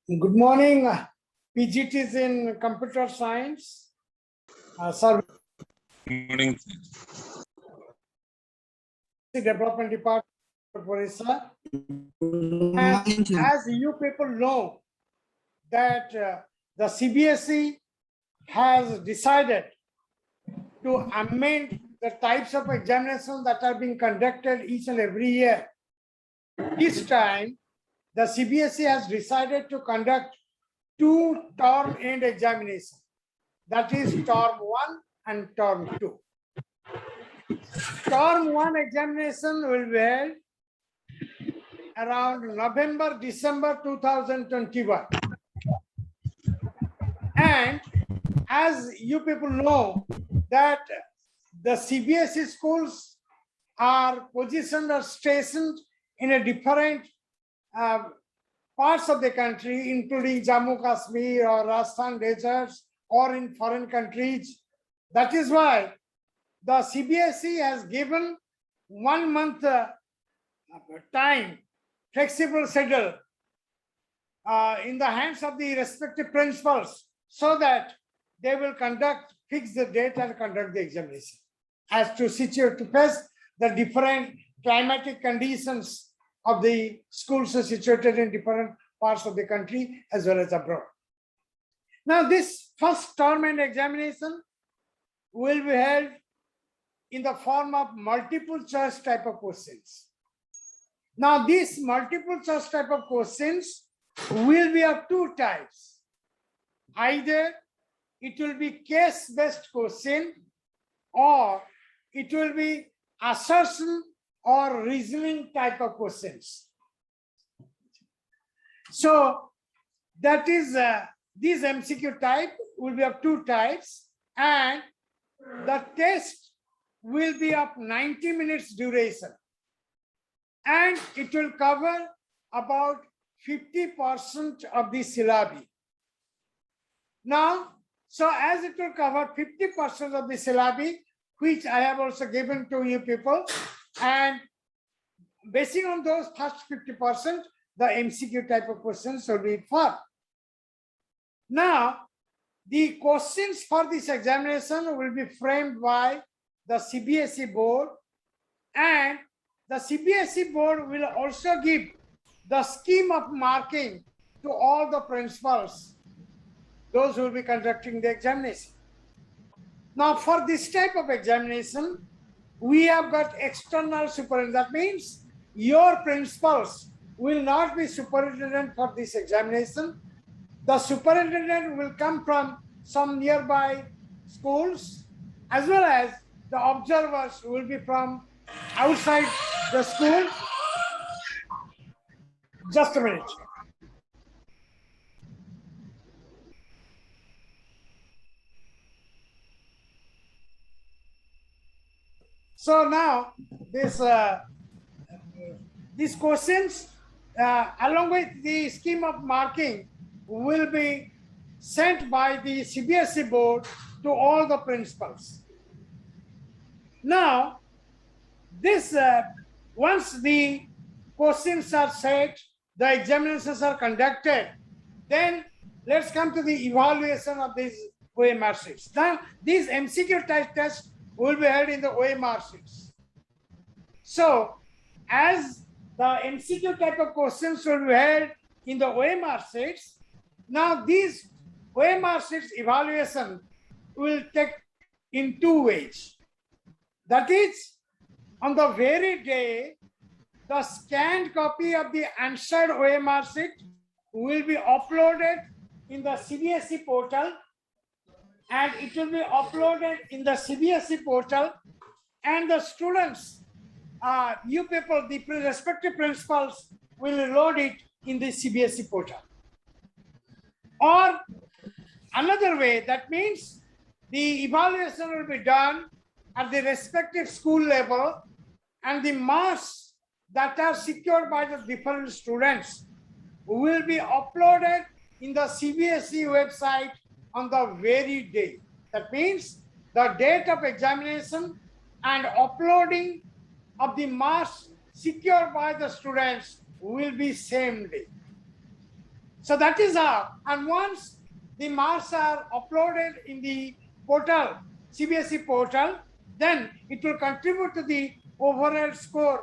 Good morning, PGTs in computer science. Sir, Good morning. development department, Orissa. And as you people know that the CBSE has decided to amend the types of examinations that are being conducted each and every year. This time, the CBSE has decided to conduct two term end examinations. That is term 1 and term 2. Term 1 examination will be held around November, December 2021. And as you people know that the CBSE schools are positioned or stationed in a different parts of the country, including Jammu, Kashmir or Rajasthan deserts or in foreign countries. That is why the CBSE has given 1 month time, flexible schedule in the hands of the respective principals so that they will fix the date and conduct the examination as to situate to face the different climatic conditions of the schools situated in different parts of the country as well as abroad. Now, this first term end examination will be held in the form of multiple choice type of questions. Now, these multiple choice type of questions will be of two types. Either it will be case-based question or it will be assertion or reasoning type of questions. So that is this MCQ type will be of two types, and the test will be of 90 minutes duration, and it will cover about 50% of the syllabi. Now, so as it will cover 50% of the syllabi, which I have also given to you people, and basing on those first 50%, the MCQ type of questions will be formed. Now, the questions for this examination will be framed by the CBSE board, and the CBSE board will also give the scheme of marking to all the principals, those who will be conducting the examination. Now, for this type of examination, we have got external superintendent. That means your principals will not be superintendent for this examination. The superintendent will come from some nearby schools, as well as the observers will be from outside the school. Just a minute. So now these questions along with the scheme of marking will be sent by the CBSE board to all the principals. Now, this once the questions are set, the examinations are conducted, then let's come to the evaluation of these OMR sheets. Now, these MCQ type tests will be held in the OMR sheets. So, as the MCQ type of questions will be held in the OMR sheets, now these OMR sheets evaluation will take in two ways. That is, on the very day, the scanned copy of the answered OMR sheet will be uploaded in the CBSE portal, and it will be uploaded in the CBSE portal, and the students, you people, the respective principals will load it in the CBSE portal. Or another way, that means the evaluation will be done at the respective school level, and the marks that are secured by the different students will be uploaded in the CBSE website on the very day. That means the date of examination and uploading of the marks secured by the students will be same day. So that is how. And once the marks are uploaded in the portal, CBSE portal, then it will contribute to the overall score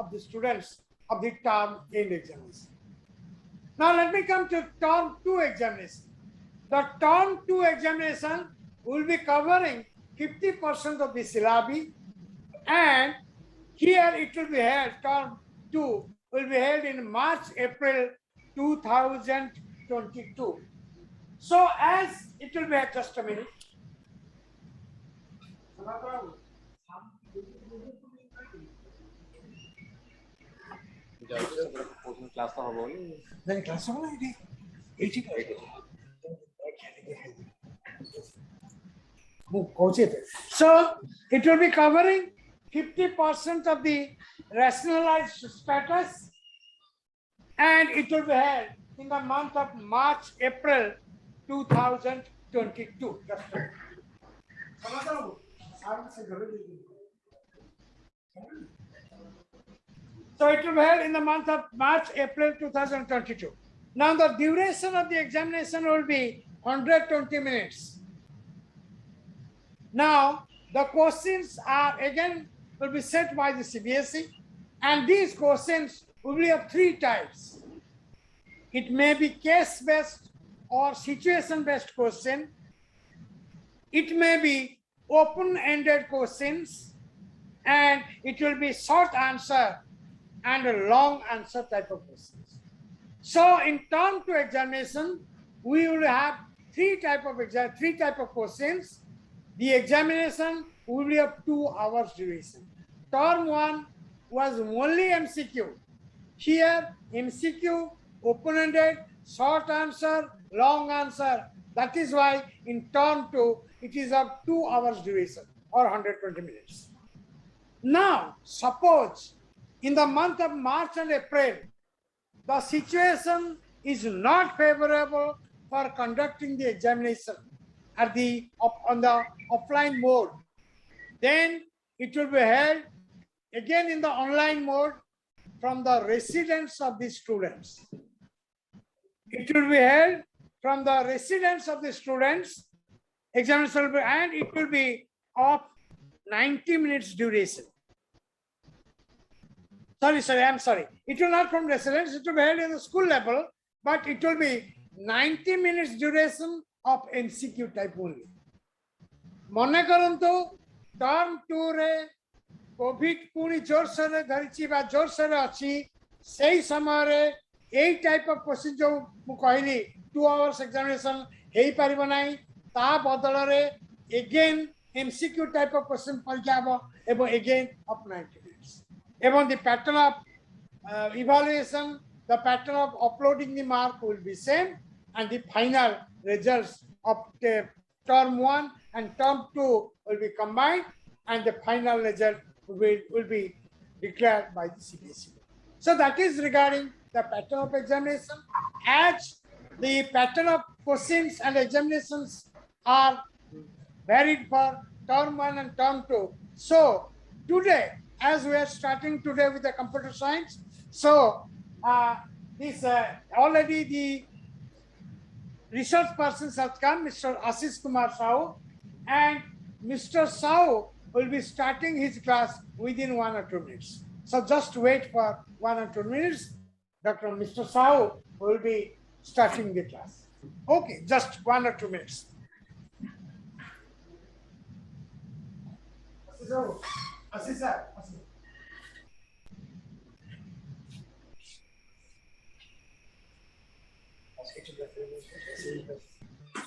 of the students of the term end examination. Now let me come to term 2 examination. The term 2 examination will be covering 50% of the syllabi, and here it will be held, term 2 will be held in March, April 2022. So as it will be, just a minute. Class তো হবে Then class হবে না এটি So it will be covering 50% of the rationalized status, and it will be held in the month of March, April 2022. So it will be held in the month of March, April 2022. Now the duration of the examination will be 120 minutes. Now the questions are again will be set by the CBSE, and these questions will be of 3 types. It may be case-based or situation-based question. It may be open-ended questions, and it will be short answer and a long answer type of questions. So in term 2 examination, we will have 3 type of questions. The examination will be of 2 hours duration. Term 1 was only MCQ. Here MCQ, open-ended, short answer, long answer. That is why in term 2 it is of 2 hours duration or 120 minutes. Now suppose in the month of March and April, the situation is not favorable for conducting the examination on the offline mode. Then it will be held again in the online mode from the residence of the students. It will be held from the residence of the students. Examination will be, and it will be of 90 minutes duration. I'm sorry. It will not from residence, it will be held in the school level, but it will be 90 minutes duration of MCQ type only. মনে করুন তো term 2 রে Covid পুনি জোরসরে ধরিছি বা জোরসরে ଅଛି সেই সমୟରେ এই type of question যে ମୁଁ କହିଲି 2 hours examination ହେଇ ପାରିବ ନାହିଁ ତା ବଦଳରେ again MCQ type of question ପରୀକ୍ଷା ହେବ ଏବଂ again of 90 minutes. Even the pattern of evaluation, the pattern of uploading the mark will be same, and the final results of the term 1 and term 2 will be combined, and the final result will be declared by the CBSE. So that is regarding the pattern of examination. As the pattern of questions and examinations are varied for term 1 and term 2. So today, as we are starting today with the computer science, so already the research persons have come, Mr. Ashish Kumar Sahu, and Mr. Sahu will be starting his class within 1 or 2 minutes. So just wait for 1 or 2 minutes. Dr. Mr. Sahu will be starting the class. Okay, just 1 or 2 minutes. Ashish sir.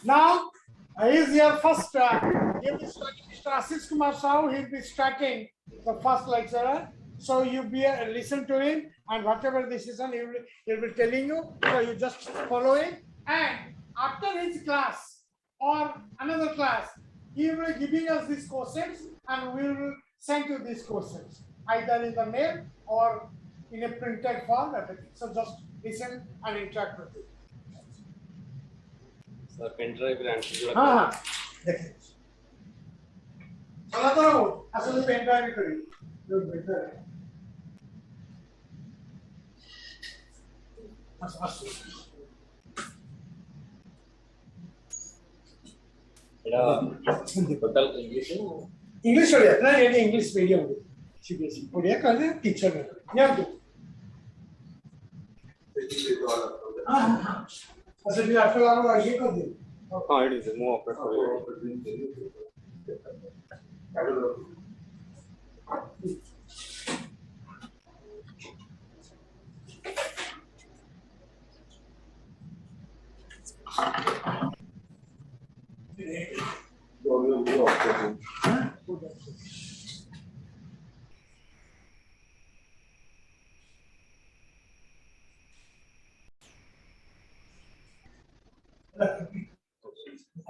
Now, is your first, Mr. Ashish Kumar Sahu, he'll be starting the first lecturer. So you listen to him, and whatever decision he'll be telling you, so you just follow him. And after his class or another class, he will be giving us these questions, and we will send you these questions, either in the mail or in a printed form, everything. So just listen and interact with it. Sir, pen drive answer. দেখেন চলা তো আসলে pen drive করি total English English ना ये English medium CBSE Odia कर teacher या तो हां अच्छा भी आपको लागो आगे कर दे हां it is move operate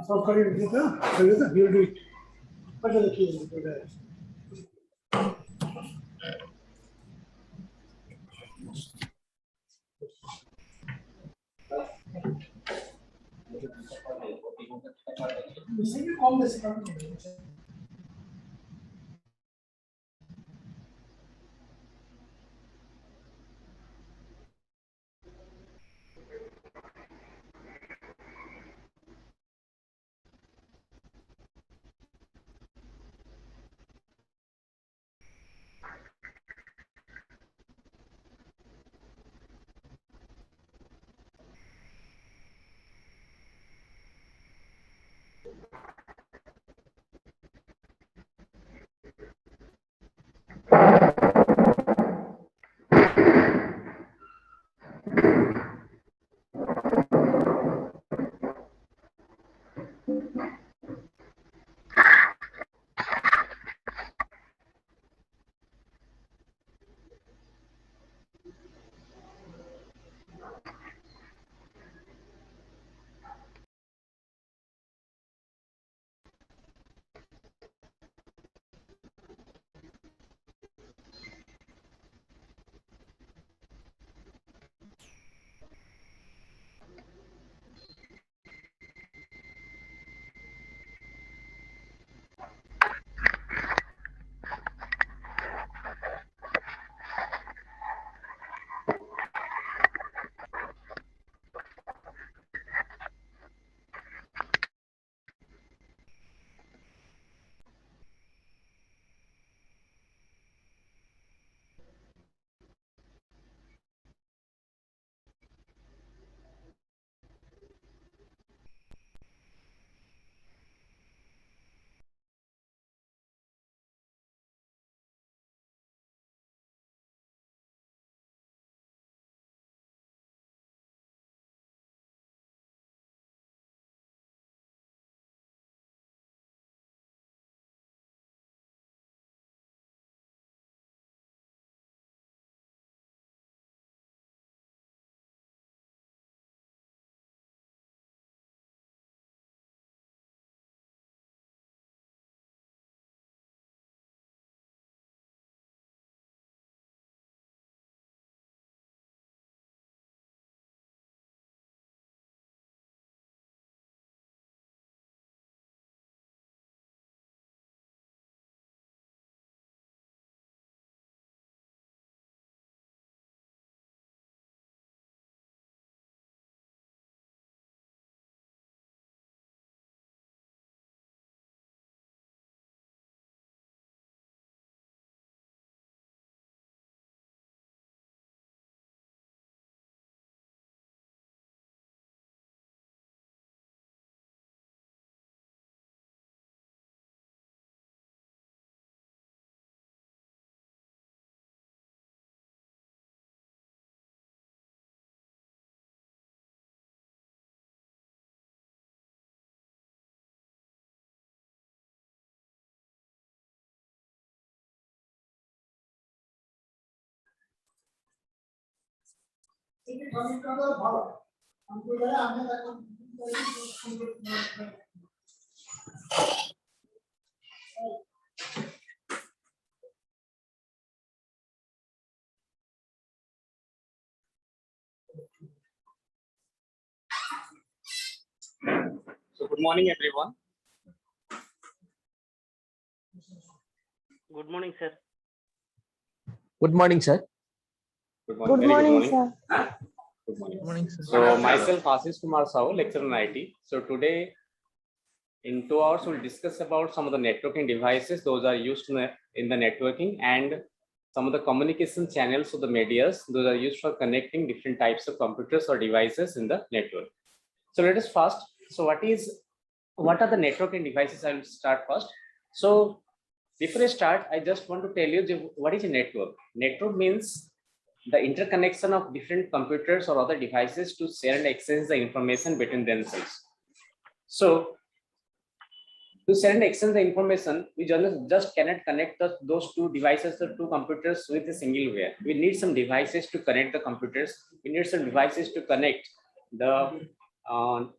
So can you do that? Can you do that? We'll do it. What are the keys to that? Você me come desse canto. So good morning everyone. Good morning, sir. Good morning, sir. Good morning. Good Very morning, good morning. sir. Good morning. Good morning, sir. So myself, Ashish Kumar Sahu, lecturer in IT. So today, in 2 hours, we'll discuss about some of the networking devices. Those are used in the networking, and some of the communication channels of the medias. Those are used for connecting different types of computers or devices in the network. So let us first. So what are the networking devices? I will start first. So before I start, I just want to tell you what is a network. Network means the interconnection of different computers or other devices to share and exchange the information between themselves. So to share and exchange the information, we just cannot connect those two devices or two computers with a single wire. We need some devices to connect the computers. We need some devices to connect the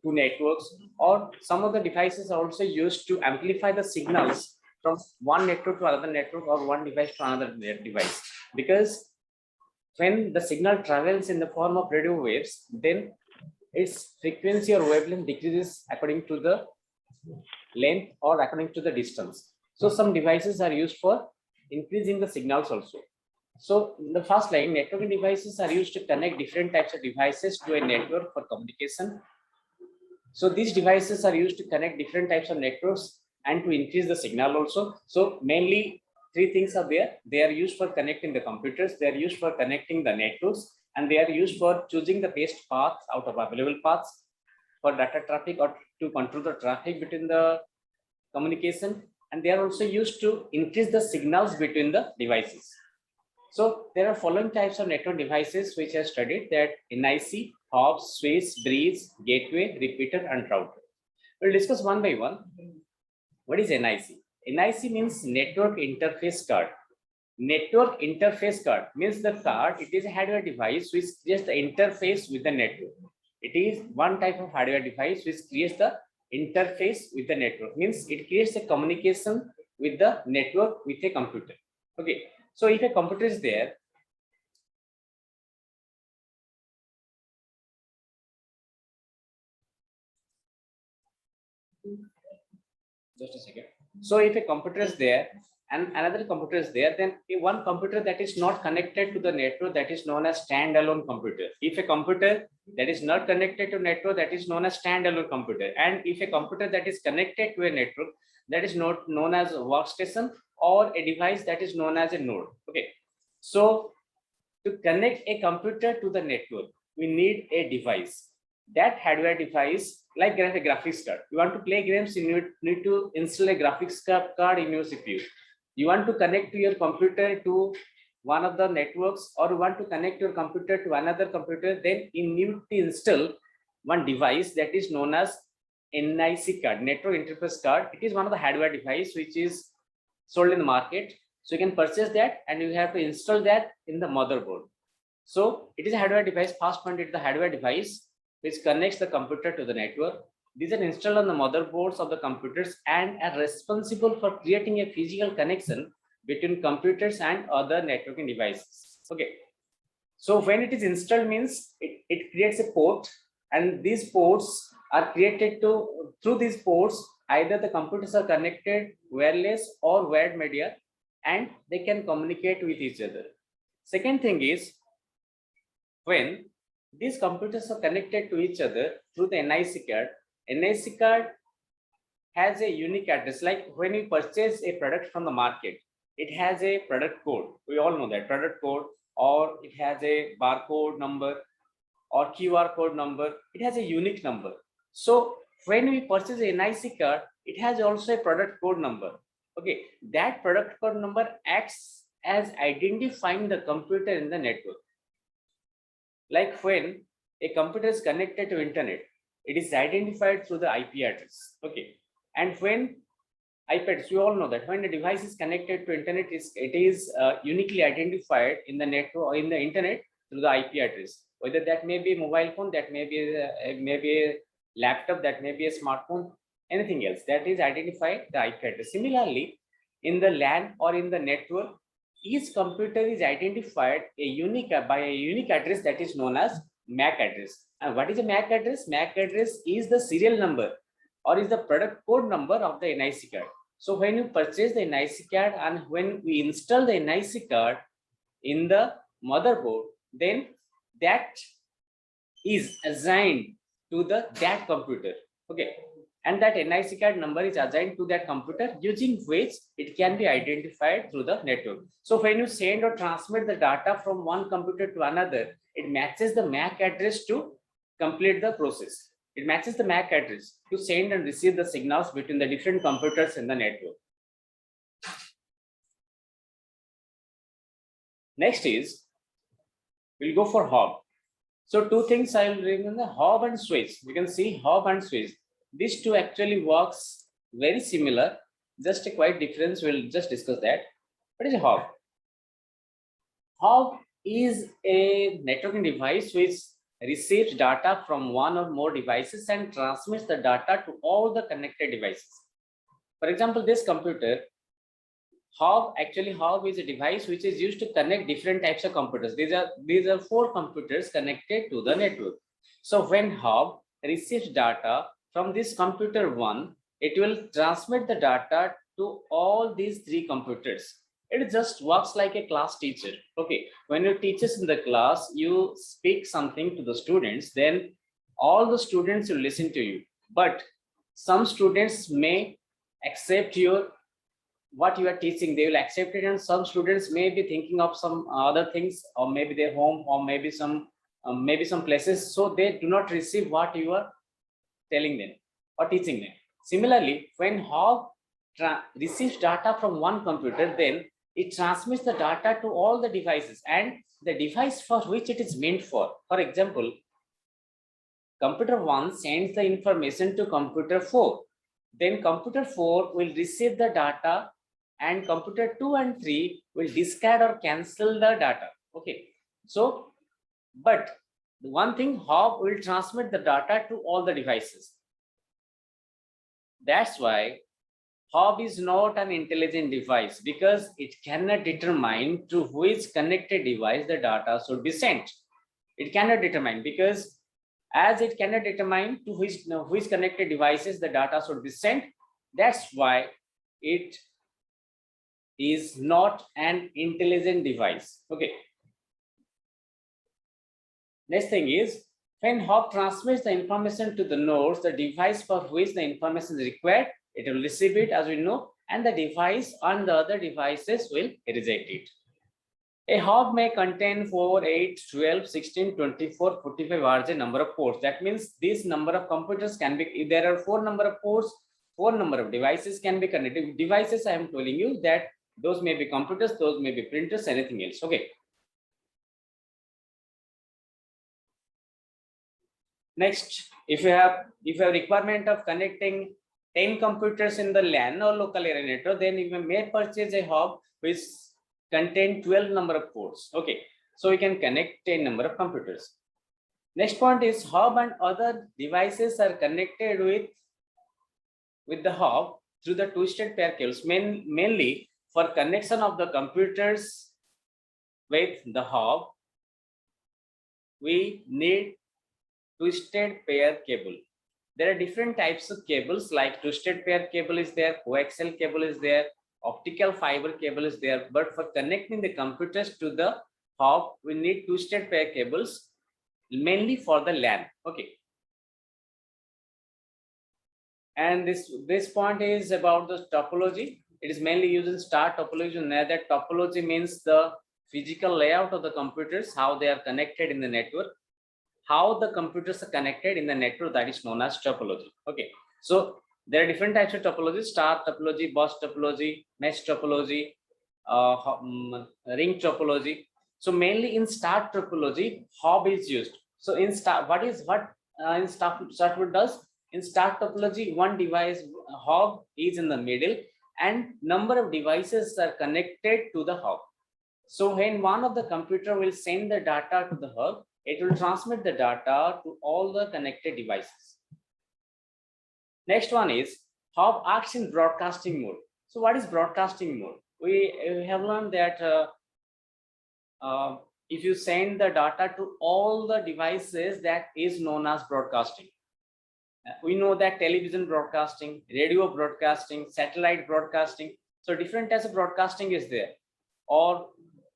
two networks, or some of the devices are also used to amplify the signals from one network to another network or one device to another device. Because when the signal travels in the form of radio waves, then its frequency or wavelength decreases according to the length or according to the distance. So some devices are used for increasing the signals also. So in the first line, networking devices are used to connect different types of devices to a network for communication. So these devices are used to connect different types of networks and to increase the signal also. So mainly three things are there. They are used for connecting the computers, they are used for connecting the networks, and they are used for choosing the best path out of available paths for data traffic or to control the traffic between the communication. And they are also used to increase the signals between the devices. So there are following types of network devices which I studied: that NIC, hop, switch, bridge, gateway, repeater, and router. We'll discuss one by one. What is NIC? NIC means network interface card. Network interface card means the card, it is a hardware device which creates the interface with the network. It is one type of hardware device which creates the interface with the network. Means it creates a communication with the network with a computer. Okay. So if a computer is there, just a second. So if a computer is there and another computer is there, then one computer that is not connected to the network, that is known as standalone computer. If a computer that is not connected to network, that is known as standalone computer. And if a computer that is connected to a network, that is not known as a workstation or a device that is known as a node. Okay. So to connect a computer to the network, we need a device. That hardware device, like a graphics card. You want to play games, you need to install a graphics card in your CPU. You want to connect to your computer to one of the networks, or you want to connect your computer to another computer, then you need to install one device that is known as NIC card, network interface card. It is one of the hardware device which is sold in the market. So you can purchase that and you have to install that in the motherboard. So it is a hardware device. First point, it is the hardware device which connects the computer to the network. These are installed on the motherboards of the computers and are responsible for creating a physical connection between computers and other networking devices. Okay. So when it is installed means it creates a port, and these ports are created to, through these ports, either the computers are connected wireless or wired media, and they can communicate with each other. Second thing is, when these computers are connected to each other through the NIC card has a unique address. Like when you purchase a product from the market, it has a product code. We all know that product code, or it has a barcode number or QR code number. It has a unique number. So when we purchase a NIC card, it has also a product code number. Okay, that product code number acts as identifying the computer in the network. Like when a computer is connected to internet, it is identified through the IP address. Okay, and when iPads, you all know that when a device is connected to internet, it is uniquely identified in the network or in the internet through the IP address. Whether that may be a mobile phone, that may be a laptop, that may be a smartphone, anything else that is identified the IP address. Similarly, in the LAN or in the network, each computer is identified by a unique address that is known as MAC address. And what is a MAC address? MAC address is the serial number or is the product code number of the NIC card. So when you purchase the NIC card and when we install the NIC card in the motherboard, then that is assigned to that computer. Okay, and that NIC card number is assigned to that computer, using which it can be identified through the network. So when you send or transmit the data from one computer to another, it matches the MAC address to complete the process. It matches the MAC address to send and receive the signals between the different computers in the network. Next is, we'll go for hop. So two things I will bring in the hop and switch. You can see hop and switch. These two actually works very similar. Just a quite difference. We'll just discuss that. What is a hop? Hop is a networking device which receives data from one or more devices and transmits the data to all the connected devices. For example, this computer, hop is a device which is used to connect different types of computers. These are 4 computers connected to the network. So when hop receives data from this computer 1, it will transmit the data to all these 3 computers. It just works like a class teacher. Okay, when you teaches in the class, you speak something to the students, then all the students will listen to you. But some students may accept what you are teaching, they will accept it, and some students may be thinking of some other things, or maybe their home, or maybe some places, so they do not receive what you are telling them or teaching them. Similarly, when hop receives data from one computer, then it transmits the data to all the devices and the device for which it is meant for. For example, computer 1 sends the information to computer 4, then computer 4 will receive the data, and computer 2 and 3 will discard or cancel the data. Okay, so but the one thing, hop will transmit the data to all the devices. That's why hop is not an intelligent device, because it cannot determine to which connected device the data should be sent. It cannot determine, because as it cannot determine to which connected devices the data should be sent, that's why it is not an intelligent device. Okay. Next thing is, when hop transmits the information to the nodes, the device for which the information is required, it will receive it, as we know, and the device on the other devices will reject it. A hop may contain 4, 8, 12, 16, 24, 45 RJ number of ports. That means this number of computers can be, if there are 4 number of ports, 4 number of devices can be connected. Devices, I am telling you that those may be computers, those may be printers, anything else. Okay. Next, if you have requirement of connecting 10 computers in the LAN or local area network, then you may purchase a hop which contain 12 number of ports. Okay, so we can connect 10 number of computers. Next point is, hub and other devices are connected with the hub through the twisted pair cables, mainly for connection of the computers with the hub. We need twisted pair cable. There are different types of cables, like twisted pair cable is there, coaxial cable is there, optical fiber cable is there. But for connecting the computers to the hub, we need twisted pair cables, mainly for the LAN. Okay. And this point is about the topology. It is mainly used in star topology. And that topology means the physical layout of the computers, how they are connected in the network, how the computers are connected in the network, that is known as topology. Okay, so there are different types of topology: star topology, bus topology, mesh topology, ring topology. So mainly in star topology, hub is used. So in star, in star does? In star topology, one device hub is in the middle, and number of devices are connected to the hub. So when one of the computer will send the data to the hub, it will transmit the data to all the connected devices. Next one is, hub acts in broadcasting mode. So what is broadcasting mode? We have learned that if you send the data to all the devices, that is known as broadcasting. We know that television broadcasting, radio broadcasting, satellite broadcasting. So different types of broadcasting is there, or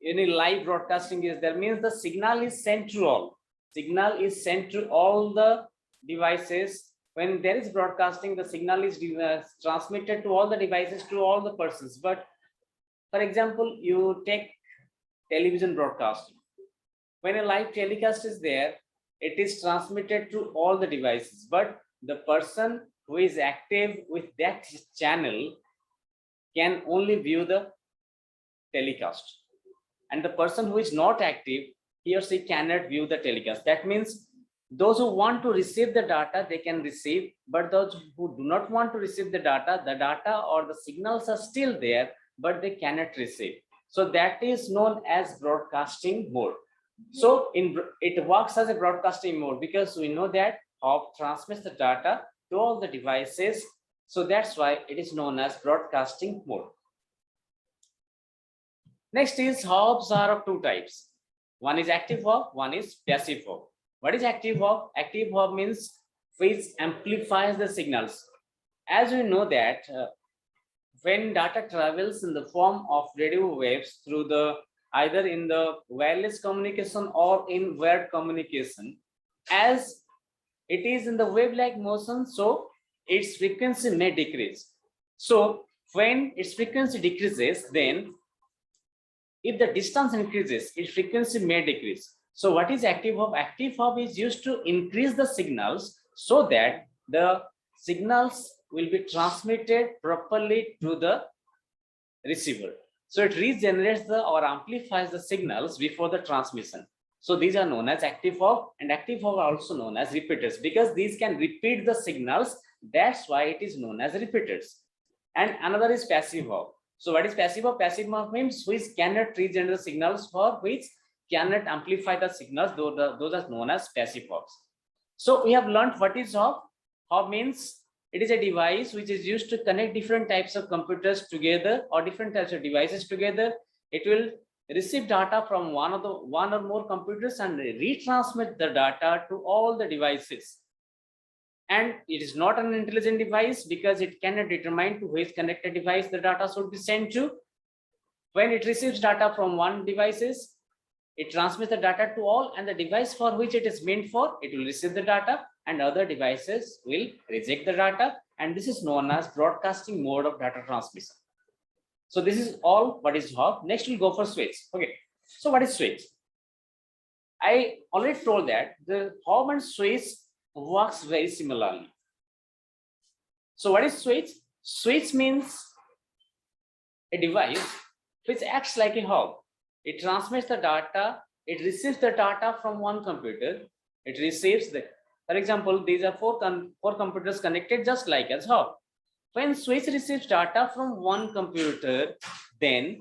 any live broadcasting is there. Means the signal is sent to all. signal is sent to all the devices. When there is broadcasting, the signal is transmitted to all the devices, to all the persons. But for example, you take television broadcasting. When a live telecast is there, it is transmitted to all the devices, but the person who is active with that channel can only view the telecast, and the person who is not active, he or she cannot view the telecast. That means those who want to receive the data, they can receive, but those who do not want to receive the data or the signals are still there, but they cannot receive. So that is known as broadcasting mode. So it works as a broadcasting mode because we know that hop transmits the data to all the devices. So that's why it is known as broadcasting mode. Next is hops are of two types. One is active hop, one is passive hop. What is active hop? Active hop means which amplifies the signals. As we know that when data travels in the form of radio waves through the either in the wireless communication or in wired communication, as it is in the wave-like motion, so its frequency may decrease. So when its frequency decreases, then if the distance increases, its frequency may decrease. So what is active hop? Active hop is used to increase the signals so that the signals will be transmitted properly to the receiver. So it regenerates or amplifies the signals before the transmission. So these are known as active hop, and active hop are also known as repeaters because these can repeat the signals. That's why it is known as repeaters. And another is passive hop. So what is passive hop? Passive hop means which cannot regenerate the signals, for which cannot amplify the signals. Those are known as passive hops. So we have learned what is hop. Hop means it is a device which is used to connect different types of computers together or different types of devices together. It will receive data from one or more computers and retransmit the data to all the devices. And it is not an intelligent device because it cannot determine to which connected device the data should be sent to. When it receives data from one devices, it transmits the data to all, and the device for which it is meant for, it will receive the data, and other devices will reject the data. And this is known as broadcasting mode of data transmission. So this is all what is hop. Next we'll go for switch. Okay, so what is switch? I already told that the hop and switch works very similarly. So what is switch? Switch means a device which acts like a hop. It transmits the data, it receives the data from one computer, it receives the, for example, these are four computers connected just like as hop. When switch receives data from one computer, then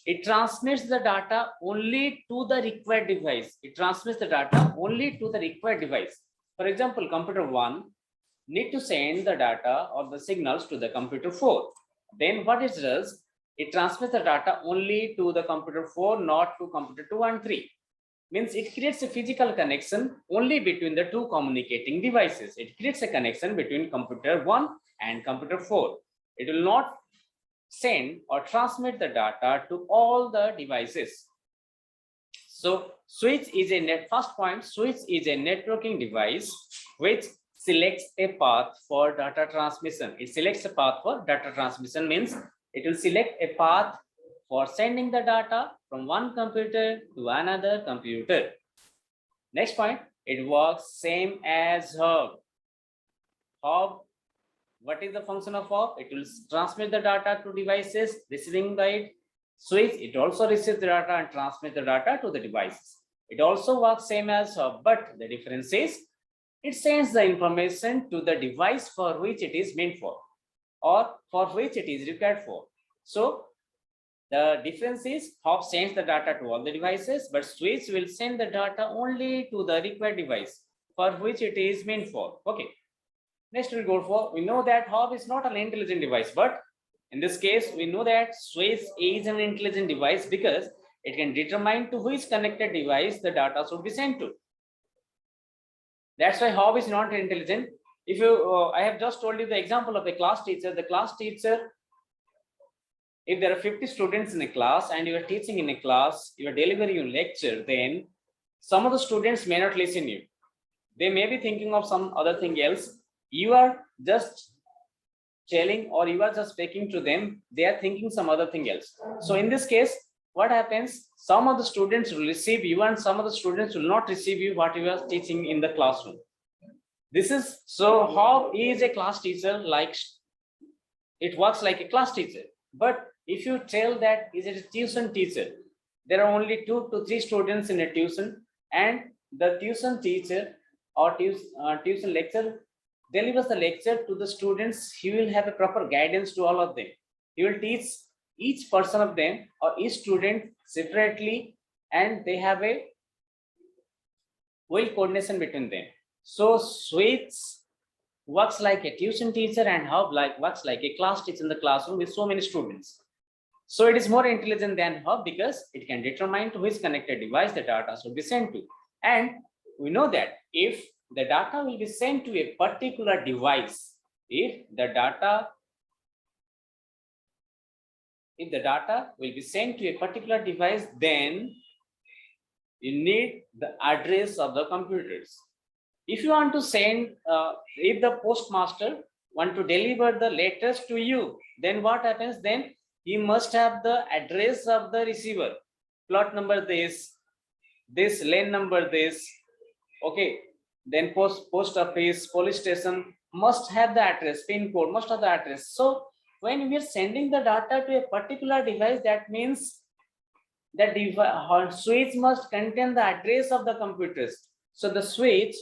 it transmits the data only to the required device. It transmits the data only to the required device. For example, computer 1 need to send the data or the signals to the computer 4. Then what it does, it transmits the data only to the computer 4, not to computer 2 and 3. Means it creates a physical connection only between the two communicating devices. It creates a connection between computer 1 and computer 4. It will not send or transmit the data to all the devices. So switch is a first point, switch is a networking device which selects a path for data transmission. It selects a path for data transmission means it will select a path for sending the data from one computer to another computer. Next point, it works same as hop. Hop, what is the function of hop? It will transmit the data to devices receiving by it. Switch, it also receives the data and transmits the data to the devices. It also works same as hop, but the difference is it sends the information to the device for which it is meant for, or for which it is required for. So the difference is hop sends the data to all the devices, but switch will send the data only to the required device for which it is meant for. Okay. Next we'll go for, we know that hop is not an intelligent device, but in this case, we know that switch is an intelligent device because it can determine to which connected device the data should be sent to. That's why hop is not intelligent. If you, I have just told you the example of a class teacher. The class teacher, if there are 50 students in a class and you are teaching in a class, you are delivering your lecture, then some of the students may not listen you. They may be thinking of some other thing else. You are just telling or you are just speaking to them, they are thinking some other thing else. So in this case, what happens? Some of the students will receive you and some of the students will not receive you what you are teaching in the classroom. This is so how is a class teacher like? It works like a class teacher. But if you tell that is it a tuition teacher, there are only 2 to 3 students in a tuition, and the tuition teacher or tuition lecturer delivers the lecture to the students. He will have a proper guidance to all of them. He will teach each person of them or each student separately, and they have a well coordination between them. So Switch works like a tuition teacher and Hub works like a class teacher in the classroom with so many students. So it is more intelligent than Hub because it can determine to which connected device the data should be sent to. And we know that if the data will be sent to a particular device, if the data will be sent to a particular device, then you need the address of the computers. If you want to send, if the postmaster want to deliver the letters to you, then what happens? Then he must have the address of the receiver, plot number this lane number this, okay. Then post office, police station must have the address, pin code must have the address. So when we are sending the data to a particular device, that means the switch must contain the address of the computers. So the switch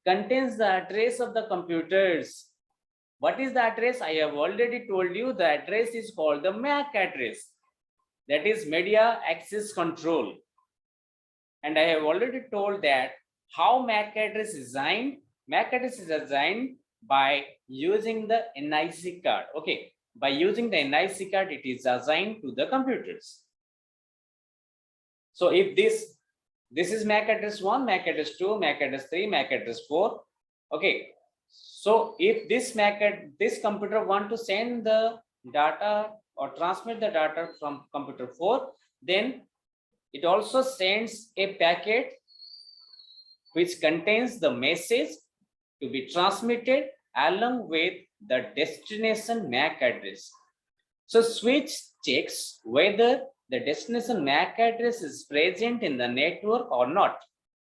contains the address of the computers. What is the address? I have already told you the address is called the MAC address. That is media access control. And I have already told that how MAC address is designed. MAC address is designed by using the NIC card. Okay, by using the NIC card, it is assigned to the computers. So if this is MAC address 1, MAC address 2, MAC address 3, MAC address 4. Okay. So if this computer want to send the data or transmit the data from computer 4, then it also sends a packet which contains the message to be transmitted along with the destination MAC address. So switch checks whether the destination MAC address is present in the network or not.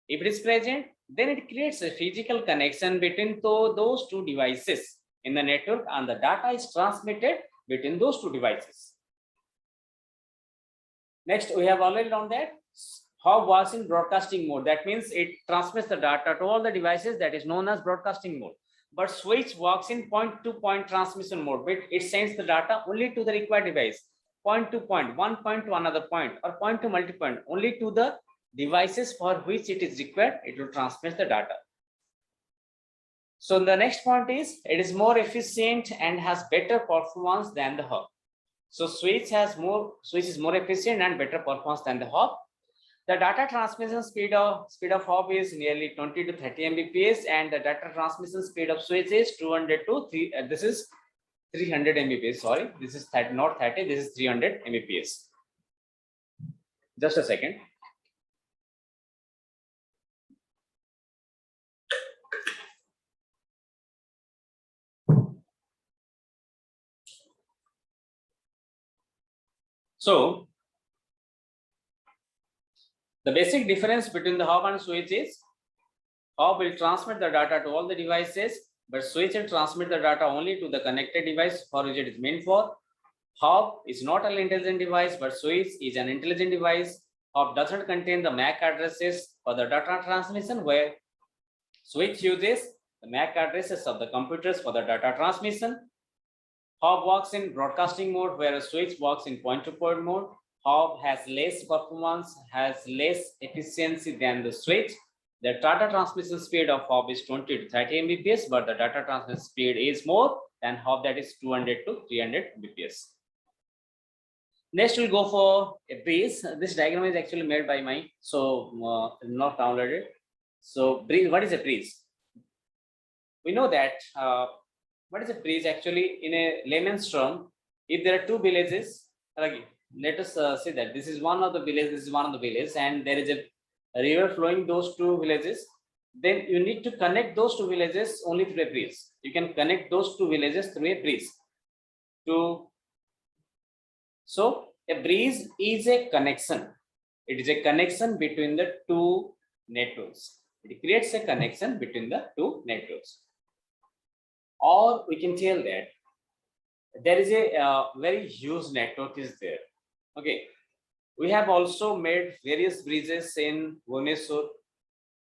If it is present, then it creates a physical connection between those 2 devices in the network, and the data is transmitted between those 2 devices. Next, we have already learned that Hub works in broadcasting mode. That means it transmits the data to all the devices, that is known as broadcasting mode. But switch works in point-to-point transmission mode, but it sends the data only to the required device. Point to point, one point to another point, or point to multi-point, only to the devices for which it is required, it will transmit the data. So the next point is, it is more efficient and has better performance than the Hub. So switch is more efficient and better performance than the Hub. The data transmission speed of Hub is nearly 20 to 30 Mbps, and the data transmission speed of switch is 200 to 3. This is 300 Mbps. Sorry, this is not 30. This is 300 Mbps. Just a second. So the basic difference between the Hub and switch is Hub will transmit the data to all the devices, but switch will transmit the data only to the connected device for which it is meant for. Hub is not an intelligent device, but switch is an intelligent device. Hub doesn't contain the MAC addresses for the data transmission, where switch uses the MAC addresses of the computers for the data transmission. Hub works in broadcasting mode, whereas switch works in point-to-point mode. Hub has less performance, has less efficiency than the switch. The data transmission speed of Hub is 20 to 30 Mbps, but the data transmission speed is more than Hub, that is 200 to 300 Mbps. Next, we'll go for a breeze. This diagram is actually made by mine, so not downloaded. So breeze, what is a breeze? We know that what is a breeze actually in a layman's term. If there are 2 villages, let us say that this is one of the villages, this is one of the villages, and there is a a river flowing those two villages, then you need to connect those two villages only through a bridge. You can connect those two villages through a bridge. So a bridge is a connection. It is a connection between the two networks. It creates a connection between the two networks. Or we can tell that there is a very huge network is there. Okay, we have also made various bridges in Bhubaneswar.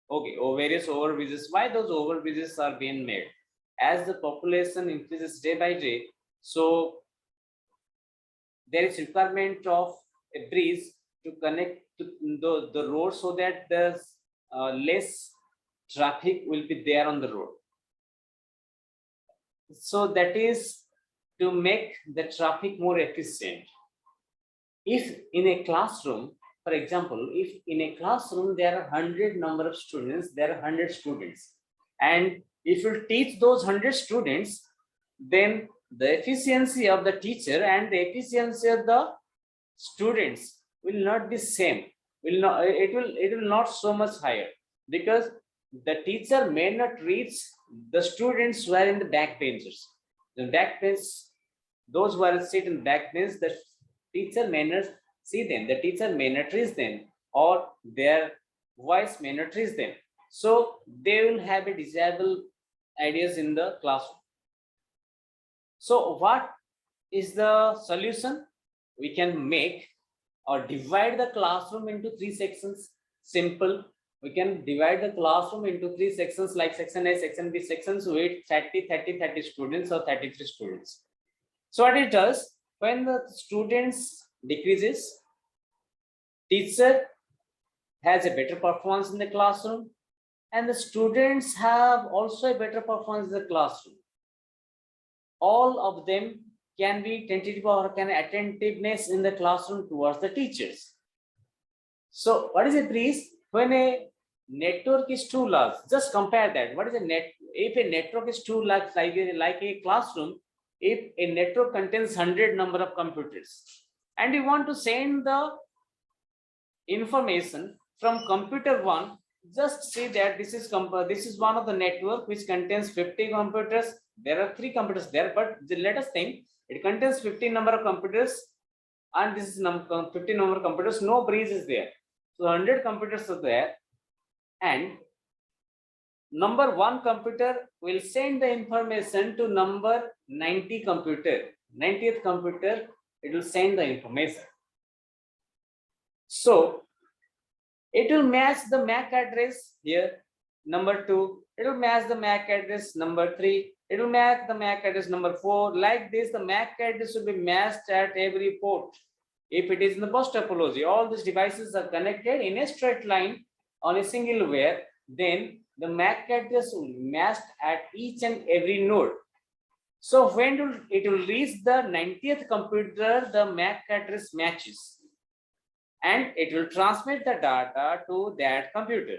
Okay, or various overbridges. Why those overbridges are being made? As the population increases day by day, so there is requirement of a bridge to connect to the road so that there's less traffic will be there on the road. So that is to make the traffic more efficient. If in a classroom, for example, if in a classroom there are 100 number of students, there are 100 students, and if you teach those 100 students, then the efficiency of the teacher and the efficiency of the students will not be same. It will not so much higher, because the teacher may not reach the students who are in the back benches. The back bench, those who are sit in back bench, the teacher may not see them, the teacher may not reach them, or their voice may not reach them. So they will have a desirable ideas in the classroom. So what is the solution? We can make or divide the classroom into 3 sections. Simple. We can divide the classroom into 3 sections, like section A, section B, sections with 30 students or 33 students. So what it does, when the students decreases, teacher has a better performance in the classroom, and the students have also a better performance in the classroom. All of them can be tentative or can attentiveness in the classroom towards the teachers. So what is a bridge? When a network is too large, just compare that. What is a net? If a network is too large, like a classroom, if a network contains 100 number of computers, and you want to send the information from computer 1, just see that this is one of the network which contains 50 computers. There are 3 computers there, but let us think it contains 50 number of computers, and this is 50 number of computers. No bridge is there, so 100 computers are there, and number 1 computer will send the information to number 90 computer. 90th computer, it will send the information. So it will match the MAC address here, number 2. It will match the MAC address number 3. It will match the MAC address number 4. Like this, the MAC address will be matched at every port. If it is in the bus topology, all these devices are connected in a straight line on a single wire, then the MAC address will be matched at each and every node. So when it will reach the 90th computer, the MAC address matches, and it will transmit the data to that computer.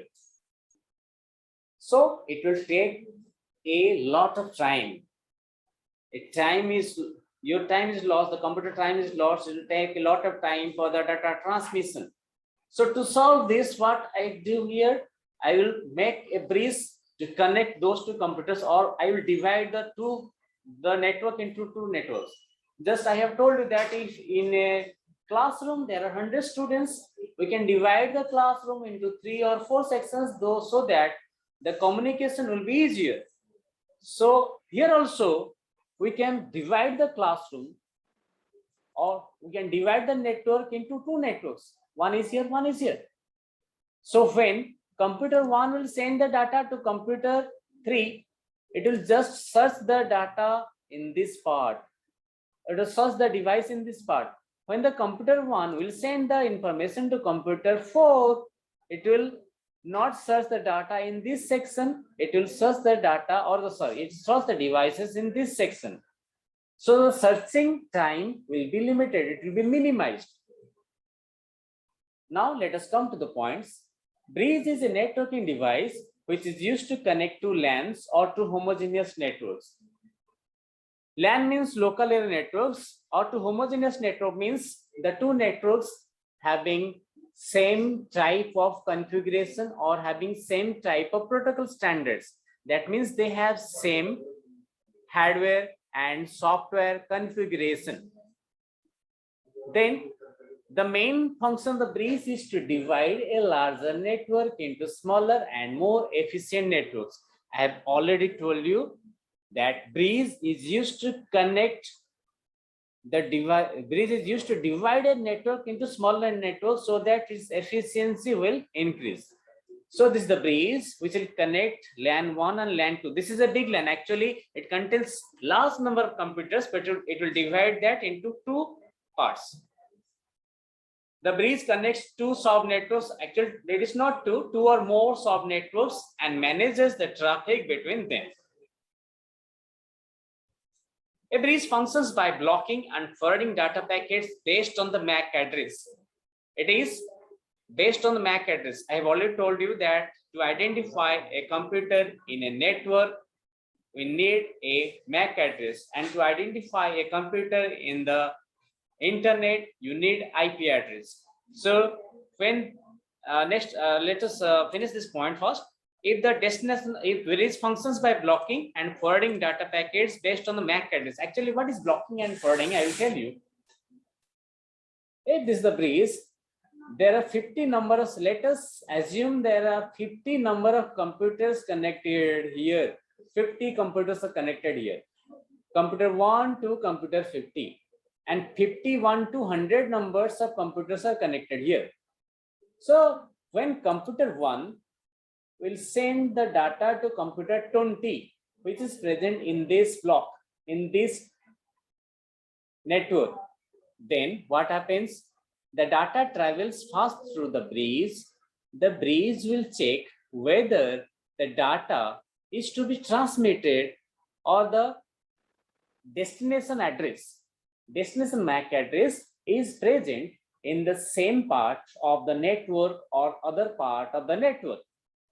So it will take a lot of time. Your time is lost, the computer time is lost. It will take a lot of time for the data transmission. So to solve this, what I do here, I will make a bridge to connect those 2 computers, or I will divide the network into 2 networks. Just I have told you that if in a classroom there are 100 students, we can divide the classroom into 3 or 4 sections, though, so that the communication will be easier. So here also we can divide the classroom, or we can divide the network into 2 networks. One is here, one is here. So when computer 1 will send the data to computer 3, it will just search the data in this part. It will search the device in this part. When the computer 1 will send the information to computer 4, it will not search the data in this section. It will search the data, it search the devices in this section. So the searching time will be limited. It will be minimized. Now let us come to the points. Bridge is a networking device which is used to connect to LANs or to homogeneous networks. LAN means local area networks, or to homogeneous network means the 2 networks having same type of configuration or having same type of protocol standards. That means they have same hardware and software configuration. Then the main function of the bridge is to divide a larger network into smaller and more efficient networks. I have already told you that bridge is used to connect bridge is used to divide a network into smaller networks so that its efficiency will increase. So this is the bridge which will connect LAN 1 and LAN 2. This is a big LAN. Actually, it contains large number of computers, but it will divide that into two parts. The bridge connects two sub networks. Actually, it is not two or more sub networks, and manages the traffic between them. A bridge functions by blocking and forwarding data packets based on the MAC address. It is based on the MAC address. I have already told you that to identify a computer in a network, we need a MAC address, and to identify a computer in the internet, you need IP address. So when let us finish this point first. If the destination, if bridge functions by blocking and forwarding data packets based on the MAC address. Actually, what is blocking and forwarding? I will tell you. If this is the bridge, there are 50 numbers. Let us assume there are 50 number of computers connected here. 50 computers are connected here. Computer 1 to computer 50. And 51 to 100 numbers of computers are connected here. So when computer 1 will send the data to computer 20, which is present in this block, in this network, then what happens? The data travels fast through the bridge. The bridge will check whether the data is to be transmitted or the destination address, destination MAC address is present in the same part of the network or other part of the network.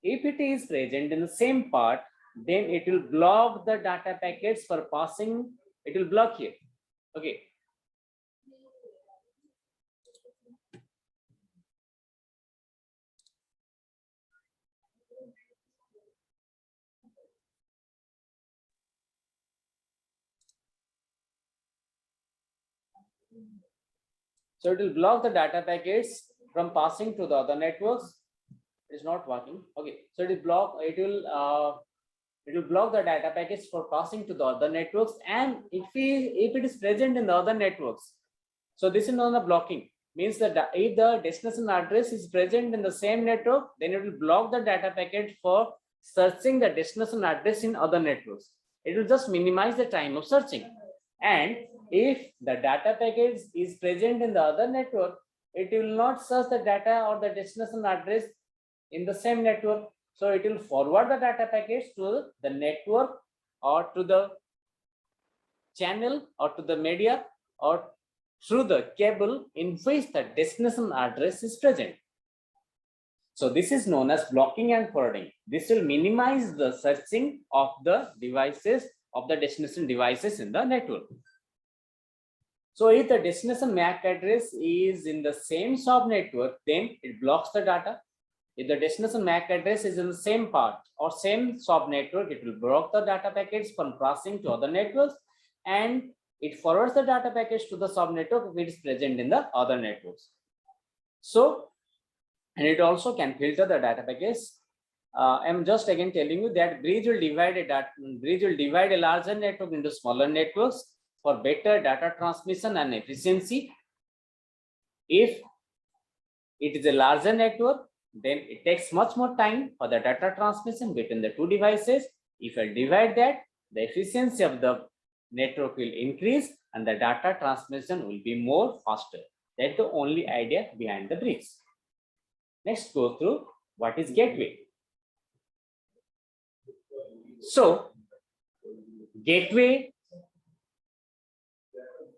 If it is present in the same part, then it will block the data packets for passing. It will block here. Okay. So it will block the data packets from passing to the other networks. It's not working. Okay, so it will block. It will block the data packets for passing to the other networks. And if it is present in the other networks, so this is known as blocking. Means that if the destination address is present in the same network, then it will block the data packet for searching the destination address in other networks. It will just minimize the time of searching. And if the data package is present in the other network, it will not search the data or the destination address in the same network. So it will forward the data packets to the network or to the channel or to the media or through the cable in which the destination address is present. So this is known as blocking and forwarding. This will minimize the searching of the devices, of the destination devices in the network. So if the destination MAC address is in the same subnetwork, then it blocks the data. If the destination MAC address is in the same part or same subnetwork, it will block the data packets from passing to other networks, and it forwards the data packets to the subnetwork if it is present in the other networks. So, and it also can filter the data packets. I'm just again telling you that bridge will divide a larger network into smaller networks for better data transmission and efficiency. If it is a larger network, then it takes much more time for the data transmission between the two devices. If I divide that, the efficiency of the network will increase and the data transmission will be more faster. That's the only idea behind the bridge. Next, go through what is gateway. So, gateway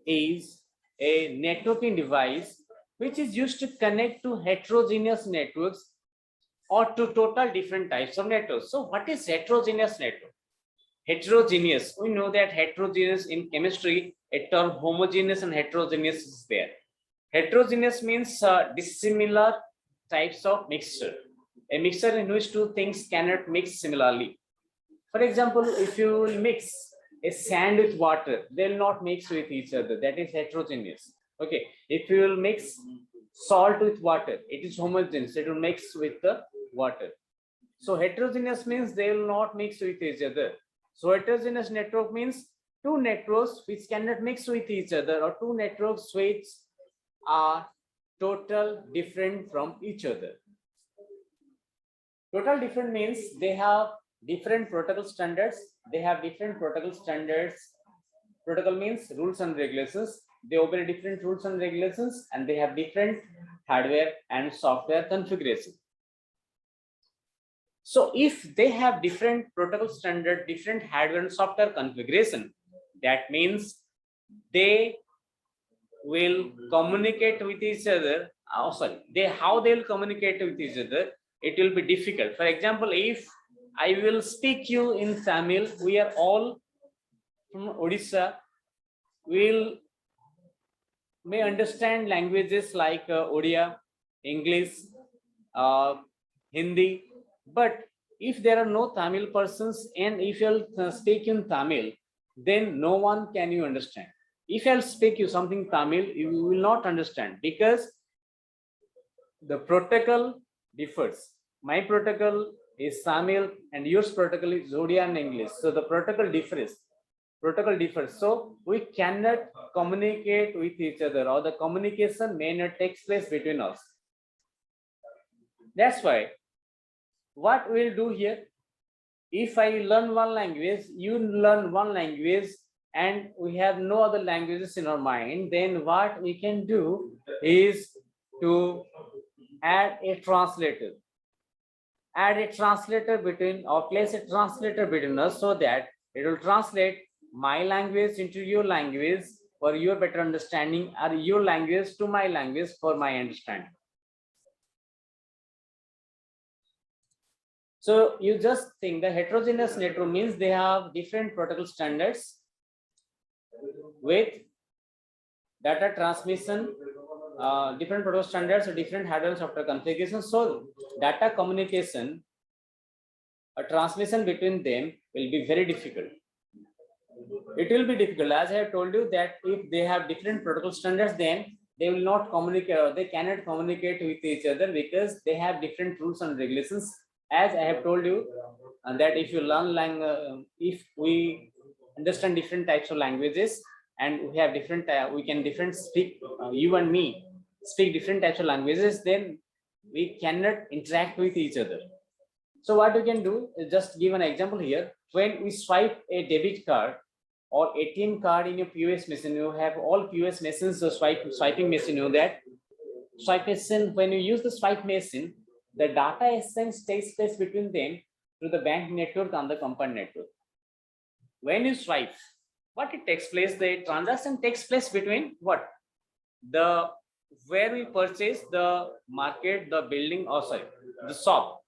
is a networking device which is used to connect to heterogeneous networks or to total different types of networks. So what is heterogeneous network? Heterogeneous, we know that heterogeneous in chemistry, a term homogeneous and heterogeneous is there. Heterogeneous means dissimilar types of mixture. A mixture in which two things cannot mix similarly. For example, if you will mix a sand with water, they will not mix with each other. That is heterogeneous. Okay. If you will mix salt with water, it is homogeneous. It will mix with the water. So heterogeneous means they will not mix with each other. So heterogeneous network means two networks which cannot mix with each other, or two networks which are total different from each other. Total different means they have different protocol standards. They have different protocol standards. Protocol means rules and regulations. They obey different rules and regulations, and they have different hardware and software configuration. So if they have different protocol standard, different hardware and software configuration, that means they will communicate with each other. How they will communicate with each other, it will be difficult. For example, if I will speak you in Tamil, we are all from Odisha, we may understand languages like Odia, English, Hindi, but if there are no Tamil persons and if you'll speak in Tamil, then no one can you understand. If I'll speak you something Tamil, you will not understand because the protocol differs. My protocol is Tamil and yours protocol is Odia and English. So the protocol differs. So we cannot communicate with each other, or the communication may not take place between us. That's why what we'll do here, if I learn one language, you learn one language, and we have no other languages in our mind, then what we can do is to add a translator. Add a translator between, or place a translator between us, so that it will translate my language into your language for your better understanding, or your language to my language for my understanding. So you just think the heterogeneous network means they have different protocol standards with data transmission, different protocol standards, or different hardware and software configuration. So data communication or transmission between them will be very difficult. It will be difficult, as I have told you, that if they have different protocol standards, then they will not communicate, or they cannot communicate with each other because they have different rules and regulations. As I have told you, and that if you learn if we understand different types of languages, and we have different, we can different speak, you and me speak different types of languages, then we cannot interact with each other. So what we can do is just give an example here. When we swipe a debit card or ATM card in your POS machine, you have all POS machines, so swiping machine, you know that swipe machine, when you use the swipe machine, the data exchange takes place between them through the bank network and the company network. When you swipe, what it takes place, the transaction takes place between what? The where we purchase, the market, the building, or sorry, the shop,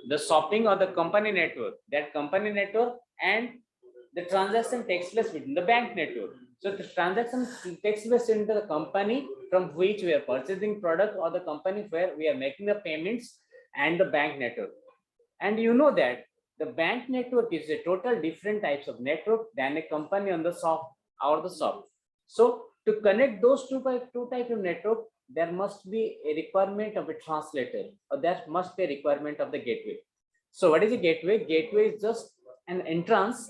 the shopping, or the company network, that company network, and the transaction takes place between the bank network. So the transaction takes place in the company from which we are purchasing product, or the company where we are making the payments, and the bank network. And you know that the bank network is a total different types of network than a company on the shop or the shop. So to connect those two types of network, there must be a requirement of a translator, or there must be a requirement of the gateway. So what is a gateway? Gateway is just an entrance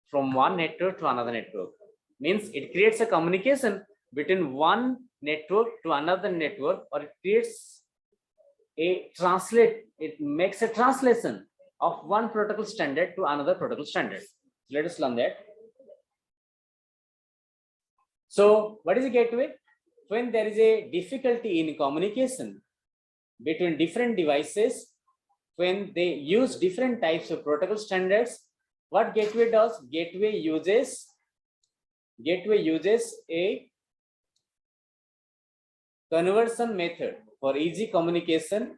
from one network to another network. Means it creates a communication between one network to another network, or it creates a it makes a translation of one protocol standard to another protocol standard. Let us learn that. So what is a gateway? When there is a difficulty in communication between different devices, when they use different types of protocol standards, what gateway does? Gateway uses a conversion method for easy communication.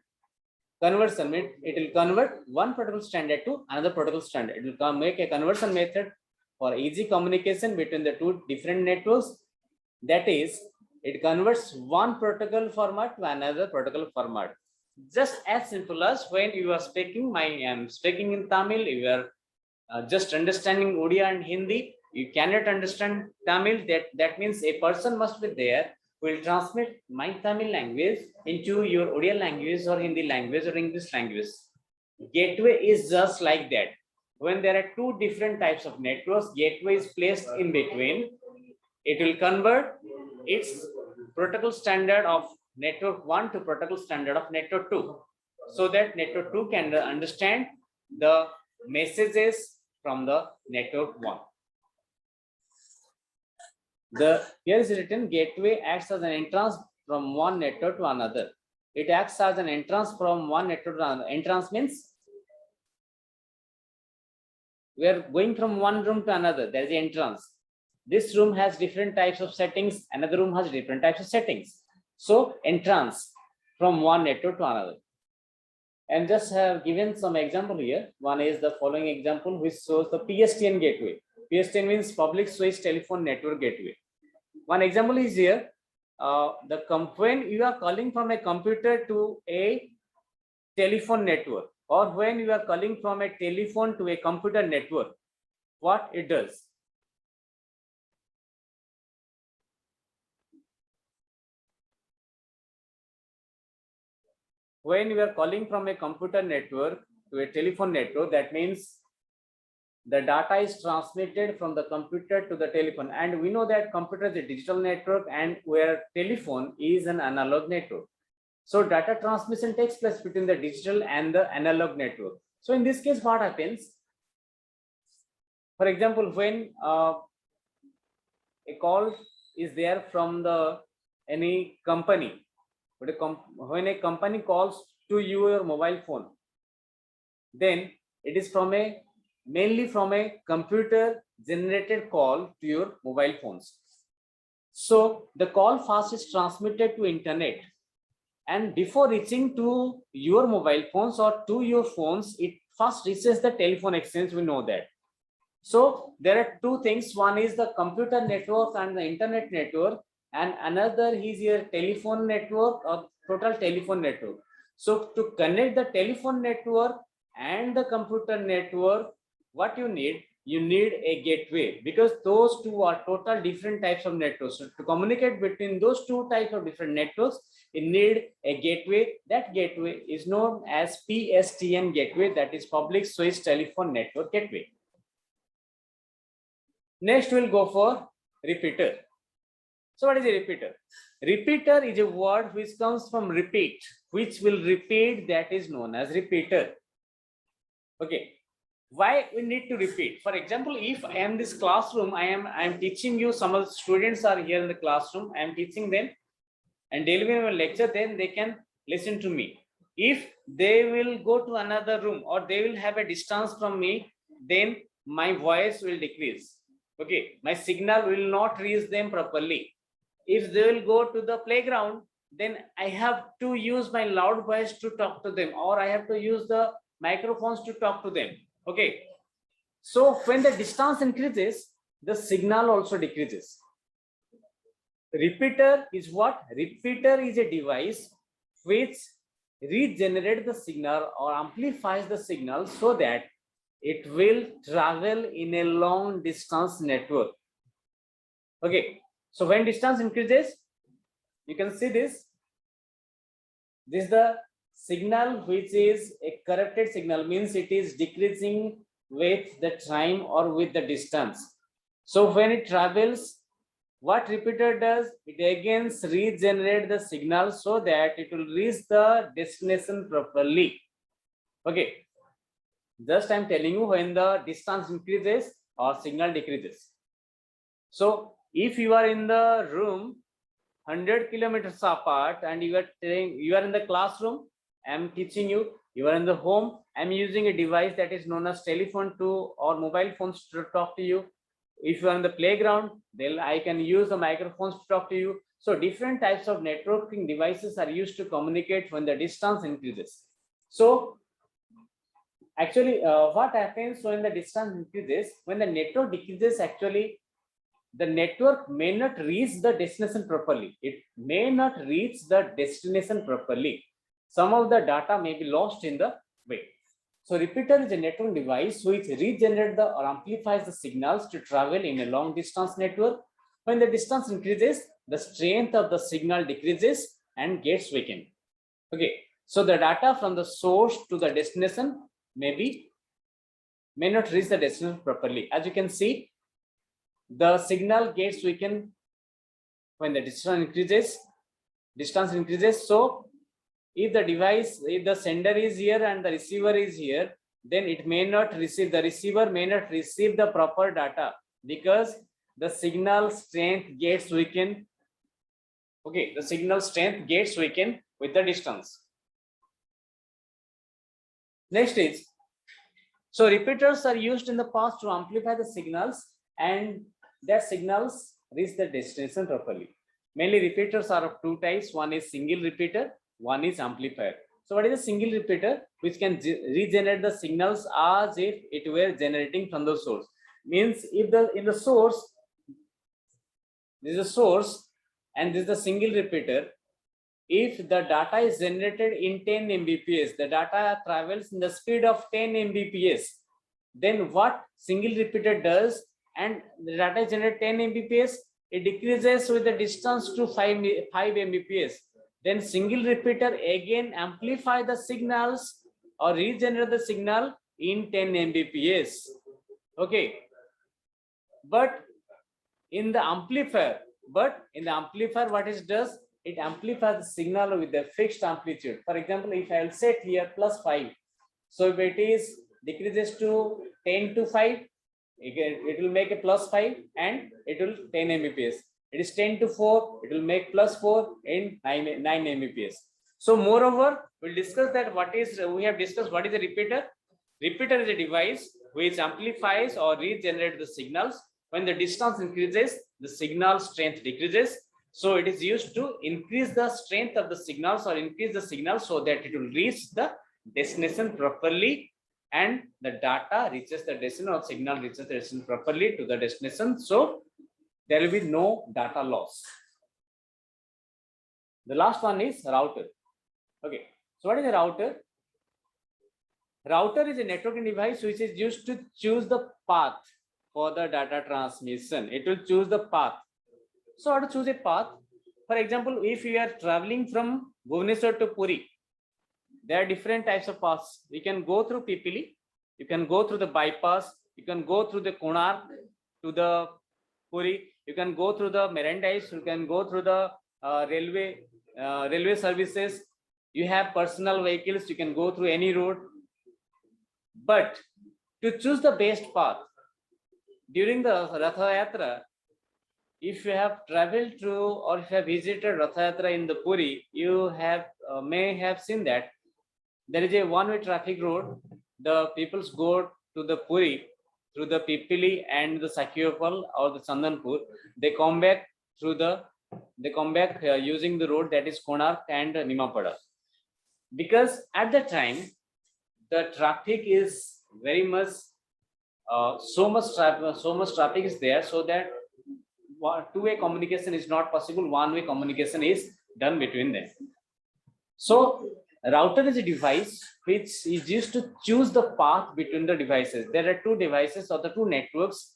Conversion means it will convert one protocol standard to another protocol standard. It will make a conversion method for easy communication between the two different networks. That is, it converts one protocol format to another protocol format. just as simple as when you are speaking, I am speaking in Tamil, you are just understanding Odia and Hindi, you cannot understand Tamil, that means a person must be there who will transmit my Tamil language into your Odia language or Hindi language or English language. Gateway is just like that. When there are two different types of networks, gateway is placed in between. It will convert its protocol standard of network 1 to protocol standard of network 2, so that network 2 can understand the messages from the network 1. Here is written, gateway acts as an entrance from one network to another. It acts as an entrance from one network to another. Entrance means we are going from one room to another. There is the entrance. This room has different types of settings. Another room has different types of settings. So entrance from one network to another. And just have given some example here. One is the following example, which shows the PSTN gateway. PSTN means public switch telephone network gateway. One example is here. When you are calling from a computer to a telephone network, or when you are calling from a telephone to a computer network, what it does. When you are calling from a computer network to a telephone network, that means the data is transmitted from the computer to the telephone. And we know that computer is a digital network and where telephone is an analog network. So data transmission takes place between the digital and the analog network. So in this case, what happens? For example, when a call is there from any company, when a company calls to your mobile phone, then it is mainly from a computer generated call to your mobile phones. So the call first is transmitted to internet, and before reaching to your mobile phones or to your phones, it first reaches the telephone exchange. We know that. So there are two things. One is the computer network and the internet network, and another is your telephone network or total telephone network. So to connect the telephone network and the computer network, what you need a gateway, because those two are total different types of networks. So to communicate between those two types of different networks, you need a gateway. That gateway is known as PSTN gateway, that is public switch telephone network gateway. Next, we'll go for repeater. So what is a repeater? Repeater is a word which comes from repeat, which will repeat, that is known as repeater. Okay. Why we need to repeat? For example, if I am this classroom, I am teaching you, some of the students are here in the classroom, I am teaching them and delivering a lecture, then they can listen to me. If they will go to another room or they will have a distance from me, then my voice will decrease. Okay, my signal will not reach them properly. If they will go to the playground, then I have to use my loud voice to talk to them, or I have to use the microphones to talk to them. Okay, so when the distance increases, the signal also decreases. Repeater is what? Repeater is a device which regenerates the signal or amplifies the signal so that it will travel in a long distance network. Okay, so when distance increases, you can see this. This is the signal which is a corrupted signal, means it is decreasing with the time or with the distance. So when it travels, what repeater does? It again regenerates the signal so that it will reach the destination properly. Okay, just I'm telling you when the distance increases or signal decreases. So if you are in the room 100 kilometers apart and you are in the classroom, I'm teaching you, you are in the home, I'm using a device that is known as telephone to or mobile phones to talk to you. If you are in the playground, then I can use the microphones to talk to you. So different types of networking devices are used to communicate when the distance increases. So actually, what happens when the distance increases? When the network decreases, actually, the network may not reach the destination properly. It may not reach the destination properly. some of the data may be lost in the way. So repeater is a network device which regenerates or amplifies the signals to travel in a long distance network. When the distance increases, the strength of the signal decreases and gets weakened. Okay, so the data from the source to the destination may not reach the destination properly. As you can see, the signal gets weakened when the distance increases. So if the sender is here and the receiver is here, then the receiver may not receive the proper data because the signal strength gets weakened. Okay, the signal strength gets weakened with the distance. Next is, so repeaters are used in the past to amplify the signals and their signals reach the destination properly. Mainly repeaters are of two types. One is single repeater, one is amplifier. So what is a single repeater? Which can regenerate the signals as if it were generating from the source. Means if in the source, this is a source and this is a single repeater. If the data is generated in 10 Mbps, the data travels in the speed of 10 Mbps, then what single repeater does, and the data is generated 10 Mbps, it decreases with the distance to 5 Mbps. Then single repeater again amplify the signals or regenerate the signal in 10 Mbps. Okay. But in the amplifier, what it does, it amplifies the signal with a fixed amplitude. For example, if I will set here +5, so if it is decreases to 10 to 5, it will make a +5 and it will 10 Mbps. It is 10 to 4, it will make +4 in 9 Mbps. So moreover, we'll discuss that we have discussed what is a repeater. Repeater is a device which amplifies or regenerates the signals. When the distance increases, the signal strength decreases. So it is used to increase the strength of the signals or increase the signal so that it will reach the destination properly and the data reaches the destination or signal reaches the destination properly to the destination. So there will be no data loss. The last one is router. Okay, so what is a router? Router is a networking device which is used to choose the path for the data transmission. It will choose the path. So how to choose a path? For example, if you are traveling from Bhubaneswar to Puri, there are different types of paths. You can go through Pipili, you can go through the bypass, you can go through the Konark to the Puri, you can go through the Merandise, you can go through the railway services. You have personal vehicles, you can go through any road. But to choose the best path during the Ratha Yatra, if you have traveled through or if you have visited Ratha Yatra in the Puri, you may have seen that there is a one-way traffic road. The peoples go to the Puri through the Pipili and the Sakyopal or the Chandanpur. They come back using the road that is Konark and Nimapada. Because at that time the traffic is very much so much traffic is there, so that two-way communication is not possible. One-way communication is done between them. So router is a device which is used to choose the path between the devices. There are two devices or the two networks,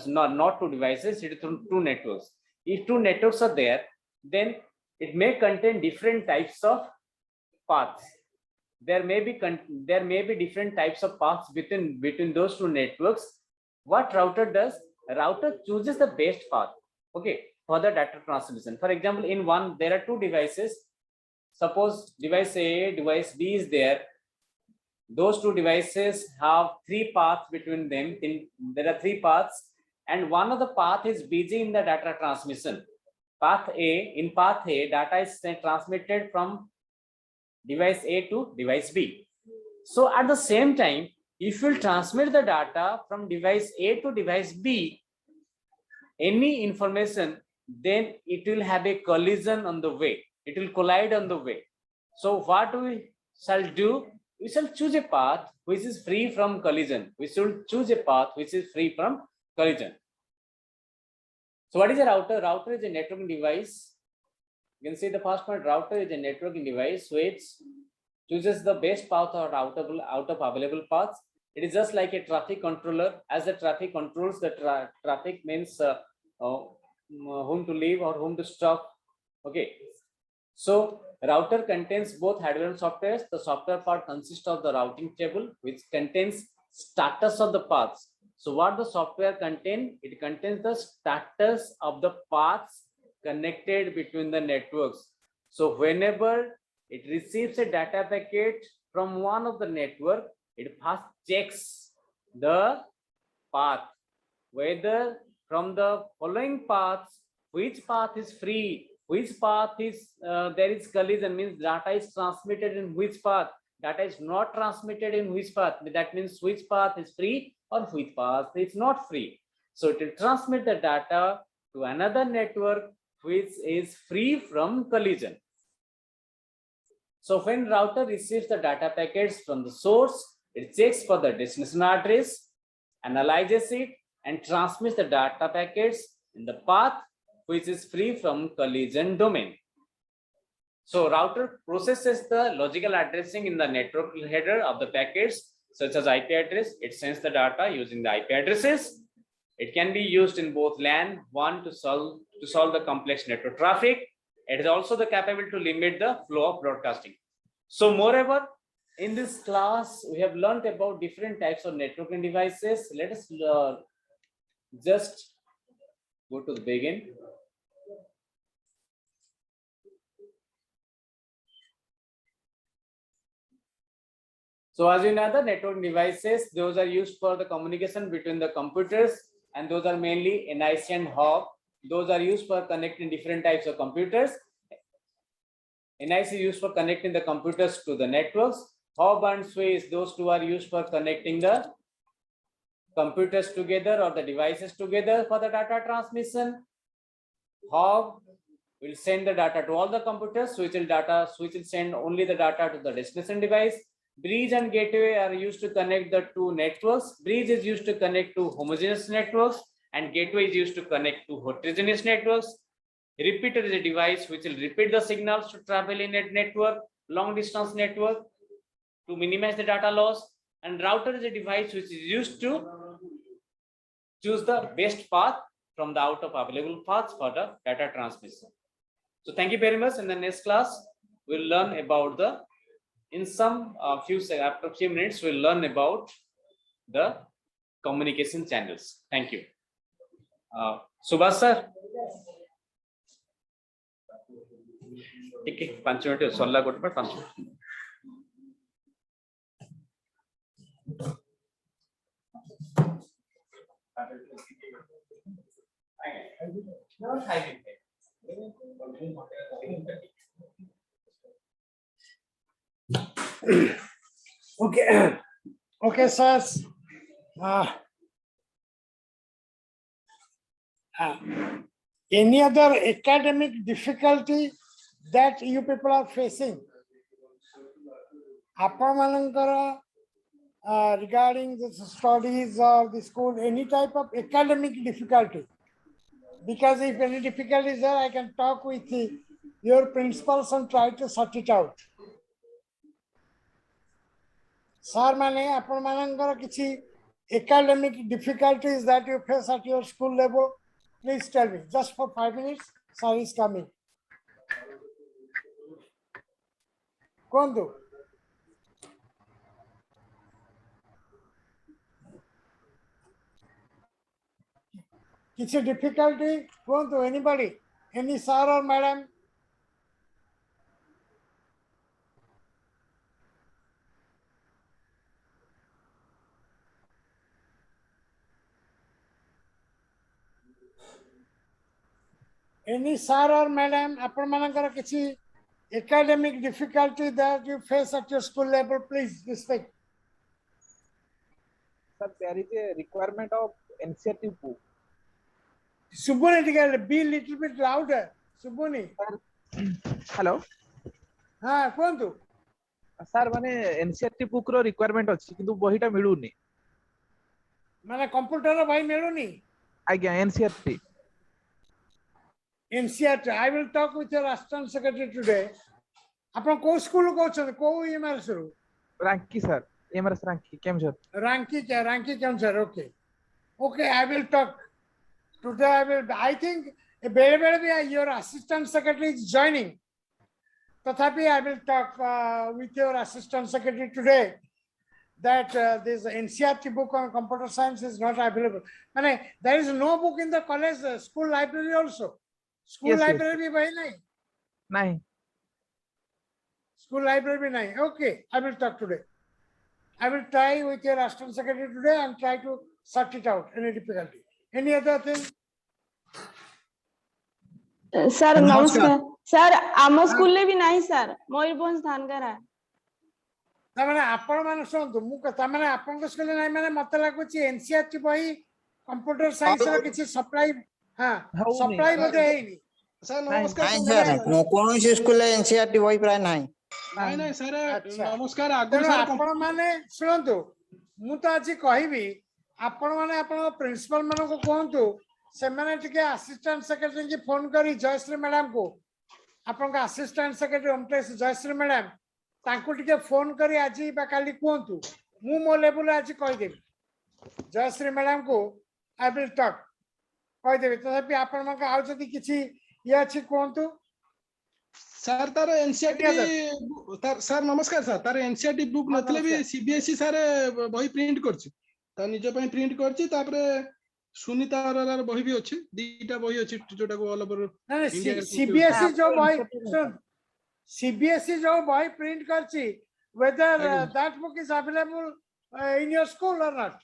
not two devices, it is two networks. If two networks are there, then it may contain different types of paths. There may be different types of paths between those two networks. What router does? Router chooses the best path, okay, for the data transmission. For example, in one there are two devices. Suppose device A, device B is there. Those two devices have three paths between them. There are three paths, and one of the path is busy in the data transmission. In path A, data is transmitted from device A to device B. So at the same time, if you transmit the data from device A to device B, any information, then it will have a collision on the way. It will collide on the way. So what we shall do? We shall choose a path which is free from collision. We should choose a path which is free from collision. So what is a router? Router is a networking device. You can see the first point, router is a networking device which chooses the best path or out of available paths. It is just like a traffic controller. As the traffic controls the traffic, means whom to leave or whom to stop. Okay. So router contains both hardware and software. The software part consists of the routing table, which contains status of the paths. So what the software contains? It contains the status of the paths connected between the networks. So whenever it receives a data packet from one of the network, it first checks the path, whether from the following paths, which path is free, which path is there is collision, means data is transmitted in which path, data is not transmitted in which path, that means which path is free or which path is not free. So it will transmit the data to another network which is free from collision. So when router receives the data packets from the source, it checks for the destination address, analyzes it, and transmits the data packets in the path which is free from collision domain. So router processes the logical addressing in the network header of the packets, such as IP address. It sends the data using the IP addresses. It can be used in both LAN 1 to solve the complex network traffic. It is also the capable to limit the flow of broadcasting. So moreover, in this class, we have learned about different types of networking devices. Let us just go to the begin. So as you know, the networking devices, those are used for the communication between the computers, and those are mainly NIC and hub. Those are used for connecting different types of computers. NIC is used for connecting the computers to the networks. Hub and switch, those two are used for connecting the computers together or the devices together for the data transmission. Hub will send the data to all the computers. Switch will send only the data to the destination device. Bridge and gateway are used to connect the two networks. Bridge is used to connect to homogeneous networks, and gateway is used to connect to heterogeneous networks. Repeater is a device which will repeat the signals to travel in a network, long distance network, to minimize the data loss. And router is a device which is used to choose the best path from the out of available paths for the data transmission. So thank you very much. In the next class, we'll learn about the, in some after a few minutes, we'll learn about the communication channels. Thank you. Subhash sir. Okay, 5 minutes. Solla got 5 minutes. Okay, okay, sirs. Any other academic difficulty that you people are facing? Regarding the studies or the school, any type of academic difficulty? Because if any difficulty is there, I can talk with your principals and try to sort it out. Sir, mane apon manankara kichi academic difficulties that you face at your school level, please tell me. Just for 5 minutes, sir is coming. Kondu. Kichi difficulty? Kondu, anybody? Any sir or madam? Any sir or madam, apon manankara kichi academic difficulty that you face at your school level, please speak. Sir, there is a requirement of NCERT book. Subuni, be a little bit louder. Subuni. Hello. हाँ कुहतु sir माने NCERT book रो requirement अछि किंतु बहिटा मिलुनी माने computer रो भाई मिलुनी आज्ञा NCERT I will talk with your assistant secretary today. आपण को school कहउछन को एमआरएस रो रांकी सर एमआरएस रांकी केमझर ranky cancer okay okay I will talk today I think very very your assistant secretary is joining tathapi I will talk with your assistant secretary today that this NCERT book on computer science is not available. Mane, there is no book in the college school library also. School Yes, yes. library bhi nahi. नहीं School library bhi nahi. Okay, I will talk today. I will try with your assistant secretary today and try to sort it out. Any difficulty? Any other thing? Sir नमस्कार sir आम school भी नहीं sir Mayurbhanj धानगरा तामाने आपण माने सुनतु मु तामाने आपण school नाही माने मते लागुची एनसीईआरटी बही कंप्यूटर साइंस रो किछि सप्लाई हां सप्लाई बदे हेनी सर नमस्कार नहीं सर कौन सी स्कूल एनसीईआरटी वही प्राय नहीं नहीं नहीं सर नमस्कार आगु तेणु सर आपण माने सुनतु मु तो आज कहिबी आपण माने आपण प्रिंसिपल माने को कहंतु से माने टिके असिस्टेंट सेक्रेटरी की फोन करी जयश्री मैडम को आपण का असिस्टेंट सेक्रेटरी ओमटेस जयश्री मैडम तांको टिके फोन करी आज बा काली कहंतु मु मो लेवल आज कहि देबी जयश्री मैडम को आई विल टॉक कहि देबी तथापि आपण मन का आउ जदी किछि ये अछि कहंतु सर तार एनसीईआरटी सर नमस्कार सर तार एनसीईआरटी बुक नथले भी सीबीएसई सर बही प्रिंट करछि ता निज पय प्रिंट करछि तापरे सुनीता अरोरार बही भी अछि दीटा बही अछि जोटा को ऑल ओवर सीबीएसई जो बही सुन CBSE जो बही प्रिंट करछि whether that book is available in your school or not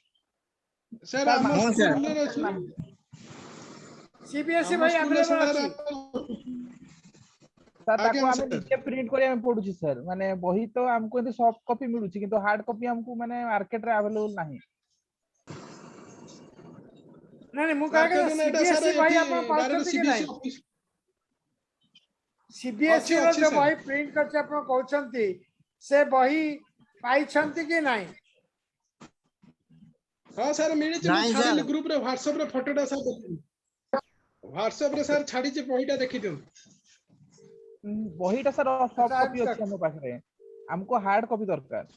sir हम स्कूल में अछि CBSE बही available अछि सर ताको हम निजे प्रिंट करिया में पडुची सर माने बही तो हमको एते सॉफ्ट कॉपी मिलुची किंतु हार्ड कॉपी हमको माने मार्केट रे अवेलेबल नाही नहीं मु कहा के CBSE बही आपण पाछती कि नहीं CBSE रो जो बही प्रिंट करछि आपण कहउछंती से बही पाइछंती कि नहीं हां सर मिली छी छाडी ग्रुप रे WhatsApp रे फोटोटा सर WhatsApp रे सर छाडी छी बहीटा देखि दियो बहीटा सर सॉफ्ट कॉपी अछि हम पाखरे हमको हार्ड कॉपी दरकार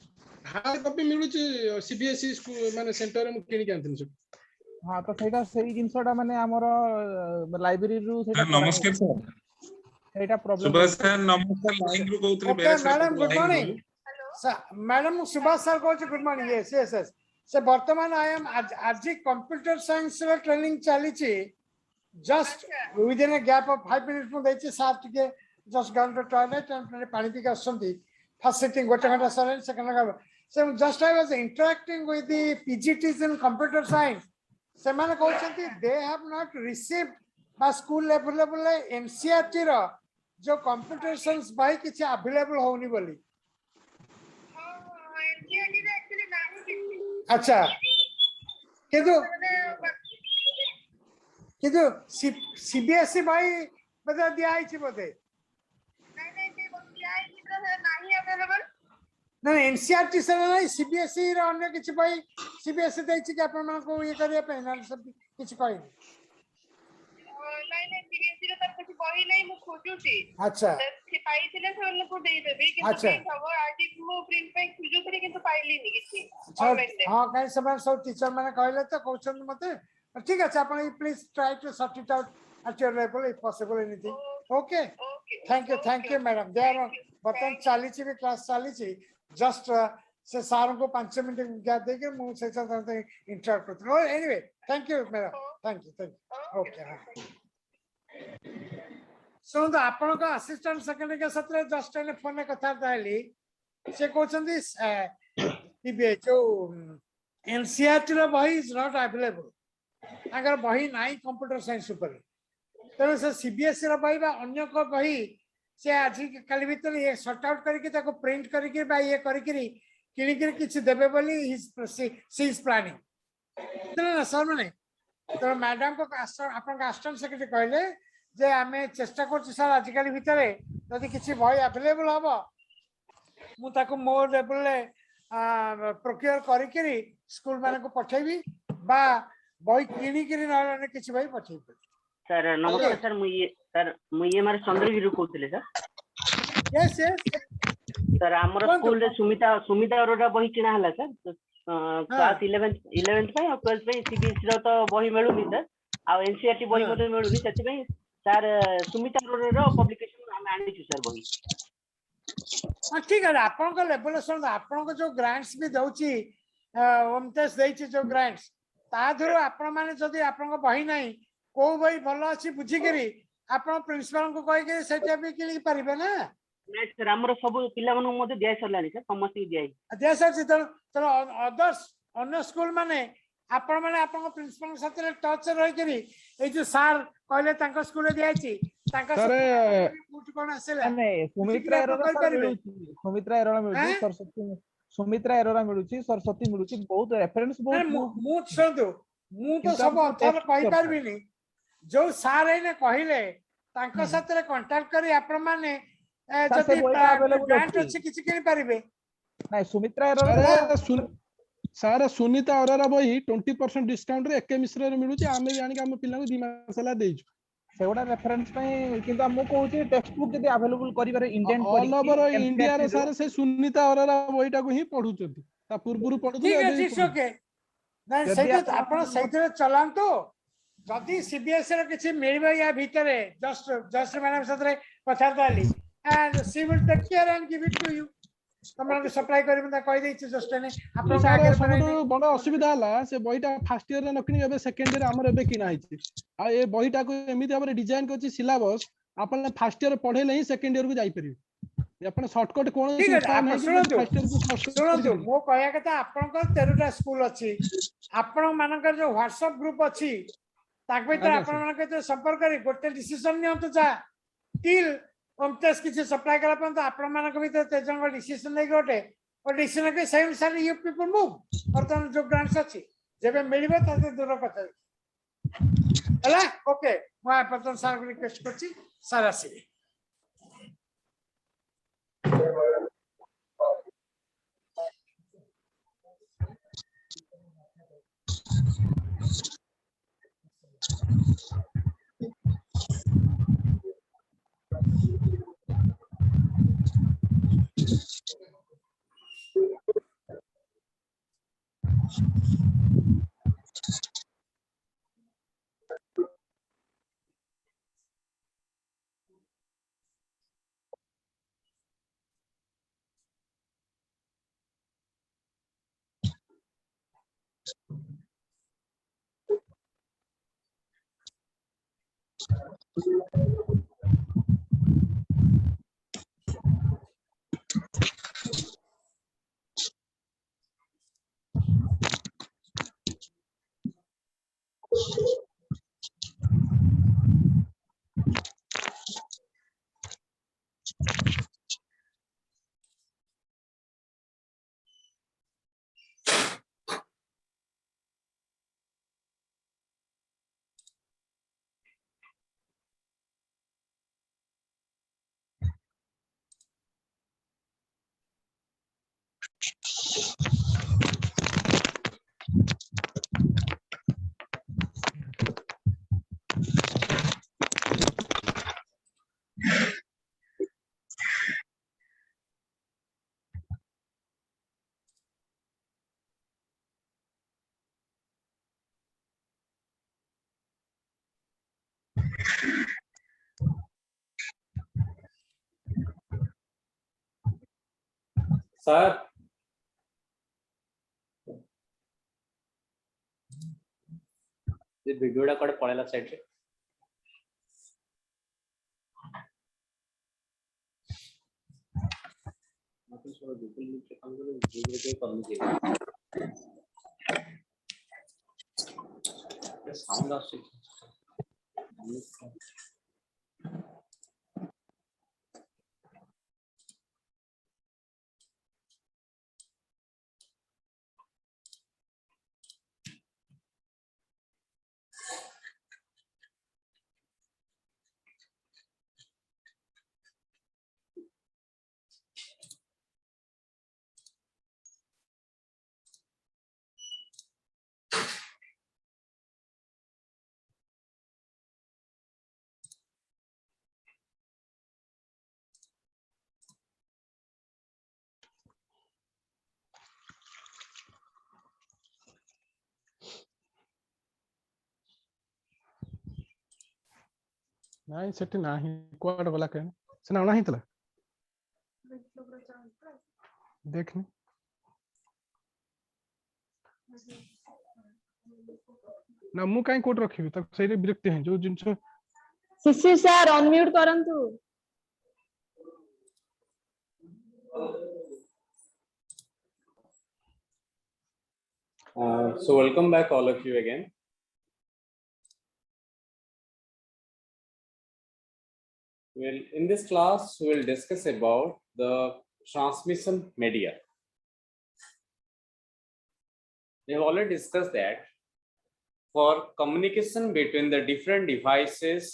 हार्ड कॉपी मिलु छी सीबीएसई स्कूल माने सेंटर रे मु किनि के आनथिन सर हां तो सेटा सेही जिंसटा माने हमरो लाइब्रेरी रु सेटा नमस्कार सर एटा प्रॉब्लम सुभाष सर नमस्कार लाइन रु कहउतले okay madam good morning madam Subhash sir कहछ good morning yes yes yes से वर्तमान आई एम आज कंप्यूटर साइंस रो ट्रेनिंग चली छी just within a gap of 5 minutes मु दैछि सर टिके just gone to toilet and पानी पी के आसंती फर्स्ट सिटिंग गोटे घंटा सर सेकंड घंटा so just I was interacting with the PGTs in computer science se mane कहउछंती they have not received by school level NCERT रो जो computer science भाई किछ अवेलेबल होनी बोली एनसीईआरटी रे एक्चुअली नाही अच्छा किदो सीबीएसई भाई बता दिया आई छी बोते नाही ते बसिया चित्र नाही अवेलेबल नहीं एनसीईआरटी से नहीं सीबीएसई रो अन्य किछ भाई सीबीएसई दै छी कि अपन मन को ये करिया पे ना सब किछ कहि नहीं नहीं सीबीएसई रे सर कुछ बही नहीं मु खोजुती अच्छा से पाइथिले से को देई देबे किंतु प्रिंट हबो आज मु प्रिंट पे खोजुतरी किंतु पाइली नि किछि ऑनलाइन रे हां काई समय सब टीचर माने कहले त कहउछन मते ठीक আছে ଆପଣ please try to sort it out at your level if possible anything okay thank you madam they are button चाली छी भी क्लास चाली छी जस्ट से सार को 5 मिनट गैप दे के मु से साथ इंटरप्ट करतो anyway thank you madam thank you okay सुन आपण का असिस्टेंट सेक्रेटरी के साथ जस्ट एने फोन में कथा ताली से कहउछंती टीबी जो एनसीईआरटी रो बही इज नॉट अवेलेबल अगर बही नाही कंप्यूटर साइंस ऊपर तेरे से सीबीएसई रो बही बा अन्य को बही से आज काली भीतर ये सॉर्ट आउट करके ताको प्रिंट करके बा ये करके किनि किनि किछ देबे बोली सी इज प्लानिंग तेरे सर माने तो मैडम को आपन का असिस्टेंट सेक्रेटरी कहले जे हमें चेष्टा करछि सर आज काली भीतर यदि किछ बही अवेलेबल हबो मु ताको मोर लेवल ले प्रोक्योर करके स्कूल माने को पठेबी बा बही किनि किनि न किछ बही पठेबी सर नमस्कार सर मु ये मारे चंद्रगिरी कहउतले सर Yes, yes. सर हमर कौन स्कूल रे सुमिता सुमिता अरोरा बही किना हला सर क्लास 11th पे और 12th पे सीबीएसई रो तो बही मिलुनी सर आ एनसीईआरटी बही हाँ। मध्ये मिलुनी सेति पे सर सुमिता अरोरा रो पब्लिकेशन हम आनी छु सर बही हाँ ठीक है आपन को लेवल सुन आपन को जो ग्रांट्स भी दउची ओमतेस देछि जो ग्रांट्स ता धरो आपन माने जदी आपन को बही नाही को बही भलो अछि बुझी करी आपन प्रिंसिपल को कहि के सेटा भी किली परिबे ना नै सर हमर सब पिला मानु मध्ये दिया सरलानी सर समस्त दिया अध्याय सर तो तो अदर्स अन्य स्कूल माने आपण माने आपण प्रिंसिपल साथे टच रही करी ए जो सर कहले तांको स्कूल रे दियाची तांका सर पुट कोन आसेला नहीं सुमित्रा एरोरा सर मिलुची सुमित्रा एरोरा मिलुची सरस्वती सुमित्रा एरोरा मिलुची सरस्वती मिलुची बहुत रेफरेंस बहुत मु सुनदो मु तो सब अथर कहि परबिनी जो सर एने कहिले तांको साथे कांटेक्ट करी आपण माने जदी ग्रांट अछि किछि करि परिबे नहीं सुमित्रा एरोरा सर सुनीता अरोरा बही 20% डिस्काउंट रे एके मिश्र रे मिलुची आमे जानि के हम पिला को 2 मास ला देइछु सेगुडा रेफरेंस पे किंतु हम कहूची टेक्स्ट बुक जदी अवेलेबल करिबारे इंडेंट ऑल ओवर इंडिया रे सर से सुनीता अरोरा बहीटा को ही पढुचंती ता पूर्वरु पढुतले ठीक है इट्स ओके नहीं सही तो आपण सही तरह चलांतो जदी सीबीएसई रे किछि मिलबे या भीतरे जस्ट मैडम साथे पछार दाली and she will take care and give it to you तमरा सप्लाई करिबे ता कहि दैछि जस्ट ने आपण सर सबटु बड़ असुविधा हला से बहीटा फर्स्ट ईयर रे नकिनी एबे सेकंड ईयर हमर एबे किना हिची आ ए बहीटा को एमिति हमर डिजाइन करछि सिलेबस आपण फर्स्ट ईयर पढेले ही सेकंड ईयर को जाई परिबे आपण शॉर्टकट कोन ठीक है उपाय आप नै कि सुनतु मो कहया कथा आपण को 13टा स्कूल अछि आपण मानकर जो व्हाट्सएप ग्रुप अछि ताक भीतर आपण मानकर संपर्क करी गोटे डिसीजन नियंतु जा टिल ओमतेस किछि सप्लाई करा पण तो आपण मानकर भीतर ते जंग डिसीजन नै गोटे और डिसीजन के सेम सार यू पीपल मूव और तन जो ग्रांट्स अछि जेबे मिलिबे ताते दूर कथा हला ओके मो आपण सर को रिक्वेस्ट करछि सर आसी सर ये वीडियोटा कोड पळेला साइड रे आपण सर गूगल मीट चे काम करू गूगल पे करनी चाहिए साउंड आसे ନାଇଁ ସେଠି ନାହିଁ କୁଆଡେ ଗଲା କେଣ ସେନା ଅଣା ହେଇଥିଲା ଦେଖନି ନା ମୁଁ କାଇଁ କୋड ରଖିବି ତାକୁ ସେଇରେ ବିରକ୍ତି ହେଇ ଯୋଉ ଜିନିଷ ଶିଶିର ସାର୍ ଅନମ୍ୟୁଟ କରନ୍ତୁ। So welcome back all of you again. Well, in this class, we will discuss about the transmission media. We have already discussed that for communication between the different devices,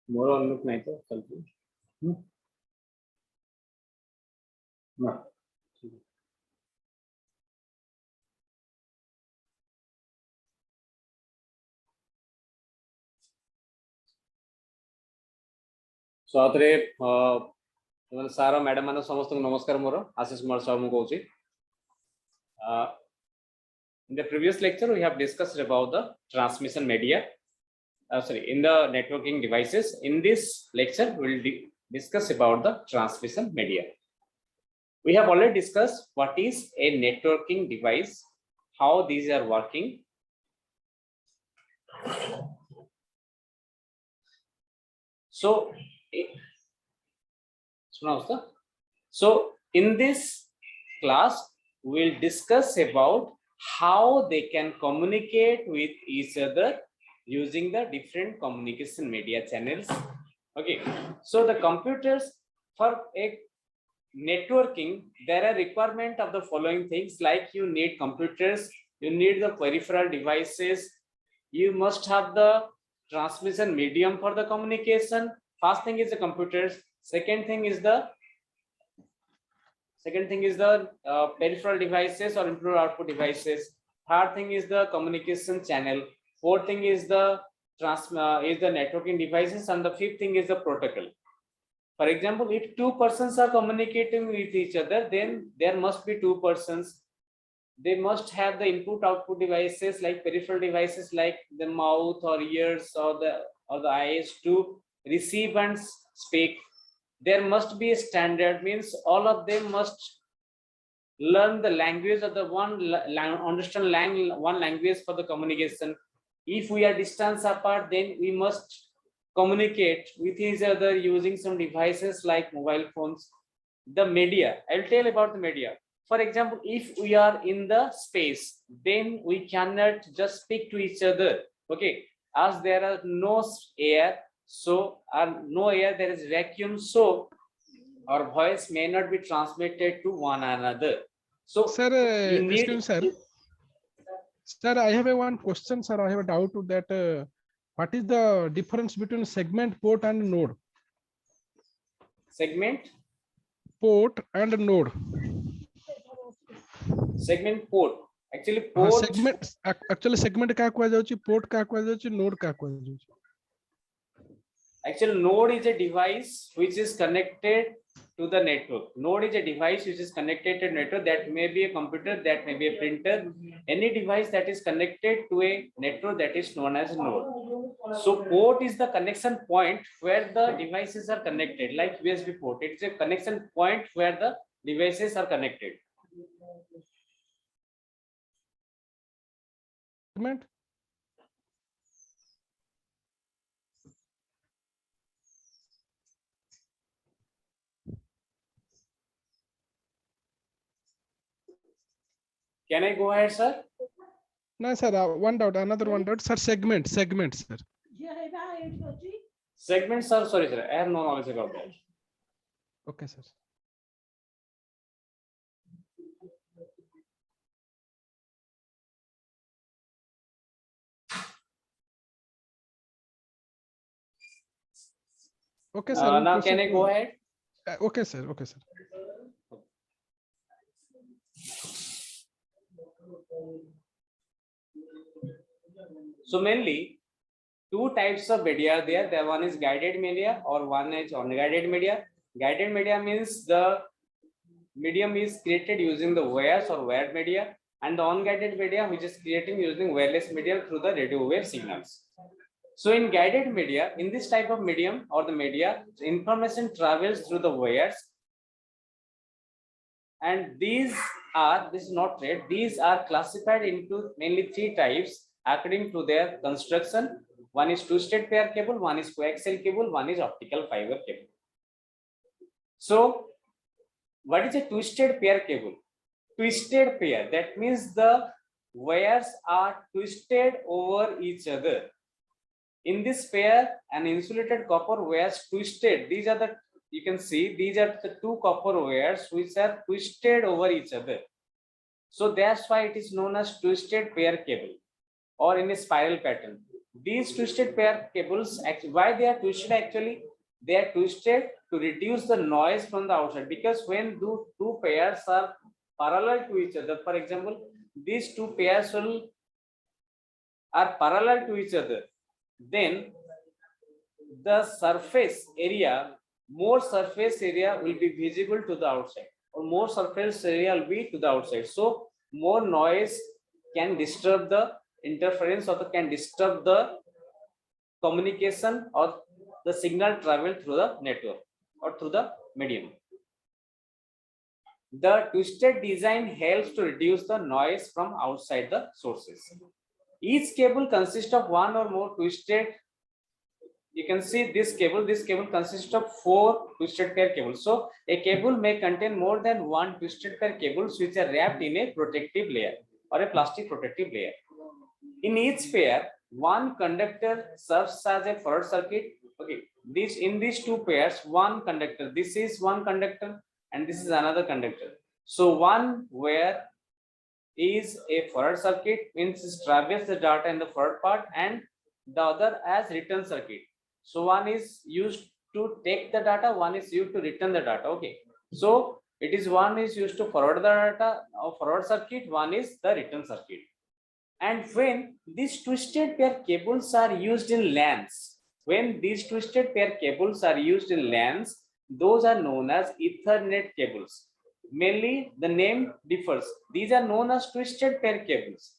more on look nahi to chalti. No. So athre सारा madam मान समस्त नमस्कार मोर आशीष कुमार साहू मु कहूची in the previous lecture we have discussed about the transmission media in the networking devices. In this lecture we will discuss about the transmission media. We have already discussed what is a networking device, how these are working. So in this class we will discuss about how they can communicate with each other using the different communication media channels. Okay, so the computers, for a networking there are requirement of the following things, like you need computers, you need the peripheral devices, you must have the transmission medium for the communication. First thing is the computers, second thing is the peripheral devices or input output devices, third thing is the communication channel, fourth thing is the networking devices, and the fifth thing is the protocol. For example, if two persons are communicating with each other, then there must be two persons. They must have the input output devices like peripheral devices like the mouth or ears or the eyes to receive and speak. There must be a standard, means all of them must learn the language of the understand one language for the communication. If we are distance apart, then we must communicate with each other using some devices like mobile phones. The media, I'll tell about the media. For example, if we are in the space, then we cannot just speak to each other, okay, as there are no air, so no air, there is vacuum, so our voice may not be transmitted to one another. So sir, you need, excuse me, sir, I have one question, sir. I have a doubt that what is the difference between segment, port and node? segment, Port and node. segment, port. Actually port, segment, actually segment का कुआ जाउची, port का कुआ जाउची, node का कुआ जाउची. actually node is a device which is connected to the network. Node is a device which is connected to network. That may be a computer, that may be a printer, any device that is connected to a network, that is known as node. So port is the connection point where the devices are connected, like USB port. It's a connection point where the devices are connected. Segment. Can I go ahead, sir? No, sir. One doubt. Another one doubt, sir. Segment, sir. Segments, sir. Sorry, sir. I have no knowledge about that. Okay, sir. Okay, sir. Now can I go ahead? Okay, sir. Okay, sir. So mainly two types of media are there. The one is guided media or one is unguided media. Guided media means the medium is created using the wires or wired media, and the unguided media which is created using wireless media through the radio wave signals. So in guided media, in this type of medium or the media, information travels through the wires, and this is not red, these are classified into mainly three types according to their construction. One is two-state pair cable, one is coaxial cable, one is optical fiber cable. So what is a twisted pair cable? Twisted pair, that means the wires are twisted over each other. In this pair, an insulated copper wires twisted. These are the, you can see, these are the two copper wires which are twisted over each other. So that's why it is known as twisted pair cable or in a spiral pattern. These twisted pair cables, why they are twisted actually? They are twisted to reduce the noise from the outside, because when two pairs are parallel to each other, for example, these two pairs are parallel to each other, then the surface area, more surface area will be visible to the outside, or more surface area will be to the outside. So more noise can disturb the interference or can disturb the communication or the signal travel through the network or through the medium. The twisted design helps to reduce the noise from outside the sources. Each cable consists of one or more twisted. You can see this cable consists of 4 twisted pair cables. So a cable may contain more than one twisted pair cables which are wrapped in a protective layer or a plastic protective layer. In each pair, one conductor serves as a forward circuit. Okay, in these two pairs, one conductor, this is one conductor and this is another conductor. So one wire is a forward circuit, means it travels the data in the forward part, and the other as return circuit. So one is used to take the data, one is used to return the data. Okay, so it is one is used to forward the data or forward circuit, one is the return circuit. And when these twisted pair cables are used in LANs, when these twisted pair cables are used in LANs, those are known as Ethernet cables. Mainly the name differs. These are known as twisted pair cables.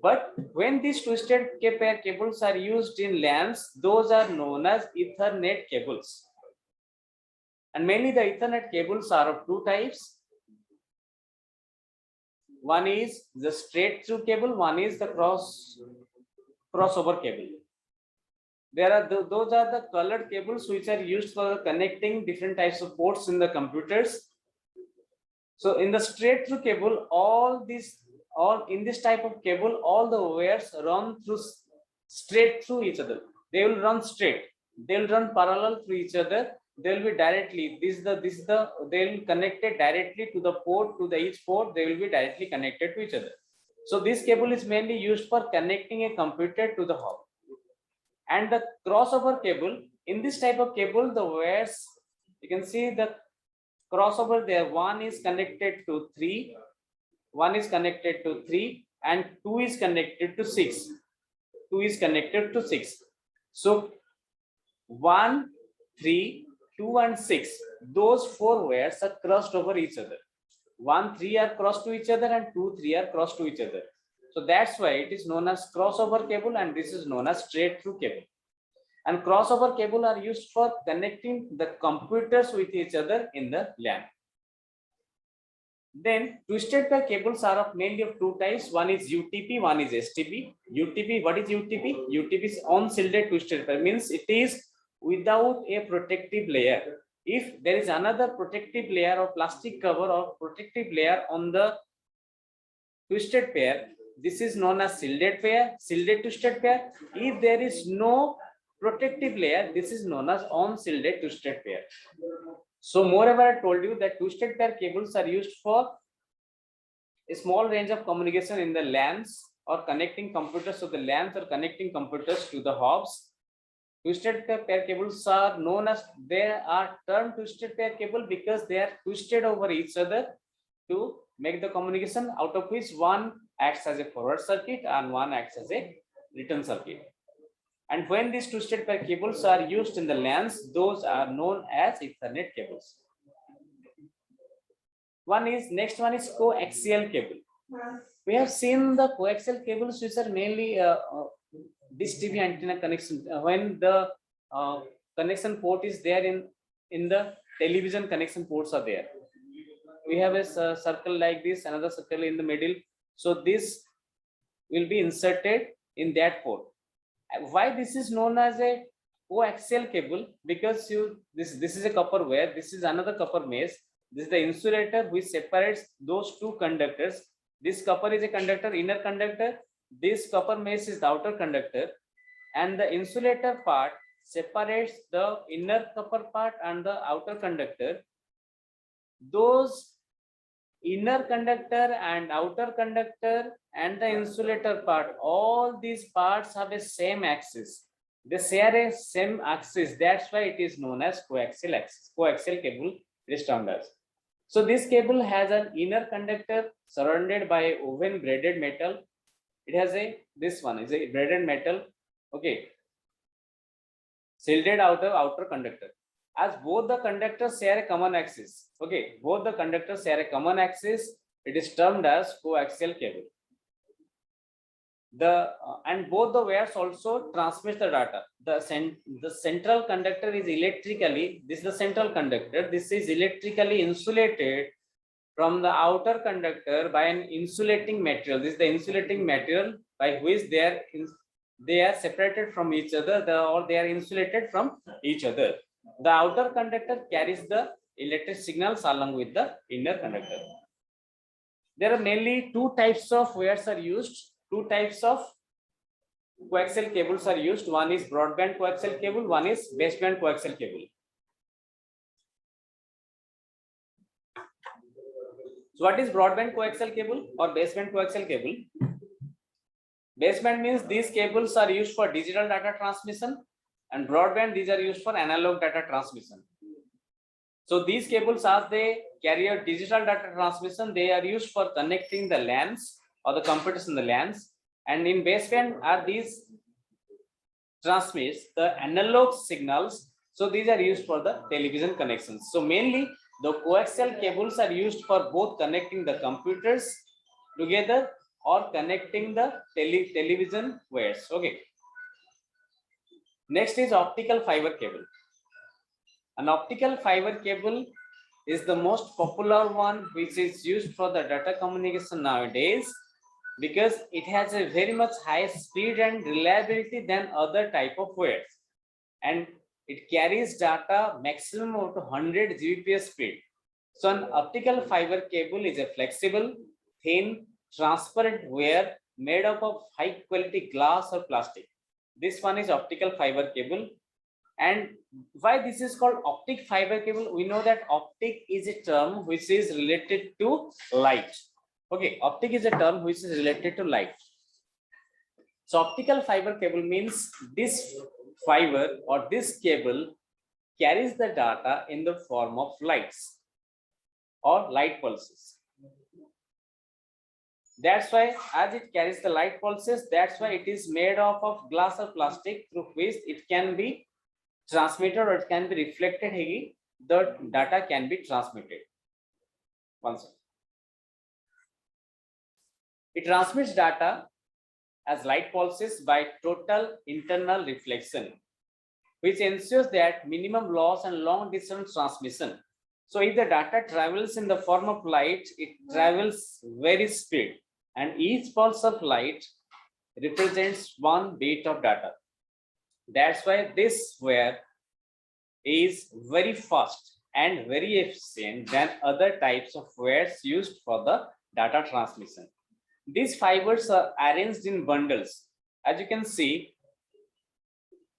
But when these twisted pair cables are used in LANs, those are known as Ethernet cables. And mainly the Ethernet cables are of two types. One is the straight through cable, one is the crossover cable. There are those are the colored cables which are used for connecting different types of ports in the computers. So in the straight through cable, all in this type of cable, all the wires run through straight through each other. They will run straight. They will run parallel to each other. They will be directly. They will connected directly to the port, to the each port. They will be directly connected to each other. So this cable is mainly used for connecting a computer to the hub. And the crossover cable, in this type of cable, the wires, you can see the crossover there. One is connected to 3, one is connected to 3, and 2 is connected to 6. 2 is connected to 6. So 1, 3, 2, and 6. Those 4 wires are crossed over each other. 1, 3 are crossed to each other, and 2, 3 are crossed to each other. So that's why it is known as crossover cable, and this is known as straight through cable. And crossover cable are used for connecting the computers with each other in the LAN. Then twisted pair cables are of mainly of two types. One is UTP, one is STP. UTP, what is UTP? UTP is unshielded twisted pair, means it is without a protective layer. If there is another protective layer or plastic cover or protective layer on the twisted pair, this is known as shielded pair, shielded twisted pair. If there is no protective layer, this is known as unshielded twisted pair. So moreover, I told you that twisted pair cables are used for a small range of communication in the LANs or connecting computers. So the LANs are connecting computers to the hubs. Twisted pair cables are known as, they are termed twisted pair cable because they are twisted over each other to make the communication, out of which one acts as a forward circuit and one acts as a return circuit. And when these twisted pair cables are used in the LANs, those are known as Ethernet cables. Next one is coaxial cable. We have seen the coaxial cables which are mainly this TV antenna connection. When the connection port is there in the television, connection ports are there. We have a circle like this, another circle in the middle. So this will be inserted in that port. Why this is known as a coaxial cable? Because this is a copper wire, this is another copper mesh. This is the insulator which separates those two conductors. This copper is a conductor, inner conductor. This copper mesh is the outer conductor, and the insulator part separates the inner copper part and the outer conductor. Those inner conductor and outer conductor and the insulator part, all these parts have a same axis. They share a same axis. That's why it is known as coaxial axis. Coaxial cable is termed as. So this cable has an inner conductor surrounded by a woven braided metal. It has this one is a braided metal, okay, shielded outer conductor. As both the conductors share a common axis, okay, both the conductors share a common axis, it is termed as coaxial cable. And both the wires also transmit the data. The central conductor is electrically, this is the central conductor, this is electrically insulated from the outer conductor by an insulating material. This is the insulating material by which they are separated from each other, or they are insulated from each other. The outer conductor carries the electric signals along with the inner conductor. There are mainly two types of wires are used. Two types of coaxial cables are used. One is broadband coaxial cable, one is baseband coaxial cable. So what is broadband coaxial cable or baseband coaxial cable? Baseband means these cables are used for digital data transmission, and broadband, these are used for analog data transmission. So these cables, as they carry out digital data transmission, they are used for connecting the LANs or the computers in the LANs. And in baseband are these transmits the analog signals. So these are used for the television connections. So mainly the coaxial cables are used for both connecting the computers together or connecting the television wires. Okay. Next is optical fiber cable. An optical fiber cable is the most popular one which is used for the data communication nowadays, because it has a very much higher speed and reliability than other type of wires, and it carries data maximum of 100 Gbps speed. So an optical fiber cable is a flexible, thin, transparent wire made up of high quality glass or plastic. This one is optical fiber cable. And why this is called optic fiber cable? We know that optic is a term which is related to light. Okay, optic is a term which is related to light. So optical fiber cable means this fiber or this cable carries the data in the form of lights or light pulses. That's why, as it carries the light pulses, that's why it is made up of glass or plastic through which it can be transmitted or it can be reflected. The data can be transmitted. One second. It transmits data as light pulses by total internal reflection, which ensures that minimum loss and long distance transmission. So if the data travels in the form of light, it travels very speed, and each pulse of light represents 1 bit of data. That's why this wire is very fast and very efficient than other types of wires used for the data transmission. These fibers are arranged in bundles. As you can see,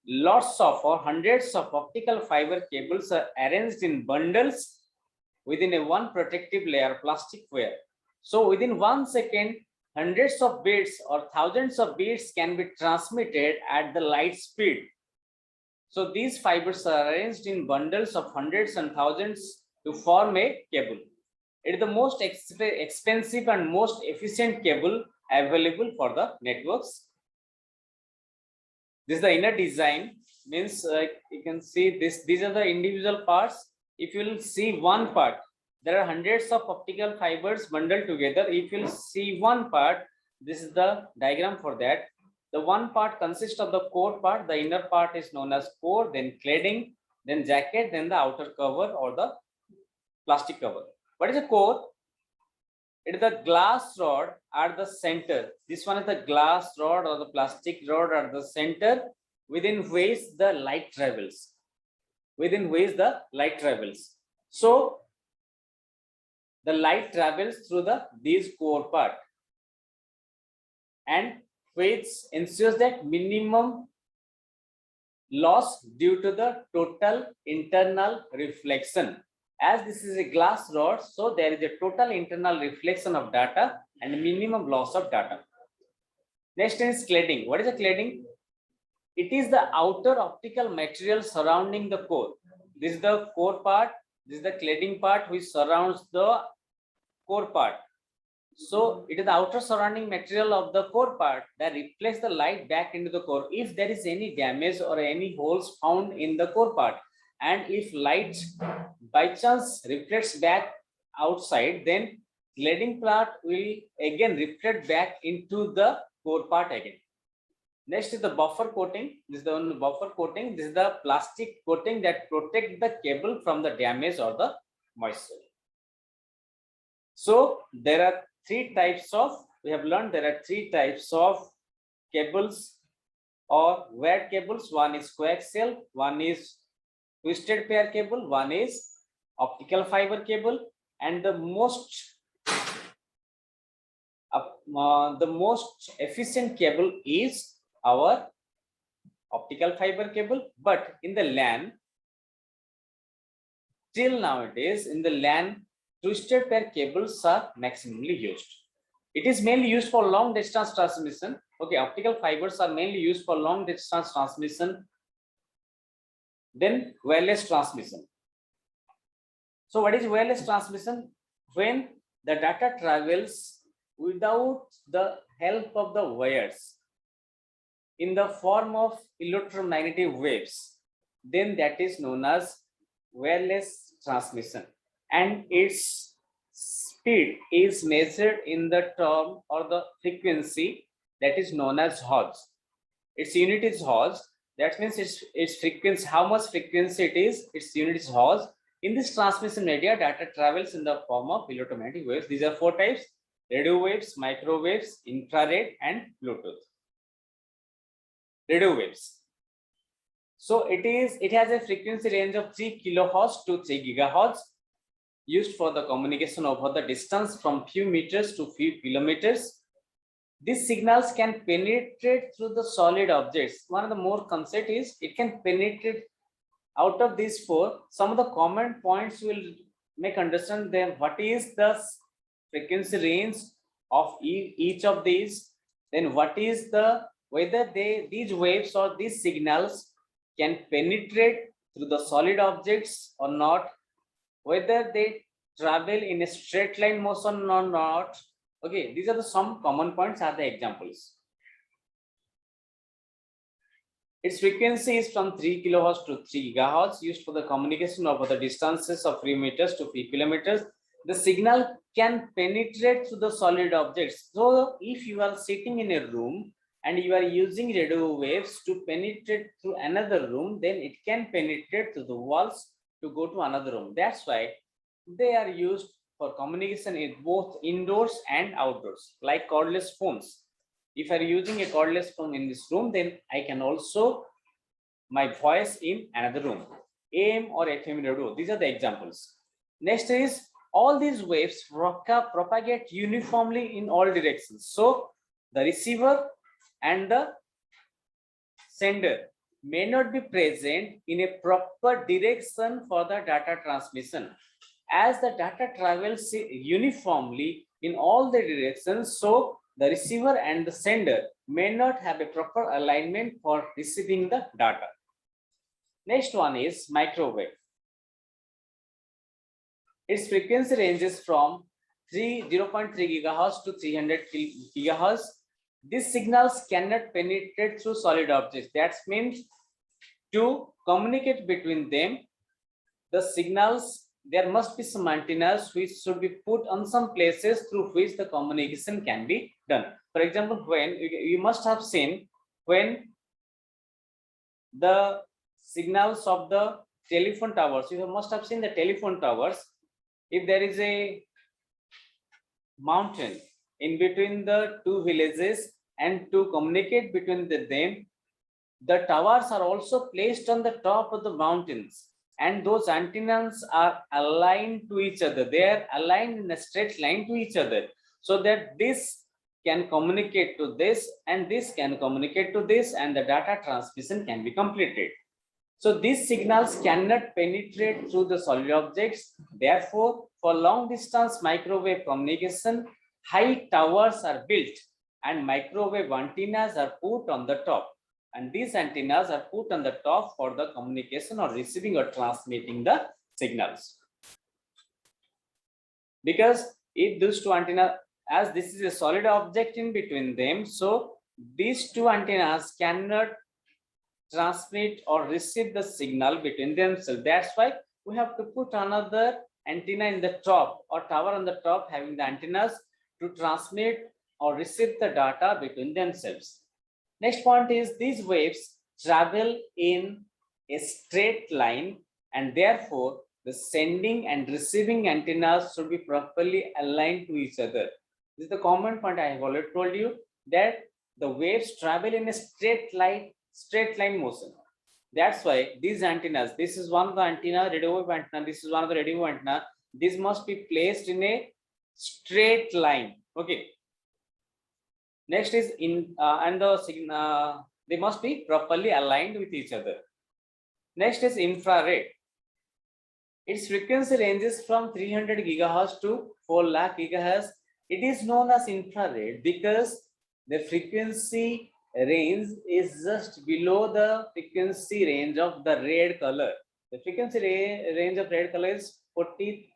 lots of or hundreds of optical fiber cables are arranged in bundles within a one protective layer plastic wire. So within 1 second, hundreds of bits or thousands of bits can be transmitted at the light speed. So these fibers are arranged in bundles of hundreds and thousands to form a cable. It is the most expensive and most efficient cable available for the networks. This is the inner design, means you can see this. These are the individual parts. If you will see one part, there are hundreds of optical fibers bundled together. If you will see one part, this is the diagram for that. The one part consists of the core part. The inner part is known as core, then cladding, then jacket, then the outer cover or the plastic cover. What is a core? It is the glass rod at the center. This one is the glass rod or the plastic rod at the center, within which the light travels. Within which the light travels. So the light travels through these core part, and which ensures that minimum loss due to the total internal reflection. As this is a glass rod, so there is a total internal reflection of data and minimum loss of data. Next is cladding. What is a cladding? It is the outer optical material surrounding the core. This is the core part. This is the cladding part which surrounds the core part. So it is the outer surrounding material of the core part that reflects the light back into the core. If there is any damage or any holes found in the core part, and if light by chance reflects back outside, then cladding part will again reflect back into the core part again. Next is the buffer coating. This is the only buffer coating. This is the plastic coating that protects the cable from the damage or the moisture. So there are three types of, we have learned there are three types of cables or wired cables. One is coaxial, one is twisted pair cable, one is optical fiber cable, and the most efficient cable is our optical fiber cable. But in the LAN, till nowadays in the LAN, twisted pair cables are maximally used. It is mainly used for long distance transmission. Okay, optical fibers are mainly used for long distance transmission, then wireless transmission. So what is wireless transmission? When the data travels without the help of the wires in the form of electromagnetic waves, then that is known as wireless transmission, and its speed is measured in the term or the frequency that is known as hertz. Its unit is hertz. That means its frequency, how much frequency it is, its unit is hertz. In this transmission media, data travels in the form of electromagnetic waves. These are four types: radio waves, microwaves, infrared, and Bluetooth. Radio waves. So it has a frequency range of 3 kilohertz to 3 gigahertz, used for the communication over the distance from few meters to few kilometers. These signals can penetrate through the solid objects. One of the more concept is it can penetrate. Out of these four, some of the common points will make understand them. What is the frequency range of each of these? Then what is the, whether these waves or these signals can penetrate through the solid objects or not, whether they travel in a straight line motion or not. Okay, these are the some common points, are the examples. Its frequency is from 3 kilohertz to 3 gigahertz, used for the communication over the distances of few meters to few kilometers. The signal can penetrate through the solid objects. So if you are sitting in a room and you are using radio waves to penetrate through another room, then it can penetrate through the walls to go to another room. That's why they are used for communication in both indoors and outdoors, like cordless phones. If I am using a cordless phone in this room, then I can also my voice in another room. AM or FM radio, these are the examples. Next is all these waves propagate uniformly in all directions. So the receiver and the sender may not be present in a proper direction for the data transmission. As the data travels uniformly in all the directions, so the receiver and the sender may not have a proper alignment for receiving the data. Next one is microwave. Its frequency ranges from 0.3 gigahertz to 300 gigahertz. These signals cannot penetrate through solid objects. That means to communicate between them, the signals, there must be some antennas which should be put on some places through which the communication can be done. For example, when you must have seen when the signals of the telephone towers, you must have seen the telephone towers. If there is a mountain in between the two villages, and to communicate between them, the towers are also placed on the top of the mountains, and those antennas are aligned to each other. They are aligned in a straight line to each other, so that this can communicate to this and this can communicate to this, and the data transmission can be completed. So these signals cannot penetrate through the solid objects. Therefore, for long distance microwave communication, high towers are built and microwave antennas are put on the top. And these antennas are put on the top for the communication or receiving or transmitting the signals. Because if those two antennas, as this is a solid object in between them, so these two antennas cannot transmit or receive the signal between themselves. That's why we have to put another antenna in the top or tower on the top having the antennas to transmit or receive the data between themselves. Next point is these waves travel in a straight line, and therefore the sending and receiving antennas should be properly aligned to each other. This is the common point I have already told you, that the waves travel in a straight line motion. That's why these antennas, this is one of the antenna, radio wave antenna, this is one of the radio wave antenna, this must be placed in a straight line. Okay. Next is they must be properly aligned with each other. Next is infrared. Its frequency ranges from 300 gigahertz to 4 lakh gigahertz. It is known as infrared because the frequency range is just below the frequency range of the red color. The frequency range of red color is 4,30,000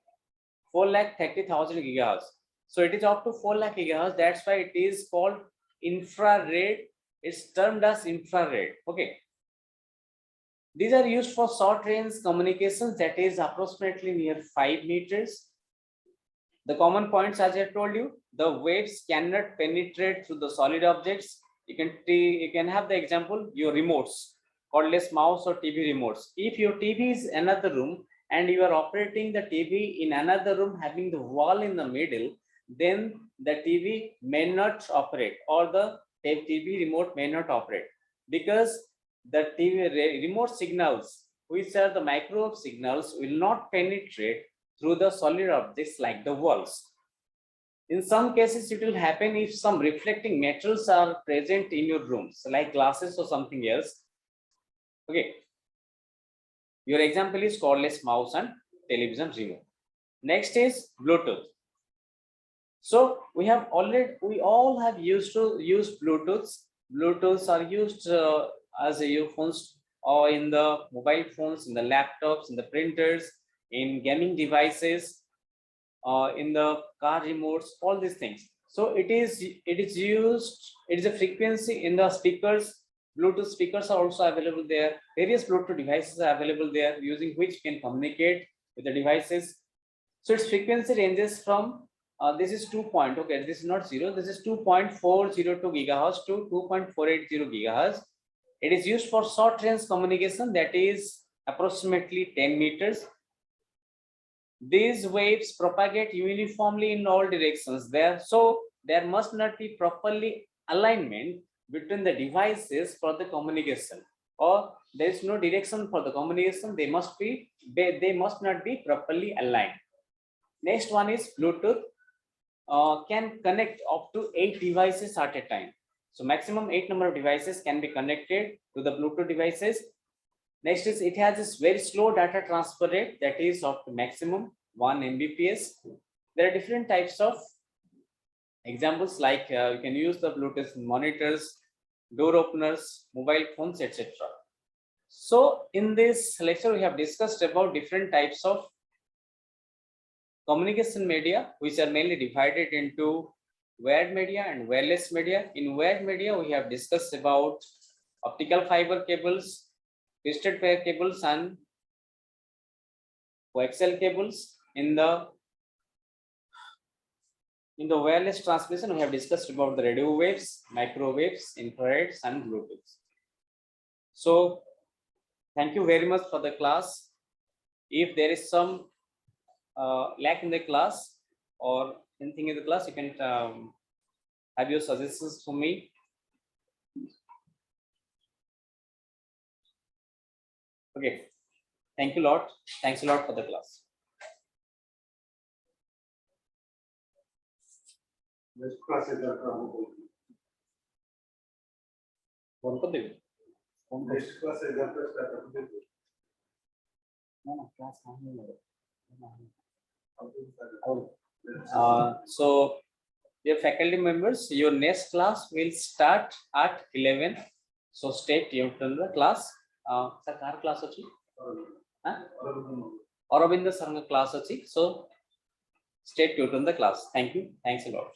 gigahertz. So it is up to 4 lakh gigahertz. That's why it is called infrared. It's termed as infrared. Okay. These are used for short range communications, that is approximately near 5 meters. The common points, as I told you, the waves cannot penetrate through the solid objects. You can have the example, your remotes, cordless mouse or TV remotes. If your TV is another room and you are operating the TV in another room having the wall in the middle, then the TV may not operate, or the TV remote may not operate, because the TV remote signals, which are the microwave signals, will not penetrate through the solid objects like the walls. In some cases, it will happen if some reflecting metals are present in your rooms, like glasses or something else. Okay. Your example is cordless mouse and television remote. Next is Bluetooth. So we all have used Bluetooths. Bluetooths are used as earphones or in the mobile phones, in the laptops, in the printers, in gaming devices, in the car remotes, all these things. So it is used, it is a frequency in the speakers. Bluetooth speakers are also available there. Various Bluetooth devices are available there, using which you can communicate with the devices. So its frequency ranges from this is 2 point, okay, this is not 0, this is 2.402 gigahertz to 2.480 gigahertz. It is used for short range communication, that is approximately 10 meters. These waves propagate uniformly in all directions so there must not be properly alignment between the devices for the communication, or there is no direction for the communication. They must not be properly aligned. Next one is Bluetooth. Can connect up to 8 devices at a time. So maximum 8 number of devices can be connected to the Bluetooth devices. Next is it has this very slow data transfer rate, that is up to maximum 1 Mbps. There are different types of examples, like you can use the Bluetooth monitors, door openers, mobile phones, etc. So in this lecture, we have discussed about different types of communication media, which are mainly divided into wired media and wireless media. In wired media, we have discussed about optical fiber cables, twisted pair cables, and coaxial cables. In the wireless transmission, we have discussed about the radio waves, microwaves, infrareds, and Bluetooth. So thank you very much for the class. If there is some lack in the class or anything in the class, you can have your suggestions for me. Okay. Thank you a lot. Thanks a lot for the class. Phone कर देंगे phone कर next class exam पे start कर देंगे ना class नहीं लगा so dear faculty members, your next class will start at 11, so stay tuned to the class. Sir car class अछि Aurobindo sir का class अछि, so stay tuned to the class. Thank you, thanks a lot.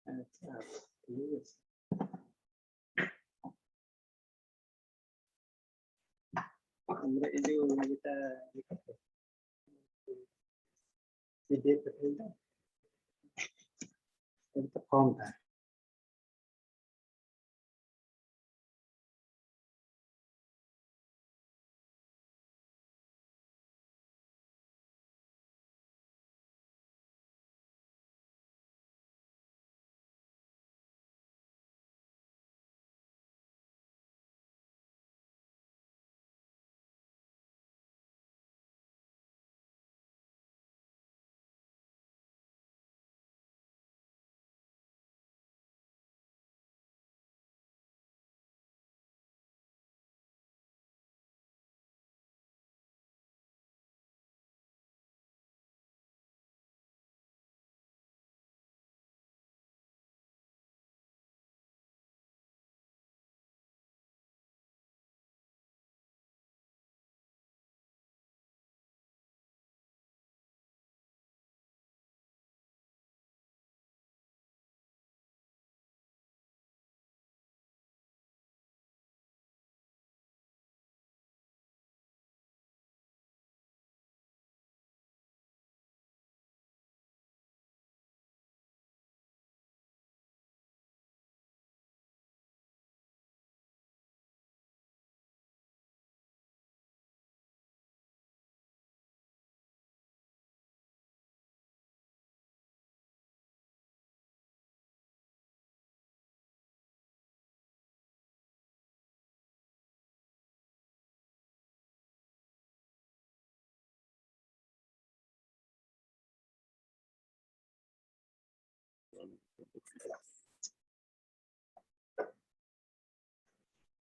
अच्छा, ठीक है। আমরা এই যে এটা PDF এটা ফর্ম था।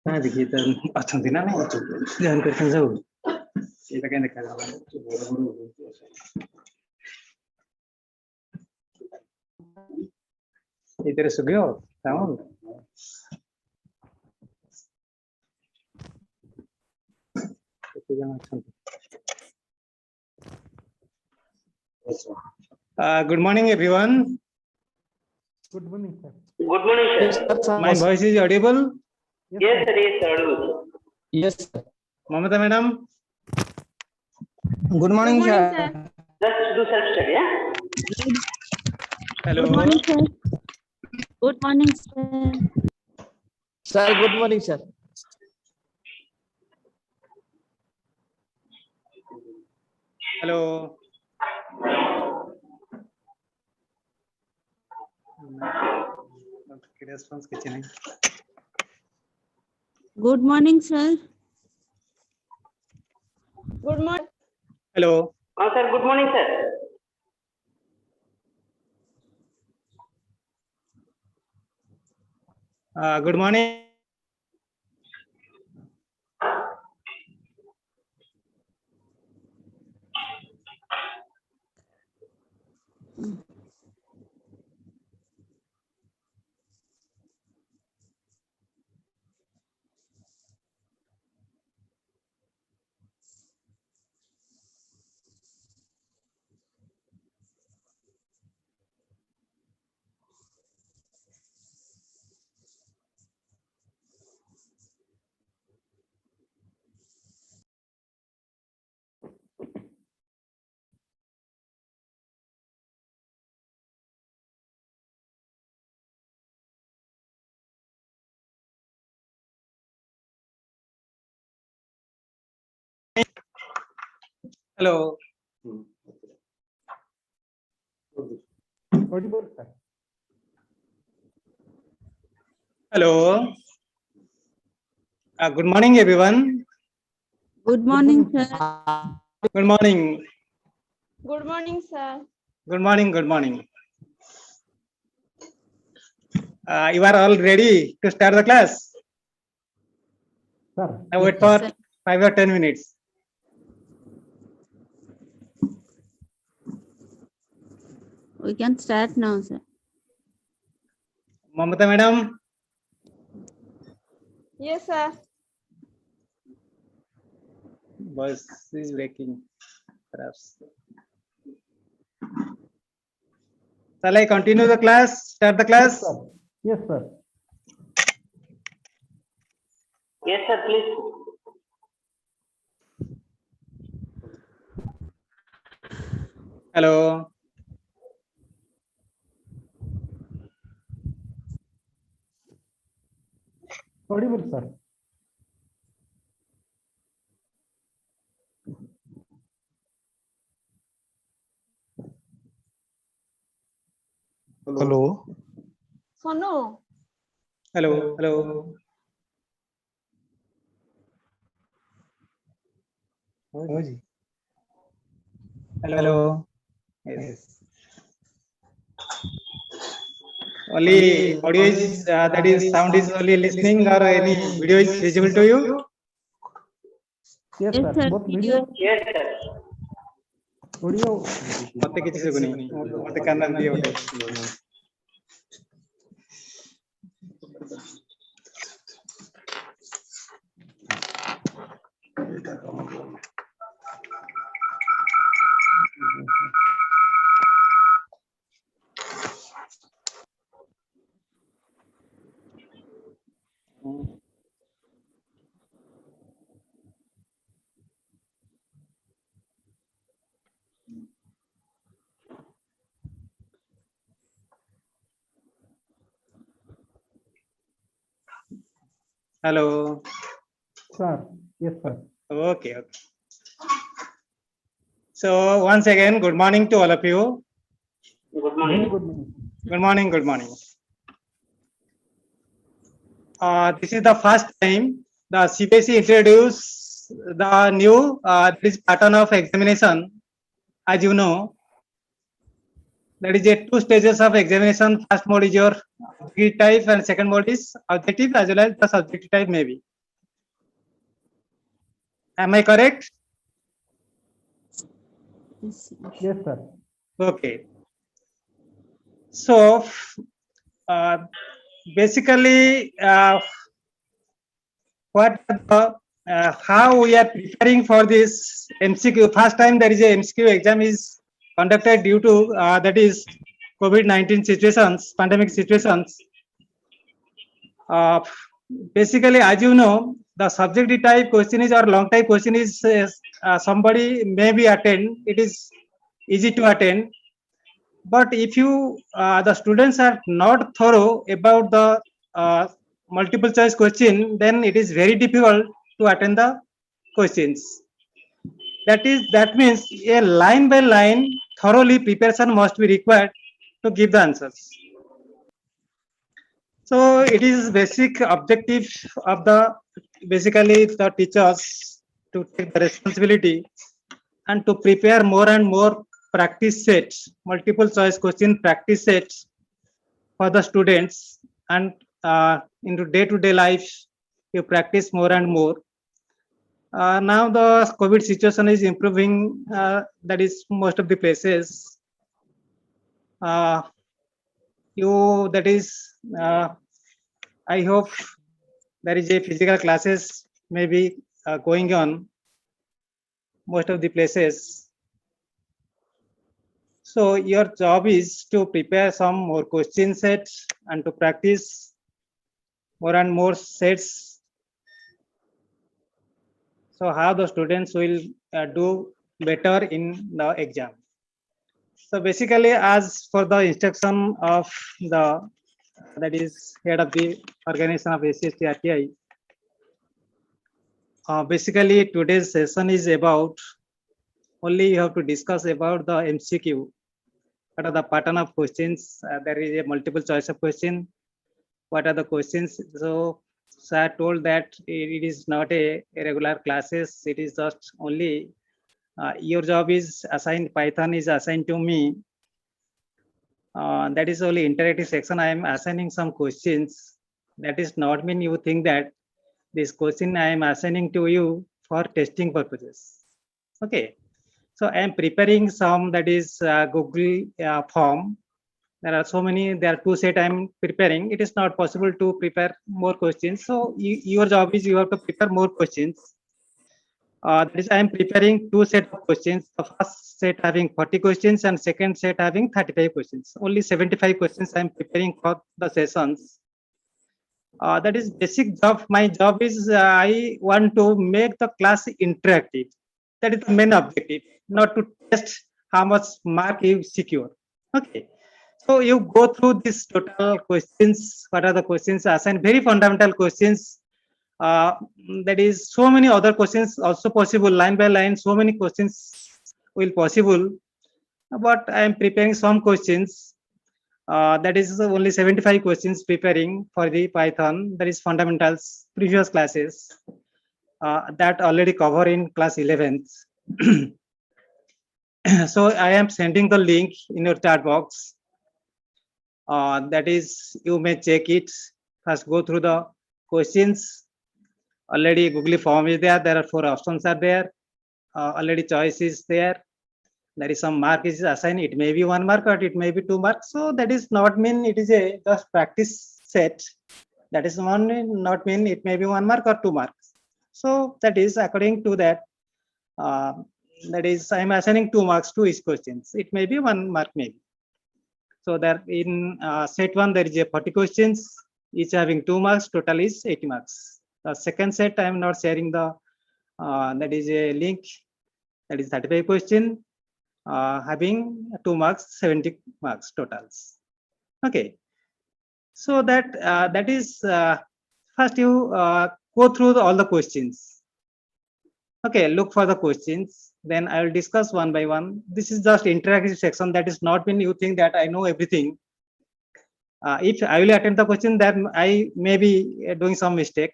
हाँ देखिए तो अच्छा दिन ना ध्यान करके जाओ ये तो क्या देखा इधर से गयो sound good morning everyone. Good morning, sir. Good morning, sir. My voice is audible. Yes, sir. Yes, sir. Audible. Yes, sir. Mamata madam. Good morning, Good morning, sir. sir. Just do self-study, yeah? Hello. Good morning, sir. Good morning, sir. Sir, good morning, sir. Hello. Response किसी नहीं. Good morning, sir. Good morning. Hello. Sir. Good morning, sir. Good morning. Hello. Audible, sir. Hello. Good morning, everyone. Good morning, sir. Good morning. Good morning, sir. Good morning. Good morning. You are all ready to start the class? Sir. Now wait for 5 or 10 minutes. We can start now, sir. Mamata madam. Yes, sir. Voice is breaking. Perhaps. Shall I continue the class? Start the class? Yes, sir. Yes, sir, please. Hello. Audible, sir. Hello. Sonu. Hello. Hello. Hello. Yes. Only audio is that is sound is only listening, or any video is visible to you? Yes, sir. Both video, Yes, sir. audio. मते किछि सुगुनी मते कान दियो ओटे Hello. Sir. Yes, sir. Okay. So once again, good morning to all of you. Good Very morning. good morning. Good morning. Good morning. This is the first time the CBSE introduced the new this pattern of examination. As you know, that is a two stages of examination. First mode is your objective type, and second mode is objective as well as the subjective type maybe. Am I correct? Yes, sir. Okay. So basically, what how we are preparing for this MCQ? First time there is a MCQ exam is conducted due to that is COVID-19 situations, pandemic situations. Basically, as you know, the subjective type question is or long type question is somebody may be attend. It is easy to attend. But if you the students are not thorough about the multiple choice question, then it is very difficult to attend the questions. That means a line by line thoroughly preparation must be required to give the answers. So it is basic objective of the basically the teachers to take the responsibility and to prepare more and more practice sets, multiple choice question practice sets for the students, and into day-to-day life you practice more and more. Now the COVID situation is improving, that is most of the places. You that is I hope there is a physical classes maybe going on most of the places. So your job is to prepare some more question sets and to practice more and more sets. So how the students will do better in the exam. So basically, as for the instruction of the that is head of the organization of SCST RTI, basically today's session is about only you have to discuss about the MCQ. What are the pattern of questions? There is a multiple choice of question. What are the questions? So sir told that it is not a regular classes. It is just only your job is assigned. Python is assigned to me. That is only interactive section. I am assigning some questions. That is not mean you think that this question I am assigning to you for testing purposes. Okay. So I am preparing some that is Google form. There are so many, there are two set I am preparing. It is not possible to prepare more questions. So your job is you have to prepare more questions. That is, I am preparing two set of questions. The first set having 40 questions and second set having 35 questions. Only 75 questions I am preparing for the sessions. That is basic job. My job is I want to make the class interactive. That is the main objective, not to test how much mark you secure. Okay. So you go through this total questions. What are the questions assigned? Very fundamental questions. Uh, that is so many other questions also possible, line by line. So many questions will possible. But I am preparing some questions. That is only 75 questions preparing for the Python. That is fundamentals, previous classes that already cover in class 11th. So I am sending the link in your chat box. That is, you may check it. First, go through the questions. Already Google form is there. There are 4 options are there. Already choice is there. There is some mark is assigned. It may be 1 mark or it may be 2 marks. So that is not mean it is a just practice set. That is not mean it may be 1 mark or 2 marks. So that is according to that. That is, I am assigning 2 marks to each questions. It may be 1 mark maybe. So that in set 1 there is a 40 questions, each having 2 marks. Total is 80 marks. The second set I am not sharing the that is a link. That is 35 question. Having 2 marks, 70 marks totals. Okay, so that that is first you go through all the questions. Okay, look for the questions. Then I will discuss one by one. This is just interactive section. That is not when you think that I know everything. If I will attend the question, then I may be doing some mistake.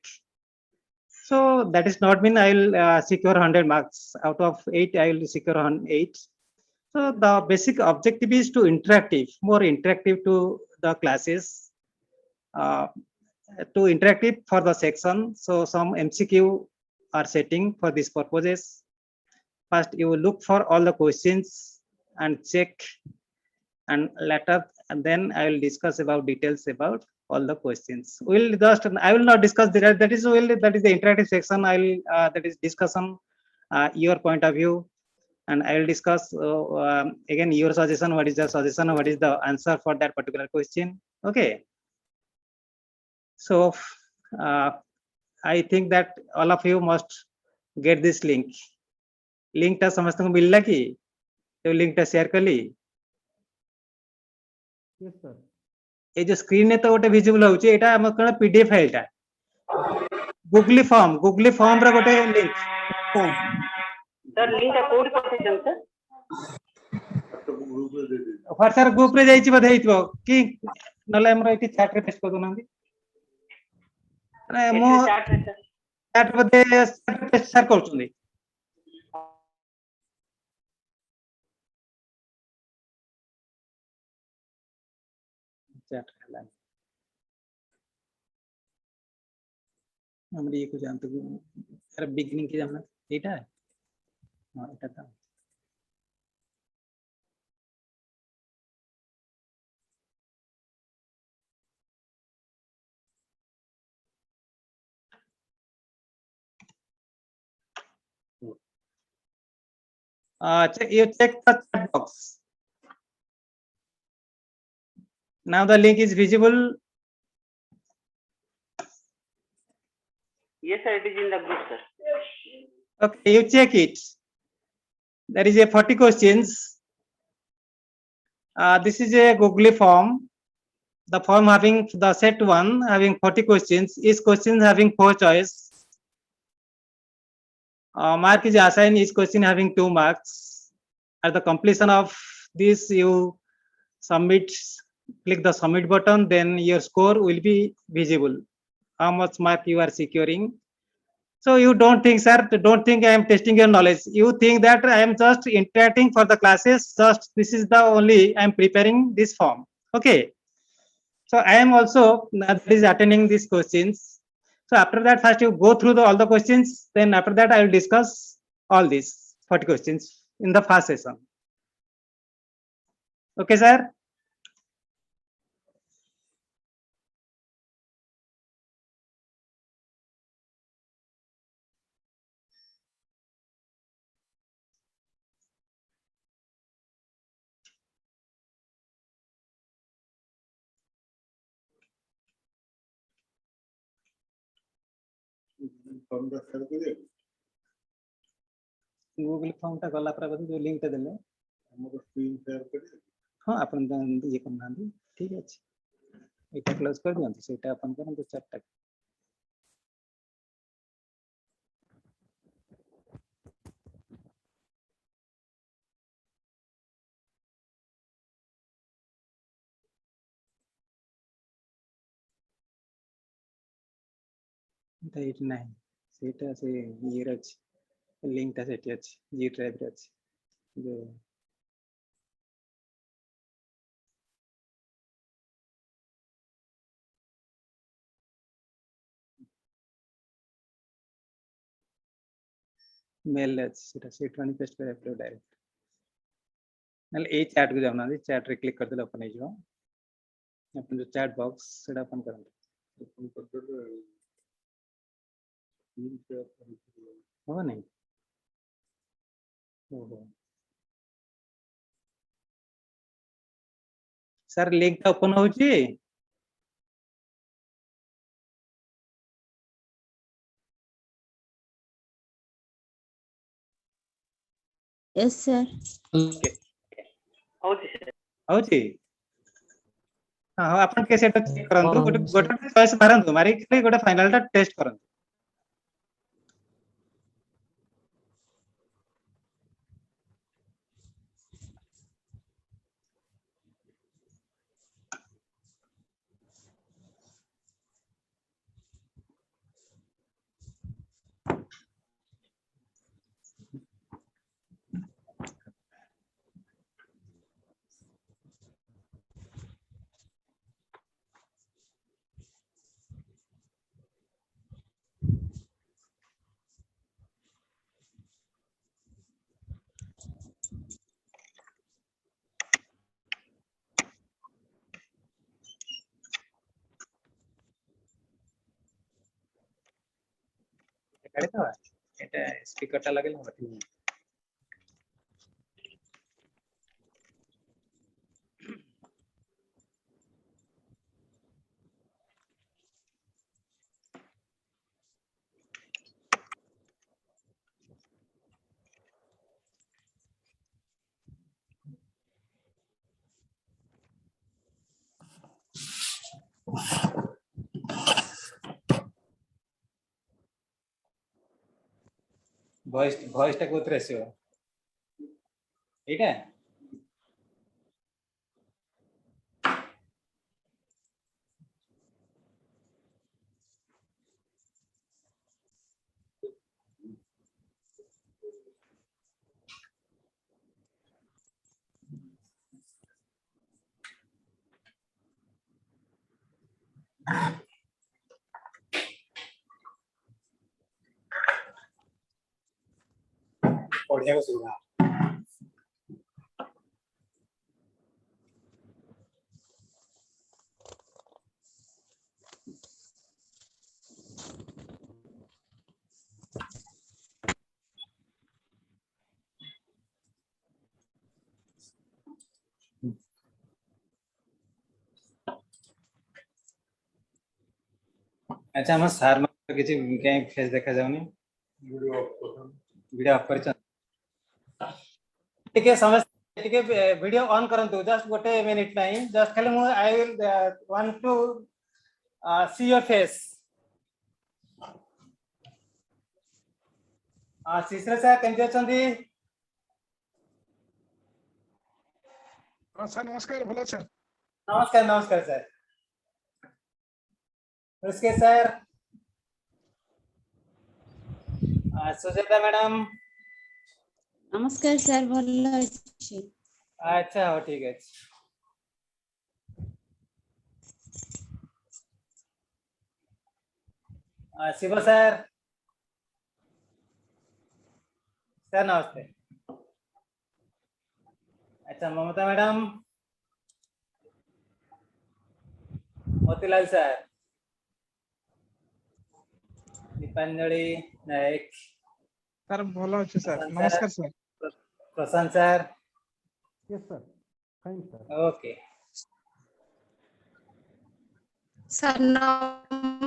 So that is not mean I will secure 100 marks. Out of 8, I will secure 8. So the basic objective is to more interactive to the classes, to interactive for the section. So some MCQ are setting for these purposes. First, you will look for all the questions and check, and later, and then I will discuss about details about all the questions. We'll just, I will not discuss that. That is the interactive section. I will that is discussion your point of view. And I will discuss again your suggestion. What is the suggestion? What is the answer for that particular question? Okay. So I think that all of you must get this link. Link टा समस्त को मिलला कि तो link टा share कर ली. Yes, sir. ये जो screen ने तो गोटे visible होची एटा हम कण PDF फाइल टा. Google form रा गोटे link. सर लिंक टा कोड पठेछन सर WhatsApp group रे जाईची बधे हितबो कि नले हमरा इति chat रे paste कर दोनांदी. अरे मो chat बधे paste share करछुनी. chat हेला. हमरे ये को जानते को अरे beginning की जानना एटा है. हां एटा था. You check the chat box. Now the link is visible. Yes, sir, it is in the group, sir. Okay, you check it. There is a 40 questions. This is a Google form. The form having the set 1 having 40 questions. Each question having 4 choice. Mark is assigned each question having 2 marks. At the completion of this, you submit, click the submit button, then your score will be visible. How much mark you are securing. So you don't think, sir, don't think I am testing your knowledge. You think that I am just interacting for the classes. Just this is the only I am preparing this form. Okay. So I am also attending these questions. So after that, first you go through all the questions. Then after that, I will discuss all these 40 questions in the first session. Okay, sir. Google form टा गला पर जो link टा देले हाँ अपन ये करना दी ठीक है एटा क्लोज कर दियंतु सेटा अपन करंतु chat टा एट नहीं सेटा से ये रच लिंक टा सेटी अछि जी ड्राइव रे अछि जो मेल अछि सेटा सेट वानी पेस्ट करे upload direct null a chat को जाना दी चैट रे क्लिक कर देले अपन जो अपन जो चैट बॉक्स सेटा अपन करन हो नहीं ओहो सर लिंक टा ओपन होची यस सर होची हां अपन के सेटा चेक करंतु गोटे चॉइस मारंतु मारी के गोटे फाइनल टा टेस्ट करंतु काढे तो एटा स्पीकर टा लागेल होती वॉइस टा कोथरे आसीबो एटा बढ़िया को सुना अच्छा हम सार में किसी के फेस देखा जाउनी वीडियो ऑफ कर ठीक है समझ ठीक है वीडियो ऑन करंतु जस्ट गोटे मिनिट नहीं जस्ट खाली मु I will want to see your face शिश्र सर केमती अछंती हाँ सर नमस्कार भलो सर नमस्कार नमस्कार सर उसके सर सुजाता मैडम नमस्कार सर भलो अछि अच्छा हो ठीक है शिव सर सर नमस्ते अच्छा Mamata madam Motilal sir Dipanjali Nayak sir भलो अछि सर नमस्कार sir Prashant sir yes sir fine sir okay sir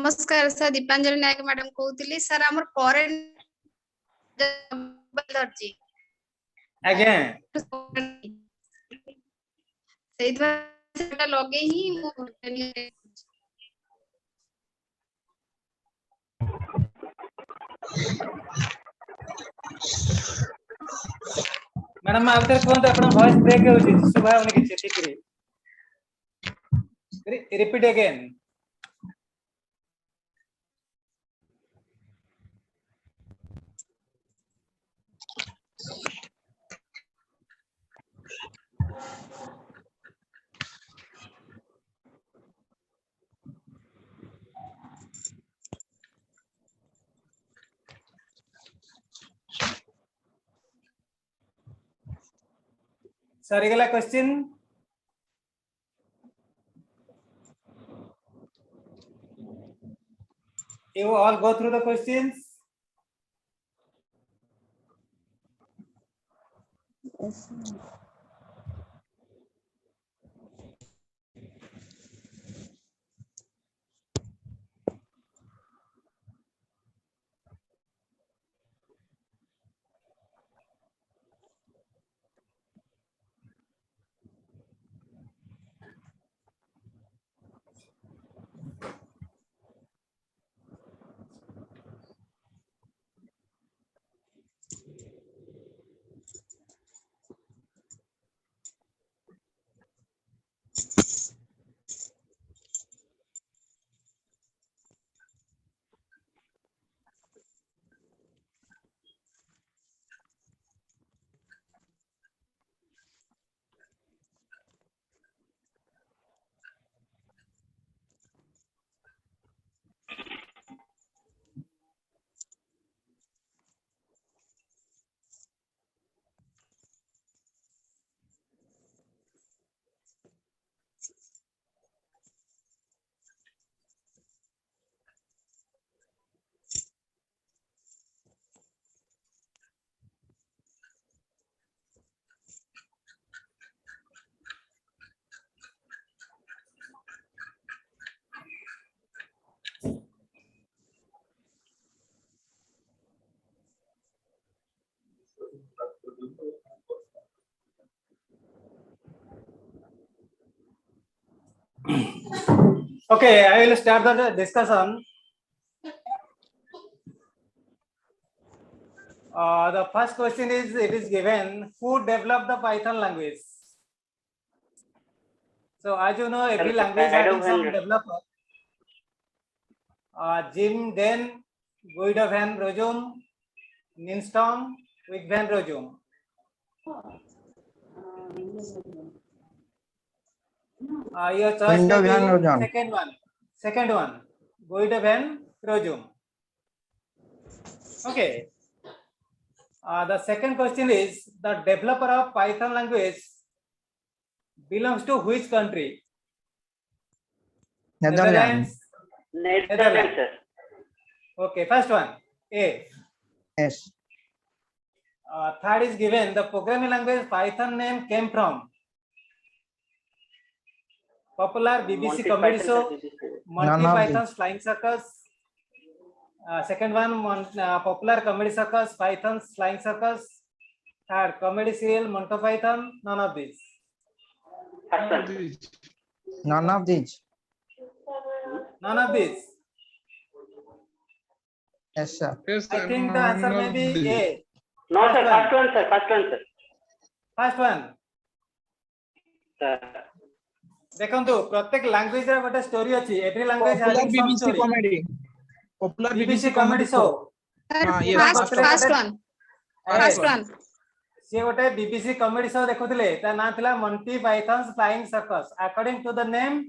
नमस्कार सर दीपांजलि नायक मैडम कहूली सर हमर करेंट धरची आज्ञा सेटा लगे ही मैडम आउथरे कोन अपन वॉइस ब्रेक होची सुबह होने के ठीक रे रिपीट अगेन सरीगला question you all go through the questions Yes. okay I will start the discussion the first question is it is given who developed the Python language so as you know every language having some developer Jim Den Guido van Rossum Ninstorm with van Rossum your choice will be second one Guido van Rossum okay the second question is the developer of Python language belongs to which country Netherlands Netherlands. okay first one A Yes. third is given the programming language Python name came from popular BBC comedy show Monty Python's Flying Circus second one popular comedy circus Python's Flying Circus third comedy serial Monty Python none of these None of these. none of these Yes, sir. Yes, I sir. think the answer may be A No, sir. First one, sir. First one, sir. first one देखंतु प्रत्येक language रे गोटे story अछि every language has some BBC story comedy. Popular BBC comedy show yes, first one से गोटे BBC comedy show देखुथिले ता नाम थिला Monty Python's Flying Circus according to the name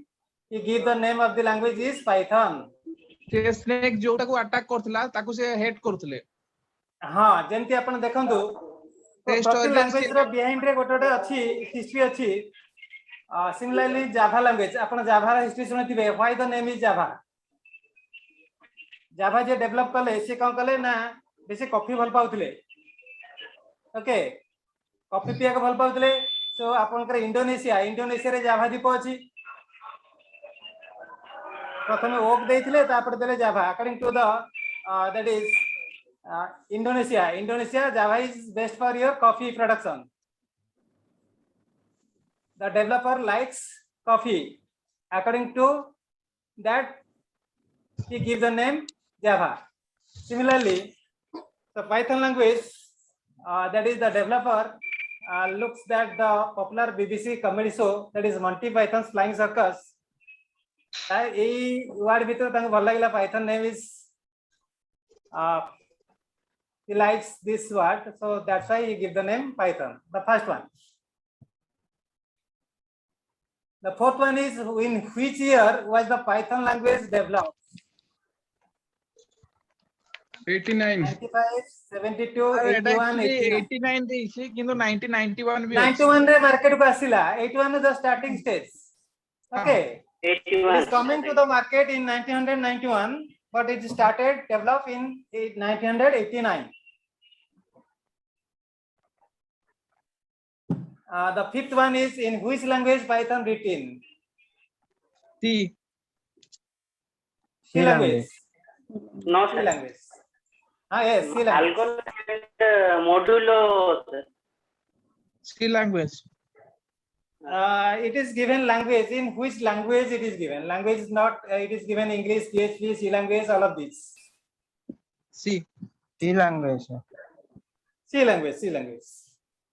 he give the name of the language is Python से snake जोटा को attack करथिला ताकू से हेट करथिले हां जेंति आपण देखंतु प्रत्येक लैंग्वेज रो बिहाइंड रे गोटे अछि हिस्ट्री अछि सिमिलरली जावा लैंग्वेज आपण जावा रा हिस्ट्री सुनथिबे why the name is Java Java जे डेवलप कले से कोन कले ना बेसी कॉफी भल पाउथिले ओके कॉफी पिया के भल पाउथिले सो आपनकर इंडोनेशिया रे जावा द्वीप अछि प्रथमे ओक देइथिले तापर देले Java according to the that is Indonesia Java is best for your coffee production. The developer likes coffee. According to that, he gives the name Java. Similarly, the Python language, that is the developer looks at the popular BBC comedy show, that is Monty Python's Flying Circus. A word bhitor tangu bhal lagila Python name is he likes this word, so that's why he give the name Python. The first one. The fourth one is, in which year was the Python language developed? 89 95, 72, 81, 89. 89 ଦେଇଛି କିନ୍ତୁ 1991 ବି 91 ରେ market ku asila. 81 is the starting stage. Okay. 81. It is coming to the market in 1991, but it started develop in 1989. The fifth one is, in which language Python written? C C language. No, C sir. language. Yes, C language. Algorithm modulo, sir. C language. It is given language. In which language it is given? Language is not. It is given English, PHP, C language, all of these. C language. C language. C language.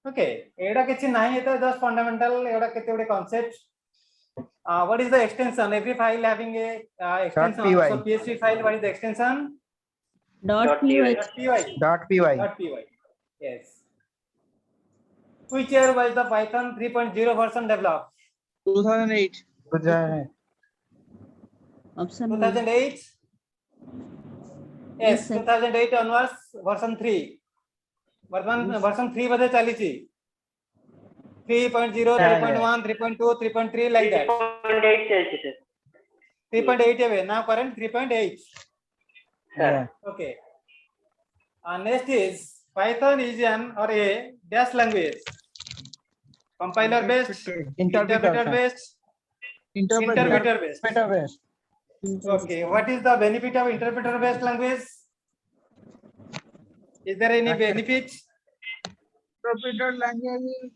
Okay. Eda kichhi nahi ito just fundamental. Eda kete bade concept. What is the extension? Every file having a extension. .py. So PHP file. What is the extension? .py. .py. Yes. Which year was the Python 3.0 version developed? 2008. Option 2008. Yes, 2008 onwards version 3. Version 3 बजे चली थी. 3.0, 3.1, 3.2, 3.3 like that. 3.8 चलती sir. 3.8 है now current 3.8. Sir. Okay. Next is, Python is an or a dash language. Compiler based, interpreter based, interpreter based. Okay, what is the benefit of interpreter based language? Is there any benefit? Interpreter language is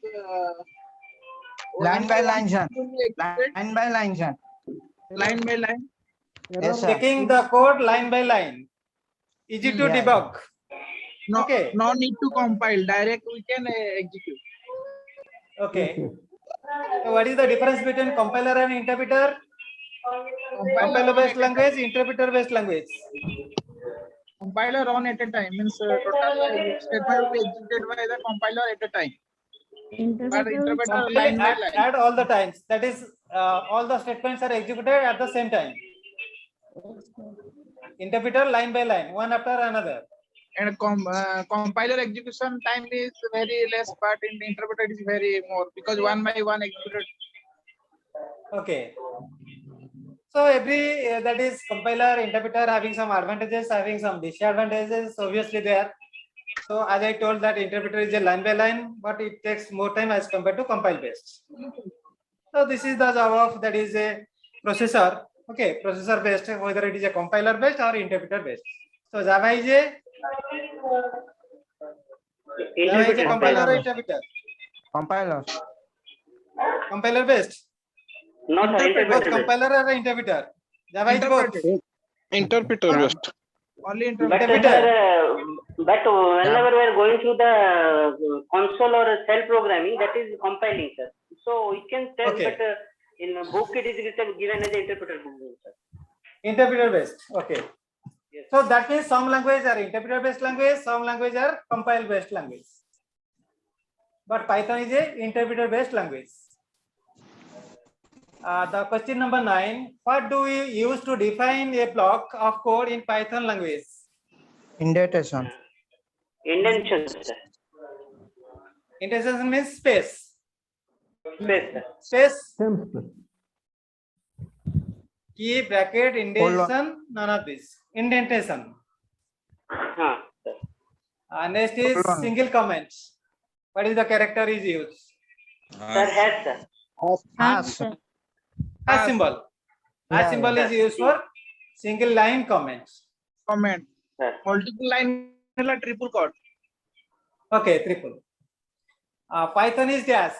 line by line, sir. Line by line, sir. Line by line. Yes, sir. Taking the code line by line. Easy to Yeah. debug. No, Okay. no need to compile. Direct we can execute. Okay. So what is the difference between compiler and interpreter? Compiler based language, interpreter based language. Compiler on at a time means total statement will be executed by the compiler at a time. But interpreter line by line. At all the times. That is, all the statements are executed at the same time. Interpreter line by line, one after another. And compiler execution time is very less, but in the interpreter is very more because one by one executed. Okay. So every that is compiler, interpreter having some advantages, having some disadvantages, obviously there. So as I told that interpreter is a line by line, but it takes more time as compared to compile based. So this is the job of, that is a processor. Okay, processor based, whether it is a compiler based or interpreter based. So Java is a compiler or interpreter? Compiler. Compiler based. Not Both compiler or interpreter. Java is both. interpreter based. Only But interpreter. but whenever we are going through the console or shell programming, that is compiling, sir. So we can tell, Okay. but in a book it is written given as interpreter book, sir. Interpreter based. Okay. Yes. So that means some language are interpreter based language, some language are compile based language. But Python is a interpreter based language. The question number 9, what do we use to define a block of code in Python language? Indentation. Indentation, sir. Indentation means space. Space, sir. Space. Key, bracket, indentation, none of this. Indentation. Sir. Next is single comment. What is the character is used? Sir, has, sir. Hash. Hash symbol. Hash symbol is used for single line comments. Comment. Multiple line like triple quote. Okay, triple. Python is dash.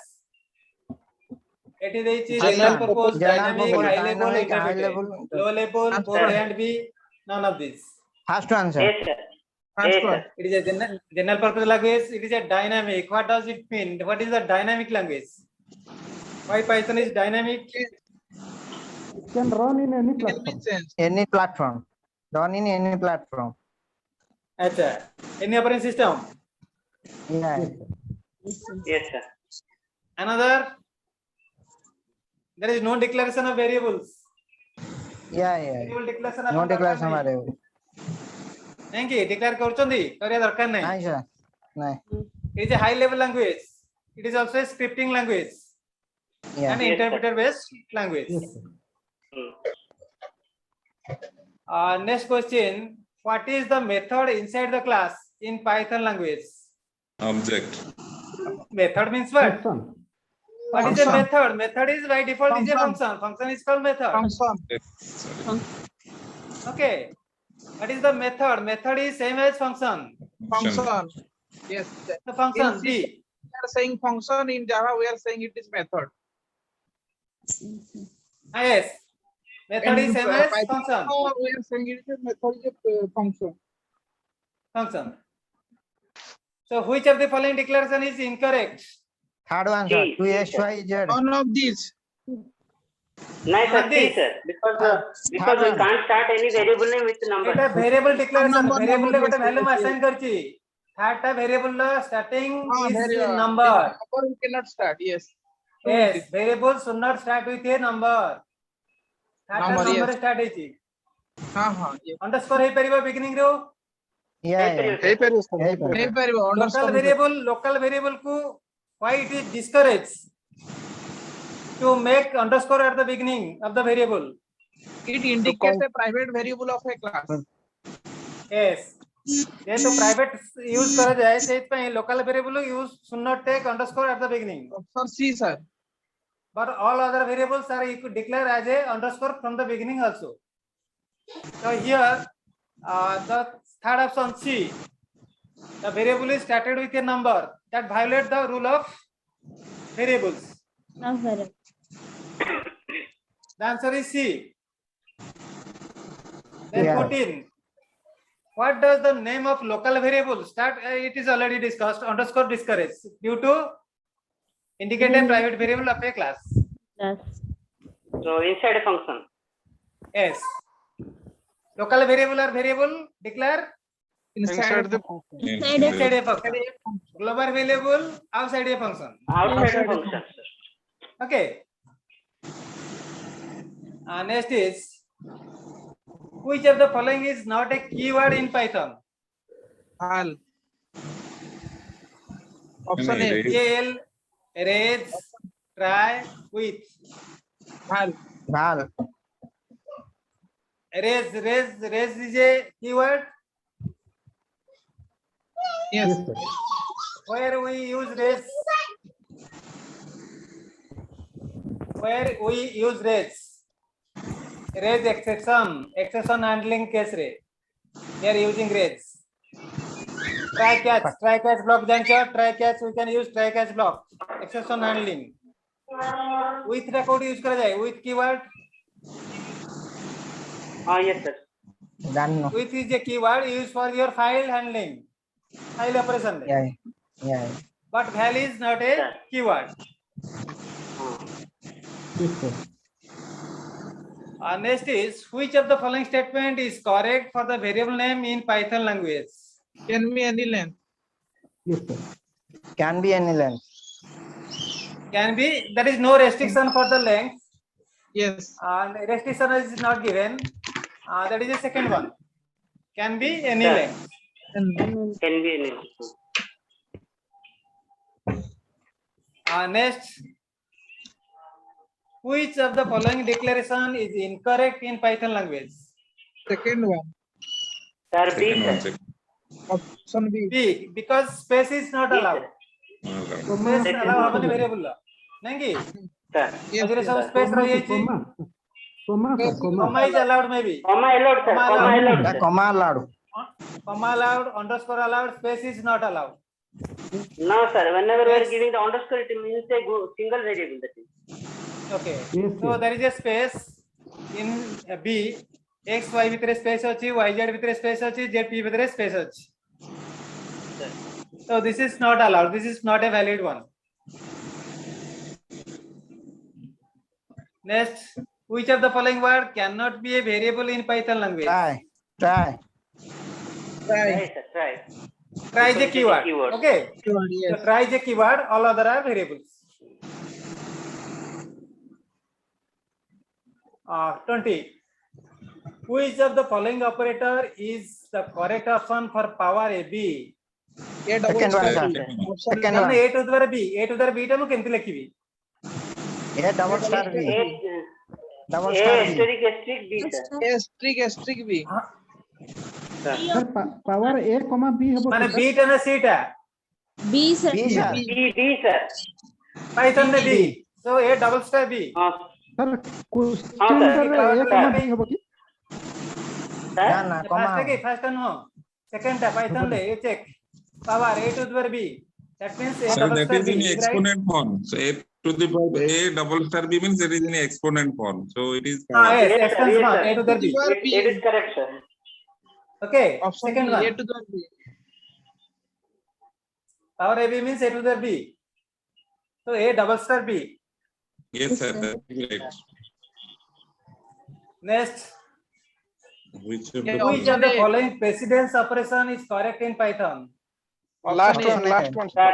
It is general purpose, dynamic, high level, intermediate, low level, both A and B, none of these. First answer. Yes, sir. Yes, sir. It is a general purpose language. It is a dynamic. What does it mean? What is the dynamic language? Why Python is dynamic? It can run in any platform. Any platform. Run in any platform. Acha. Any operating system? Yeah. Yes, sir. Another. There is no declaration of variables. Yeah. Variable declaration No of declaration variable. Thank you. Declare କରୁଛନ୍ତି କରିବା ଦରକାର ନାହିଁ. Nice, sir. Nice. It is a high level language. It is also a scripting language. Yeah. And interpreter based language. Next question. What is the method inside the class in Python language? Object. Method means what? What is a method? Method is by default is a function. Function is called method. Function. Okay. What is the method? Method is same as function. Function. Yes. The function B. We are saying function in Java. We are saying it is method. Yes. Method is same as function. We are saying it is method is a function. Function. So which of the following declaration is incorrect? Third answer. 2xyz. None of these. Nice, sir. See, sir. Because we can't start any variable name with number. It a variable declaration. Variable le gote value assign karchi. Third ta variable la starting is number. Number we cannot start. Yes. Yes. Variable should not start with a number. Third ta number start hechi. Underscore he paribo beginning ro. Yeah. Local variable ku why it is discouraged to make underscore at the beginning of the variable? It indicates a private variable of a class. Yes. तो private use करा जाए set पे local variable use should not take underscore at the beginning. Option C, sir. But all other variables are you could declare as a underscore from the beginning also. So here the third option C, the variable is started with a number that violates the rule of variables. No, sir. The answer is C. Then 14. What does the name of local variable start? It is already discussed. Underscore discouraged due to indicate a private variable of a class. Yes. So inside a function. Yes. Local variable or variable declare inside the inside a function. Global variable outside a function. Outside a function. Okay. Next is which of the following is not a keyword in Python? Val. Option A. L, raise, try, with. Val. Raise is a keyword. Yes. Where we use raise? Where we use raise? Raise exception handling case रे. We are using raise. Try catch block jancho. Try catch we can use try catch block. Exception handling. With the code use करा जाए with keyword. Yes, sir. Done. With is a keyword used for your file handling. File operation. Yeah. But val is not a keyword. Next is which of the following statement is correct for the variable name in Python language? Can be any length. Yes, sir. Can be any length. Can be. There is no restriction for the length. Yes. Restriction is not given. That is the second one. Can be any length. Can be any length. Next. Which of the following declaration is incorrect in Python language? Second one. Sir, B, sir. Option B. B, because space is not allowed. Space allow हमारे variable ला, नहीं कि? Sir. अगर सब space रही है जी, Comma is allowed maybe. Comma allowed, sir. Comma Comma allowed. allowed, sir. comma allowed. Comma allowed, underscore allowed, space is not allowed. No, sir. Whenever we are Yes. giving the underscore, it means a single variable. That is. Okay. So there is a space in B. X, Y with space achi, Y, Z with space achi, Z, P with space achi. So this is not allowed. This is not a valid one. Next, which of the following word cannot be a variable in Python language? Try. Try, sir. Try. Try is a keyword. Keyword. Okay. Keyword, yes. So try is a keyword. All other are variables. 20. Which of the following operator is the correct option for power AB? A double Second one, star sir. B. Option Second A one. to the B. A to the B टा मैं केंती लिखी भी? A double star B. Double A star B. asterisk asterisk B, sir. asterisk B. power A comma B হবো माने B टा ना C टा? B sir. B, sir. B, sir. Python में B. So A double star B. sir हाँ, sir. A comma B হবো কি ना ना comma. First के first no. Second टा Python ले ये check. Power A to the B. That means A Sir, double that star is B. in Right? exponent form. So A to the power A double star B means it is in exponent form. So it is. हाँ yes. Yes, sir. Exponent Yes, form. sir. A to the B. It is correct, sir. Okay. Option Second B, one. A to the B. Power AB means A to the B. So A double star B. Yes, sir. That is right. Next. Which of Yeah, the Which of the following precedence operation is correct in Python? Last Option one, A. last one. Sir.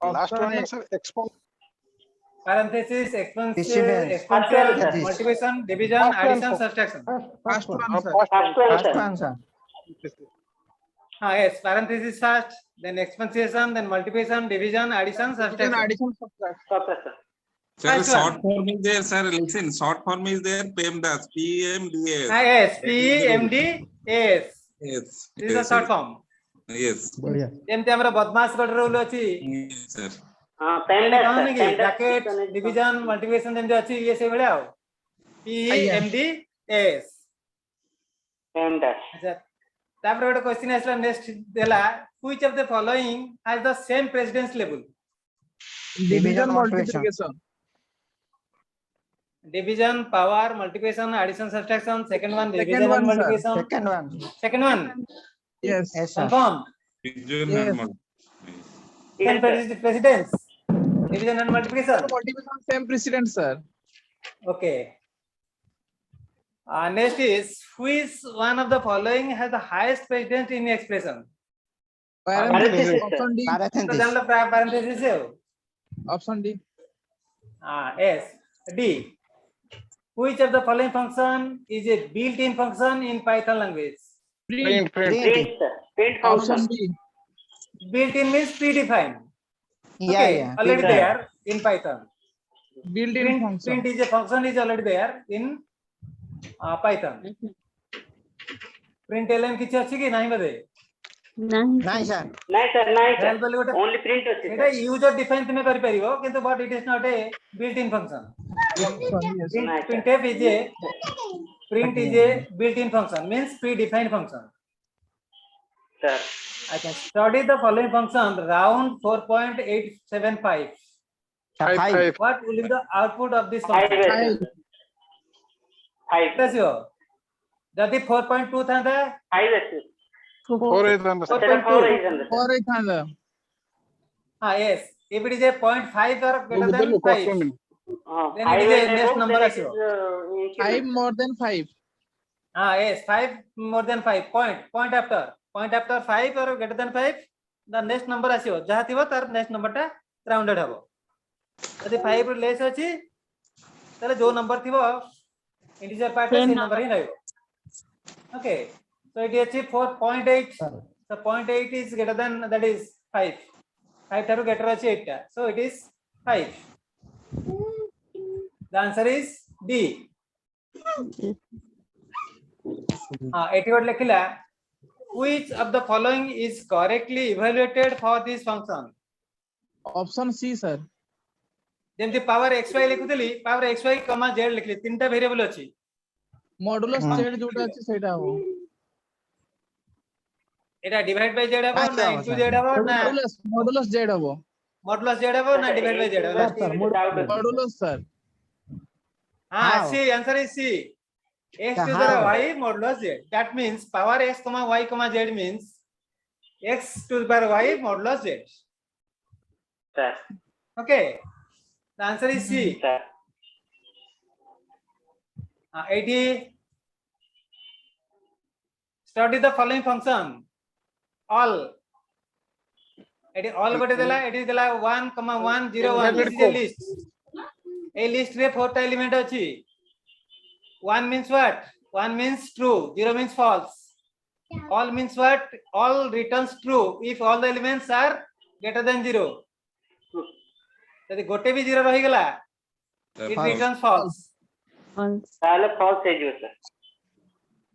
Last one, sir. Parenthesis, exponential, Precedence. exponential, Yes. multiplication, division, addition, subtraction. First one, sir. First one, First sir. one, sir. Yes, parenthesis first, then expansion, then multiplication, division, addition, Then subtraction. addition, subtract. Subtraction. Sir, First short one. form is there, sir. Listen, short form is there. PMDAS, PMDAS. Yes, PMDS. Yes. This is the short form. Yes. बढ़िया ଯେମିତି ଆମର ବଦମାସ ଗୋଟେ rule ଅଛି Yes, sir. हाँ, PEMDAS, sir. କହନି କି PEMDAS bracket connect- division multiplication ଯେମିତି ଅଛି ଇଏ ସେଇଭଳିଆ ଆଉ PMDS। PEMDAS. ଆଚ୍ଛା ତାପରେ ଗୋଟେ କ୍ୱେଶ୍ଚିନ୍ ଆସିଲା ନେକ୍ସଟ ଦେଲା which of the following has the same precedence level? Division, multiplication. multiplication. Division, power, multiplication, addition, subtraction. Second one, Second division one, and sir. multiplication. Second one. Second one, Yes. Yes, sir. confirm. Division Yes. and multiplication. Same Yes, sir. precedence. Division and multiplication. Multiplication, same precedent, sir. Okay. Next is which one of the following has the highest precedence in expression? Parenthesis. Parenthesis, Option D. तो Parenthesis. जान लो parenthesis है वो। Option D. Yes. D. Which of the following function is a built-in function in Python language? Print. Print, sir. Print Option function. D. Built-in means predefined. Yeah, Okay, yeah. already Print. there in Python. Built-in function. Print is a function is already there in Python. Print ln କିଛି ଅଛି କି ନାହିଁ ବୋଧେ? Nice, sir. Nice, sir. Nice, sir. Well, ଗୋଟେ Only print ଅଛି, এটা sir. user define ତୁମେ କରିପାରିବ କିନ୍ତୁ but it is not a built-in function. Option, yes. Nice, sir. Printf is a print is a built-in function means predefined function. Sir. I can study the following function round 4.875. Five. What will be the output of this Five, function? sir. Five. Yes, ଯଦି 4.2 ଥାନ୍ତା Five, sir. 4.2 Four is under. Or a kind of. yes, if it is a 0.5 or greater than 5 then Five it is a and next above, number then it ଆସିବ। is, increment. 5 more than 5. Yes, 5 more than 5 point after 5 or greater than 5 the next number ଆସିବ ଯାହା ଥିବ ତାର next number ଟା rounded ହବ ଯଦି 5 ରୁ less ଅଛି ତାହେଲେ ଯୋଉ number ଥିବ integer part ରେ ସେଇ number ହିଁ ରହିବ। Okay, so it is 4.8 so 0.8 is greater than that is 5 ଠାରୁ greater ଅଛି 8 ଟା so it is 5 the answer is D। एटी वर्ड लिखिला which of the following is correctly evaluated for this function? Option C, sir. जेमती power xy लिखुतली power xy comma z लिखली तीनटा variable अछि मॉडुलस z जोटा अछि सेटा हो एटा डिवाइड बाय z हबो ना इनटू z हबो ना मॉडुलस z हबो मॉडुलस z हबो ना डिवाइड बाय z हबो मॉडुलस सर हां C answer is C x to the y modulus z that means power x comma y comma z means x to the power y modulus z sir okay the answer is c sir 80 study the following function all all gote dela eti dela 1 1 0 1 this is a list a list re 4 ta element achi 1 means what 1 means true 0 means false all means what all returns true if all the elements are greater than 0 जदि गोटे भी 0 रही गला it returns false ताले false है जो sir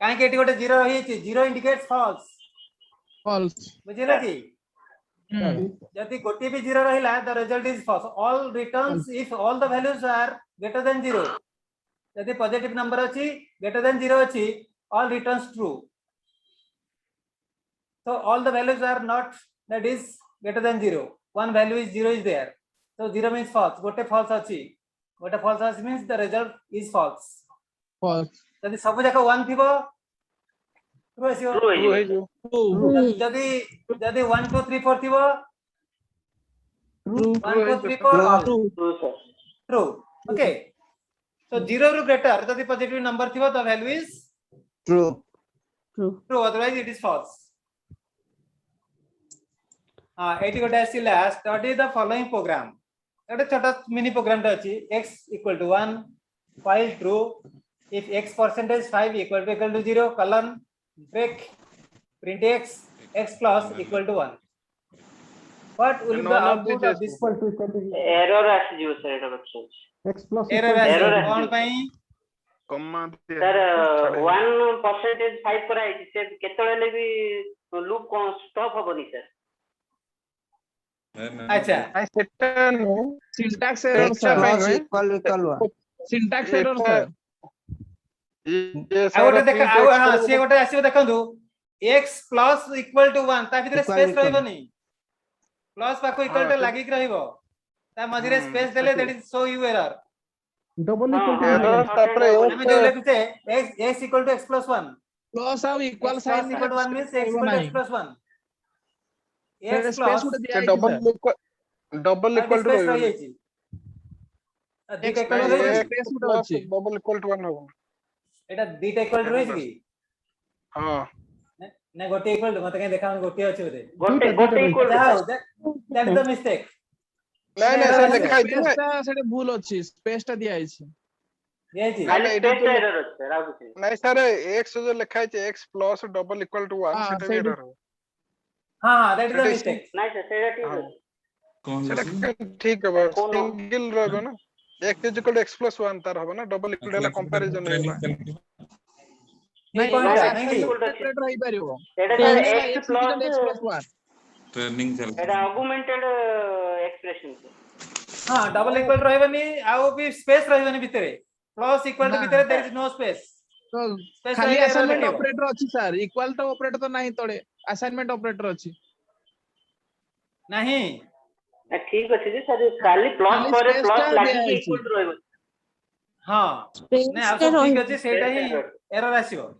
काहे के एटी गोटे 0 रही छि 0 indicates false बुझिला कि जदि गोटे भी 0 रहिला the result is false all returns if all the values are greater than 0 यदि पॉजिटिव नंबर अछि greater than 0 अछि all returns true so all the values are not that is greater than 0 one value is 0 is there so 0 means false gote false अछि gote false अछि means the result is false यदि सब जाक 1 थिबो true आसीबो true जदि 1 2 3 4 थिबो true 1 2 3 4 all true okay so 0 ru greater जदि positive number थिबो the value is true otherwise it is false 80 गोटे आसीला study the following program एटा छोटा मिनी प्रोग्राम टा अछि x equal to 1 while true if x percentage 5 equal to 0 colon break print x plus equal to 1 what will be the output of this error आसी जो sir एटा बच्चा x plus error आसी कोन पई कम्मा sir 1% 5 पर आइ से केतळे ले भी लूप कोन स्टॉप होबनी सर अच्छा सेटा no syntax error sir equal syntax error sir ये आ गोटे देख हां से गोटे आसीबो देखंतु x plus equal to 1 ता भितरे स्पेस रहइबनी प्लस पाको इक्वल टू लागि रहइबो ता मझिरे स्पेस देले that is so you error double equal to error तापरे हमें जो लिखते x equal to x plus 1 plus आ equal sign equal to 1 means x equal to x plus 1 x space plus उठे दिया है डबल इक्वल टू स्पेस रही जाई अधिक इक्वल टू स्पेस उठे अछि डबल इक्वल टू 1 हो एटा बीटा इक्वल टू रही छी हां ना गोटे इक्वल टू मते कहीं देखा गोटे अछि गोटे equal that is the mistake नहीं नहीं सर लिखा है स्पेसटा सेटे भूल अछि स्पेसटा दिया अछि खाली स्पेस एरर अछि राव कुछ नहीं सर x जो लिखा है x plus double equal to 1 सेटा भी एरर हो हां दैट इज द मिस्टेक नहीं सर सेटा ठीक है कौन सेटा ठीक है सिंगल रहबो ना x is equal to x plus 1 तार होबो ना डबल इक्वल वाला कंपैरिजन होबा नहीं कोन नहीं ऑपरेटर रही परिबो सेटा सर x प्लस 1 ट्रेनिंग चल एटा ऑगमेंटेड एक्सप्रेशन हां डबल इक्वल रहबनी आउ भी स्पेस रहबनी भितरे प्लस इक्वल टू भितरे देयर इज नो स्पेस तो खाली असाइनमेंट ऑपरेटर अछि सर इक्वल टू ऑपरेटर तो नहीं तळे असाइनमेंट ऑपरेटर अछि नहीं ठीक अछि जे सर खाली प्लस पर प्लस लागि इक्वल टू रहबो हां नहीं आप ठीक अछि सेटा ही एरर आसीबो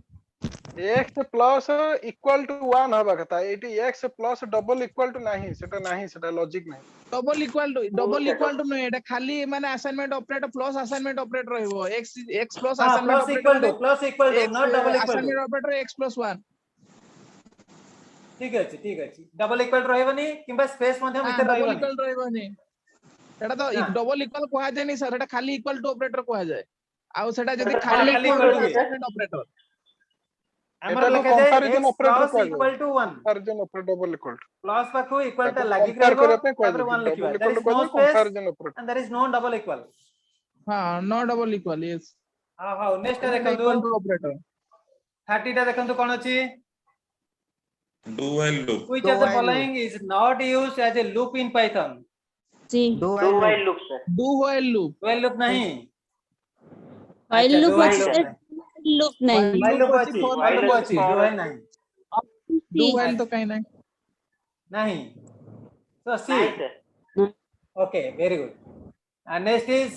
x प्लस इक्वल टू 1 होबा कथा एटी x plus double equal to नहीं सेटा लॉजिक नहीं डबल इक्वल टू नहीं एटा खाली माने assignment operator plus assignment operator रहबो x plus assignment operator plus equal to not double equal assignment operator x plus 1 ठीक अछि डबल इक्वल रहबनी किबा स्पेस मध्ये भीतर रहबनी डबल इक्वल रहबनी सेटा तो डबल इक्वल कोहा जाय नहीं सर सेटा खाली इक्वल टू ऑपरेटर कोहा जाय आ सेटा जदी खाली इक्वल टू असाइनमेंट ऑपरेटर हमर लिखा जाय comparison operator plus equal to 1 comparison operator double equal plus पाखो इक्वल टा लागि रहबो तापर 1 लिखिबा there is no space and there is no double equal हां नो डबल इक्वल यस हां नेक्स्ट देखंतु इक्वल टू ऑपरेटर 30 टा देखंतु कोन अछि do while loop which of the following is not used as a loop in python Do do while while loop. loop sir. do while loop. while loop नहीं while अच्छा, loop do while ଅଛି loop sir, नहीं loop ନାହିଁ while loop ଅଛି, ଅଛି for for loop loop ଅଛି for do while नहीं do C, while तो कहीं नहीं. नहीं so C ନାଇଁ sir. okay very good and next is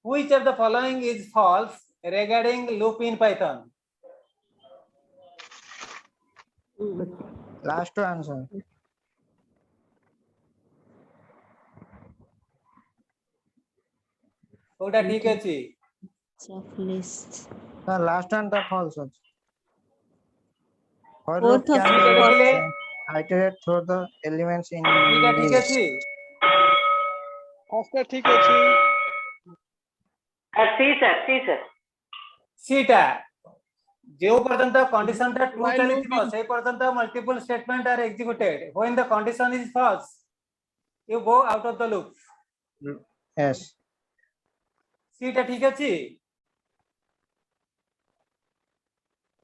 which of the following is false regarding loop in Python Last to answer. କୋଉଟା ଠିକ ଅଛି of list The last one the false ଅଛି. For Fourth loop of can ସେଇଟା ଦେଖିଲେ iterate through the elements in ଏଇଟା ଠିକ list. ଅଛି first ଠିକ ଅଛି। C sir. सीटा जो पर्यंत कंडीशन टा ट्रू While चलिथिबो loop से पर्यंत multiple statement are executed when the condition is false you go out of the loop Yes. सीटा ठीक अछि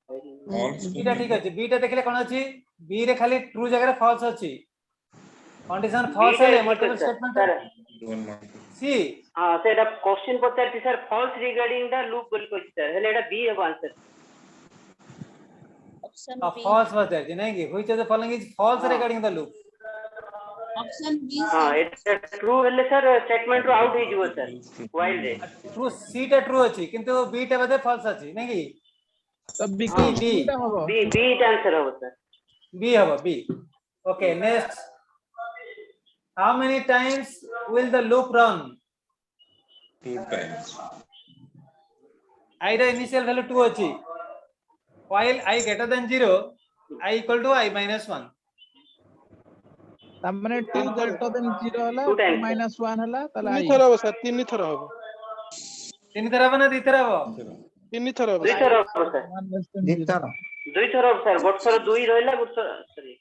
False सीटा ठीक अछि बी टा देखले कोन अछि बी रे खाली ट्रू जगह रे फॉल्स अछि कंडीशन फॉल्स हेले मल्टीपल स्टेटमेंट सी हां सेटा क्वेश्चन पचारती sir false regarding the loop बोल कोछि सर हेले एटा बी हेबो आंसर option B फॉल्स पचारती नहीं कि which of the following is false regarding the loop option B हां sir एटा ट्रू हेले सर स्टेटमेंट रो आउट हे जिवो सर while रे ट्रू सी टा ट्रू अछि किंतु बी टा बदे फॉल्स अछि नहीं कि तो बी हां बी टा होबो. बी आंसर हेबो सर B हबो B okay next how many times will the loop run 2 times. I the initial value 2 अछि while I greater than 0 I equal to I minus 1 ता माने 2 greater than 0 होला Two 2 times, minus 1 होला ताला ତିନି I. ଥର ହବ ସାର୍, ତିନି ଥର ହବ, ତିନି ଥର ହବ ନା ଦି ଥର ହବ ତିନି ଥର ହବ ଦୁଇ ସାର୍। ଥର ହବ ସर 1 less than 0. Dithara. ଦୁଇ ଥର ହବ ସର ଗୋଟେ ଥର 2 ରହିଲା ଗୋଟେ ଥର ସରି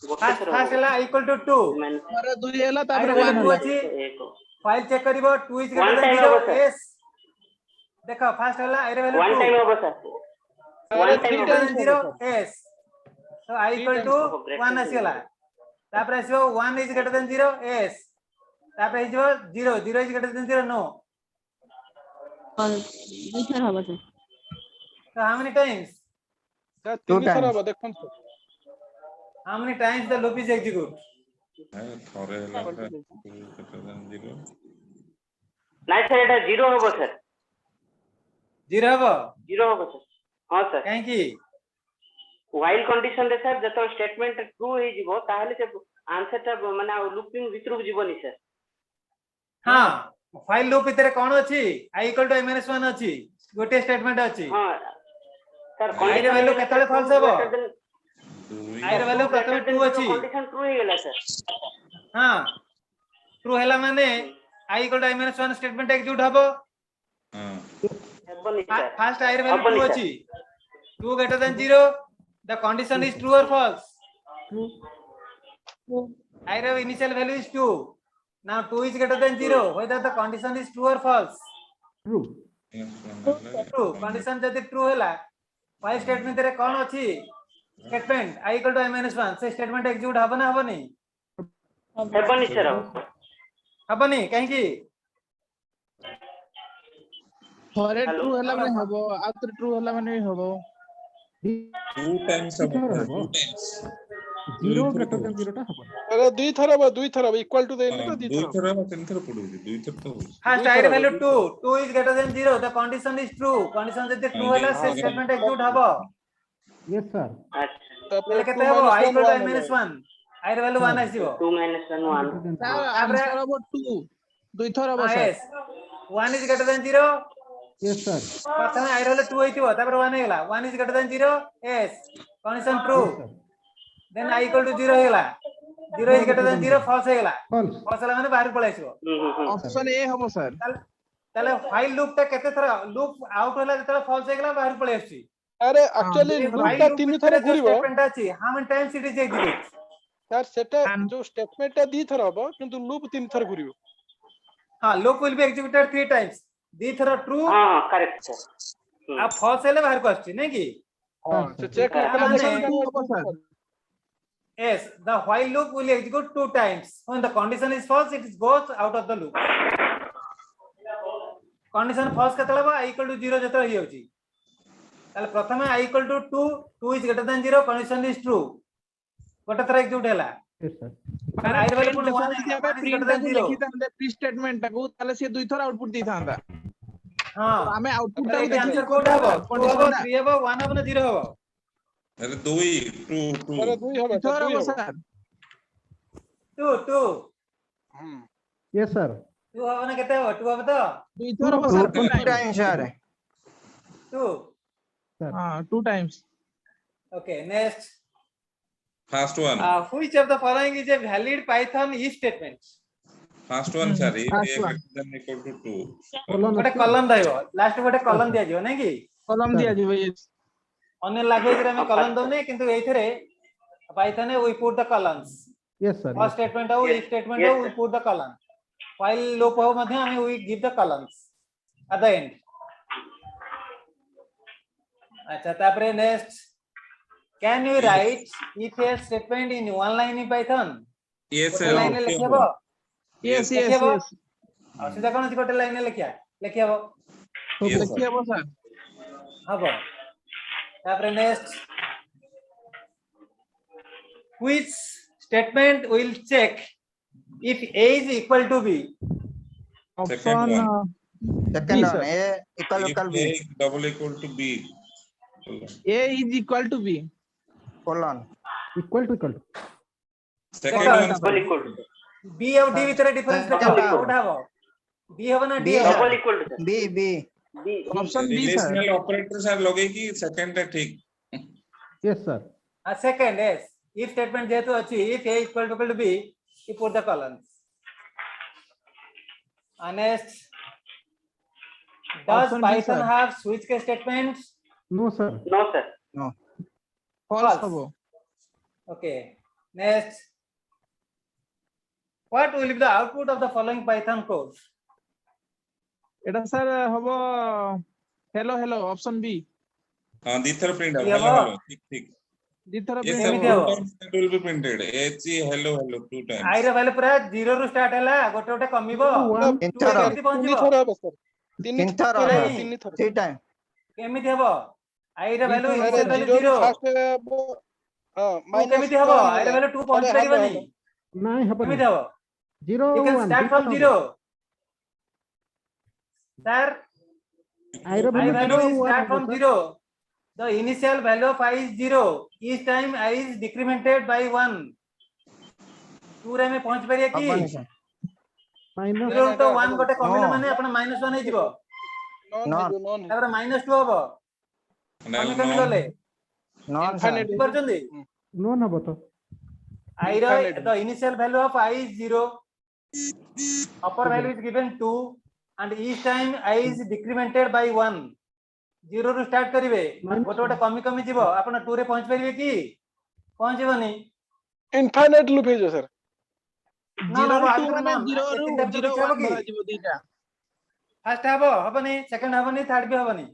ଗୋଟେ ଫାଷ୍ଟ ଥର ଫାଷ୍ଟ ହବ ହେଲା I equal to 2 ଥରେ 2 ହେଲା I तापर ର value 1 2 होला. ଅଛି ଏକ ଫାଇल ଚେକ୍ କରିବ 2 is greater One than time 0 ହବ, sir. yes ଦେଖ ଫାଷ୍ଟ ହେଲା I ର value one 2 time ହବ sir ଆରେ one 2 time is three greater ହବ times than ହବ 0 sir, yes so I three equal times to ହବ, greater 1 than ଆସିଗଲା ତାପରେ ଆସିବ 1 is greater than 0 yes ତାପରେ ହେଇଯିବ 0 0 is greater than 0 no ଦୁଇଥର ହବ sir so how many times sir 2 ତିନି ଥର times. ହବ ଦେଖନ୍ତୁ sir. how many times the loop is execute ଥରେ ହେଲା ପୁରା 2 greater than 0. ନାଇଁ sir ଏଟା 0 ହବ sir 0 ହବ 0 ହବ sir ହଁ sir କାହିଁକି while condition ରେ sir ଯେତ statement true ହେଇ ଯିବ ताहले से आंसर टा माने लूपिंग भितरକୁ ଯିବନି sir ହଁ while loop ଭିତରେ କଣ ଅଛି I equal to I minus 1 ଅଛି ଗୋଟେ statement ଅଛି ହଁ sir I ର condition value ହେଇଗଲା କେତେବେଳେ sir false 2 ହବ greater than I ର value 2 greater ପ୍ରଥମେ than 2 0 ଅଛି condition true ହେଇଗଲା sir ହଁ true ହେଲା ମାନେ I equal to I minus 1 statement execute ହବ ହେବନି sir first I ର value 2 ହବନି sir ଅଛି 2 greater than 0 the condition is true or false I ର initial value is 2 now 2 is greater than 0 whether the condition is true or false true condition ଯଦି true ହେଲା while statement ରେ କଣ ଅଛି statement I equal to I minus 1 ସେ statement execute ହବ ନା ହବନି ହେବନି sir ହବନି କାହିଁକି ଥରେ Hello? true ହେଲା ମାନେ ହବ ଆଉ ଥରେ true ହେଲା ମାନେ ବି ହବ. 2 times ହବ, 2 times. 0 greater than 0 ଟା ହବ ଆରେ ଦୁଇ ଥର ହବ, ଇକ୍ୱାଲ ଟୁ ଦେଲି ତ ଦୁଇ 2 ଥର ଥର ହବ, 3 ଥର ପଡୁଛି, 2 ଥର ତ ହଉଛି। first ଦୁଇ I ଥର ର ହବ, value ଦୁଇ 2 ଥର। 2 is greater than 0 the condition is true condition ଯଦି true ହେଲା ସେ statement execute ହବ yes sir ଆଚ୍ଛା ତାପରେ ତାହେଲେ 2 କେତେ ହବ minus I 1 equal to I 1 minus ହେଲା। 1 I ର value 1 ଆସିବ 2 minus 1 1 ତାର ତାପରେ ଆନ୍ସର ହବ 2 ଦୁଇ ଥର ହବ sir. yes 1 is greater than 0 yes sir ପ୍ରଥମେ I ର value 2 ହେଇଥିବ ତାପରେ 1 ହେଇଗଲା 1 is greater than 0 yes condition true yes sir then I equal to 0 ହେଇଗଲା 0 is greater than 0 false ହେଇଗଲା false false ହେଲା ମାନେ ବାହାରକୁ ପଳେଇ ଆସିବ ଅପସନ A ହବ sir. ତାହେଲେ while loop ଟା କେତେ ଥର loop out ହେଲା ଯେତେବେଳେ false ହେଇଗଲା ବାହାରକୁ ପଳେଇ ଆସୁଛି ଆରେ ଆକ୍ଚୁଆଲି ଦୁଇ ଥର ଲୁପ୍ while ଟା loop 3 ଥର ଭିତରେ ଯୋଉ ଘୁରିବ statement ଅଛି how many times it is execute sir, ସେଟା ଯୋଉ ଷ୍ଟେଟମେଣ୍ଟ ଟା 2 ଥର ହବ କିନ୍ତୁ ଲୁପ୍ 3 ଥର ଘୁରିବ। ହଁ loop will be executed 3 times ଦି ଥର true ହଁ କରେକ୍ଟ sir ଆଉ false ହେଲେ ବାହାରକୁ ଆସୁଛି ନାଇଁ କି ହଁ ସେ ଚେକ୍ ନ ତା କଲା ମାନେ ପର୍ଯ୍ୟନ୍ତ ହବ sir. Yes, the while loop will execute 2 times. When the condition is false, it goes out of the loop. Condition false केतला बा I equal to 0 जतला ही होची. ताले प्रथमे I equal to 2 is greater than 0, condition is true. गोटे थरा execute हैला. Yes, sir. I value पुणी 1 ଯଦି ଆମେ is print greater than ଟାକୁ 0. ଲେଖିଥାନ୍ତେ ପ୍ରି ଷ୍ଟେଟମେଣ୍ଟ ଟାକୁ ତାହେଲେ ସେ ଦୁଇ ଥର ଆଉଟପୁଟ ଦେଇଥାନ୍ତା। हां ଆମେ ଆଉଟପୁଟ ताले ଟାକୁ एटी आंसर ଦେଖିକି कोड हबो 2 condition हबो ଟା 3 हबो 1 हबो ना 0 हबो अरे 2 सर 2 হবে ଦୁଇ ଥର सर 2 ହବ হবে ସାର୍। 2 Yes sir। 2 हबो ना केते हबो 2 हबो तो ଦୁଇ ଥର ହବ ସାର୍। 2 times sir 2 हां 2 times। okay next First one. Which of the following is a valid Python if statement? First one sir, if First a one। greater than equal to 2. गोटे कॉलम रहइबो लास्ट गोटे column दिया जिवो नै कि column दिया जिवो। Yes अन्य language रे हम कॉलम दउने किंतु एथिरे Python we put the colons. Yes sir. First statement हो इफ स्टेटमेंट हो we put the colon while loop हो मध्ये हम we give the colons at the end. अच्छा तापरे next can you write if else statement in one line in Python? Yes गोटे sir. Line okay, लिखिबो yes yes लिखिबो yes सीधा कोन गोटे लाइन लिखिबो Yes, sir. लिखिबो सर। हबो तापरे next which statement will check if A is equal to B? Second option one. second sir. one A equal If equal A B is double equal to B. A is equal to B। colon equal to Second Second one. Double equal to B और D ভিতরে difference দেখো Second কোনটা হবে B হবে না D B হবে double equal to B B B option B sir. Relational operators are लगे कि second है ठीक. Yes sir. a second yes if statement जेहेतु अछि if A equal to B you put the columns and next does Option B, Python sir. have switch case statements? No sir. No sir no false False. हबो। Okay next what will be the output of the following Python code? Etah sir हबो hello hello option B. हाँ दीथर print है. ये Hello वो? hello. ठीक ठीक. दी थर Yes print sir. एमिति हबो। हबो? 2 times that will be printed. H hello hello 2 times. I ର value ପୁରା 0 ରୁ start ହେଲା ଗୋଟେ ଗୋଟେ କମିବ ତିନି 2 ଥର କେମିତି ପହଞ୍ଚିବ 3 ଥର ହେବ ସର 3 ଥର ଥର ନାଇଁ। 3 ଥର 3 time କେମିତି ହେବ I ର value ଦି ଥର initial value 0 ରୁ 0 ଫାଷ୍ଟ ହେବ ହଁ 2 ମାଇନସ୍ କେମିତି ହେବ I ର value 2 ପହଞ୍ଚି ପାରିବନି ନାଇଁ ହବନି। କେମିତି ହେବ 0 you can 1 start from 0 sir I ର I value value 0 is 1 start हबो from sir. 0 the initial value of I is 0 each time I is decremented by 1 2 रे में पहुंच परिए कि हबनी sir माइनस 0 तो 1 गोटे No. कमिला माने अपन -1 हे जिवो ନନ୍ No. ହେଇଯିବ ନନ୍ तापर -2 हबो Now कमी गले non sir Infinite. बुझिपारछन्ती नो हबो तो I row Infinite. the initial value of I is 0 upper value is given 2 and each time I is decremented by 1 0 ରୁ start करिवे Minus गोटे गोटे कमी कमी जिवो अपन 2 रे पहुंच परिवे कि पहुंचबनी इनफाइनाइट लूप ହେଇଯିବ सर ना 0 ना ରୁ आगे 2 तो माने नॉन 0 ରୁ तीन टाइप 0 किछ हबो 1 कि धरा जिवो दीटा। फर्स्ट हबो हबनी सेकंड हबनी थर्ड भी हबनी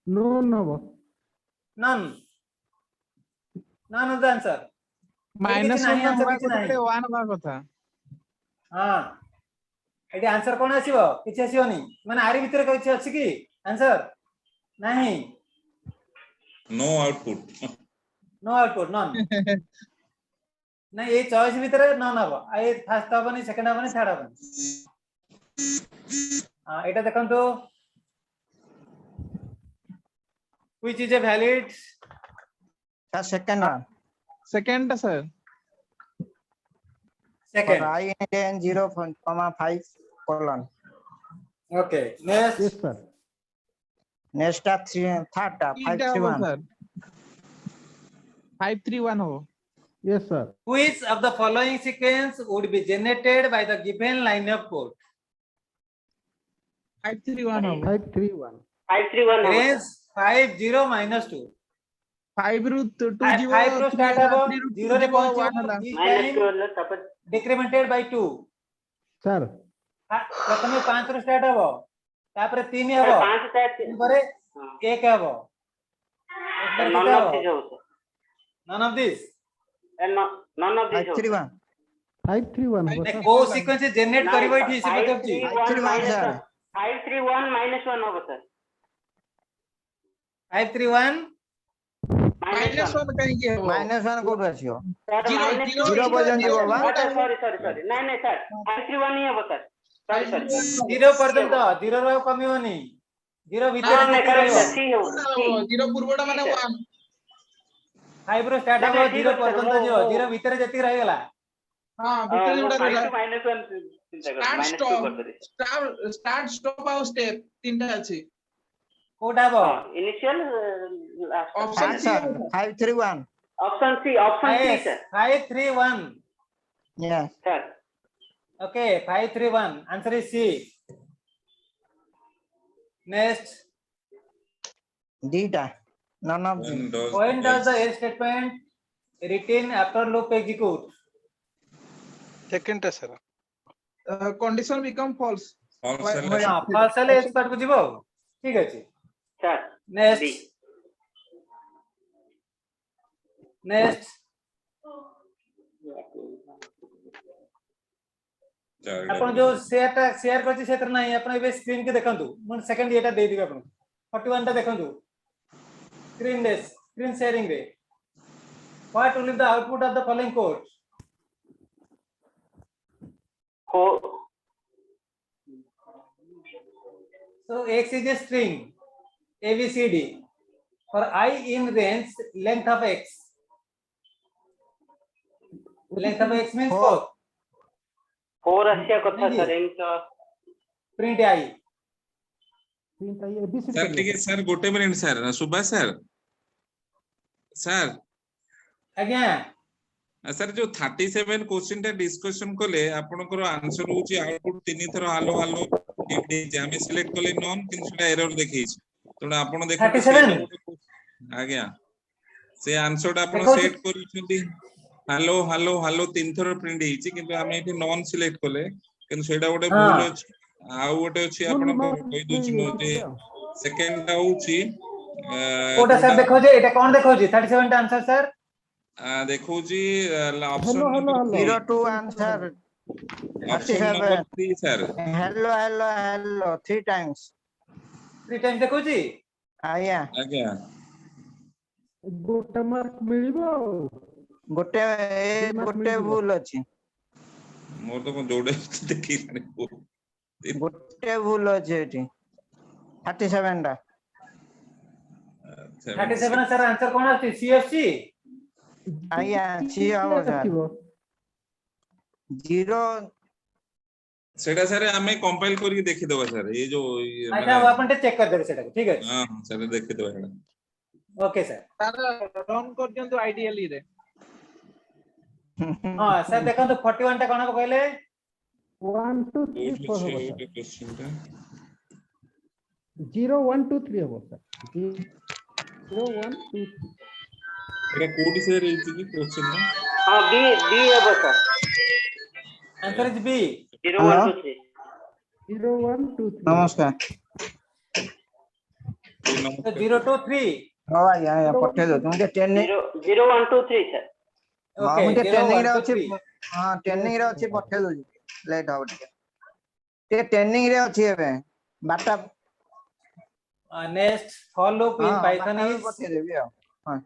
नो हबो। none none of the answer minus नहीं 1 आंसर हवा किछ कथा नहीं 1 हवा कथा। हां एटी आंसर कोन आसीबो किछ आसीबोनी माने आरी भीतर किछ अछि कि आंसर नहीं No output. No output none नहीं ये चॉइस भीतर नॉन हबो आई फर्स्ट हबनी सेकंड हबनी थर्ड हबनी हां एटा देखंतो which is a valid sir second one second sir. for second I in 0.5 colon okay next yes sir. next are 3 third 5 इटा 3 हबो 1 सर 531 हबो। Yes sir. which of the following sequence would be generated by the given line of code 531 हबो। 531 531 range 50 minus 2 5 ରୁ 2 जिवो 5 रो start हबो 0 रे जिवो 1 पहुंचो हला। each माइनस time 2 होला तपर decremented by 2 सर प्रथमे 5 रो स्टार्ट हबो तापर 3 हबो 5 स्टार्ट ପରେ 1 हबो नॉन ऑफ दिस हो none of this And none of these. 531 531 ने को सीक्वेंस जनरेट करबो इठी से मतलब जी 531 minus 1 होगा सर 531 -1 कहीं के हो -1 कोड आछियो जीरो 0 पर्यंत जीवो बा सॉरी नहीं सर 531 ही होगा सर सॉरी 0 पर्यंत 0 रो कमिवनी 0 भीतर जेती रहइबो 0 पूर्वटा माने 1 5 रो स्टार्ट हो 0 पर्यंत जो 0 भीतर जेती रहि गेला हां भीतर जोडा रहला -1 स्टार्ट स्टॉप और स्टेप तीनटा अछि कोडा बो initial option 531 option C sir 531 yes sir okay 531 answer is C next dita none of them when does the else statement written after loop execute second टा sir condition become false false हेले एक्सपर्ट को जीवो ठीक अछि sir next अपन जो share करछि क्षेत्र नाही अपन एबे स्क्रीन के देखंतु मन सेकंड एटा दे दिबे अपन 41 टा देखंतु स्क्रीन शेयरिंग रे what will be the output of the following code so x is a string abcd for I in range length of x means 4 4 अस्या कथा सर इनका print I सर ठीक है सर गोटे मिनिट सर सुभाष सर आज्ञा sir जो 37 question टा discussion कले आपनकर आंसर होची आउटपुट तीन थरो हालो हालो हम सिलेक्ट कले नॉन किंतु एरर देखैछि तोडा आपण देखो 37 आज्ञा से आंसर आपण सेट करिसुंती हालो हालो हालो तीन थरो प्रिंट हेछि किंतु हम एठी नॉन सिलेक्ट कले किंतु सेडा गोटे भूल अछि आ गोटे अछि आपण कहि दोछि जे सेकंड टा होछि कोटा सर देखो जे एटा कोन देखो जी 37 टा आंसर सर देखो जी option number 02 answer option number 3 sir hello hello hello 3 times देखो जी आया आज्ञा गोटे मार्क मिलिबो गोटे भूल अछि मोर तो जोड़े देखि गोटे भूल अछि एठी 37 टा 37 सर आंसर कोन अछि सीएफसी आया सी हो सर 0 सेटा सर हमें कंपाइल करके देखि देबा सर ये जो अच्छा अपन चेक कर देबे सेटा ठीक है हां सर देखि देबा सेटा ओके सर रन कर दियंतु आइडियली रे हां सर देखो तो 41 टा कोन कहले 1 2 3 4 हो सर क्वेश्चन टा 0 1 2 3 हो सर 0 1 2 3 एटा कोड से रही थी क्वेश्चन ना हां बी है सर आंसर इज बी 0 1 2 3 0 1 2 3 नमस्कार तो 0 2 3 हां आया पठे दो तुम 10 0 1 2 3 सर हां मुझे ट्रेनिंग रे अछि हां ट्रेनिंग रे अछि पठे दो लेट हो टे ट्रेनिंग रे अछि एबे बाटा next for loop in Python is पठे देबी हां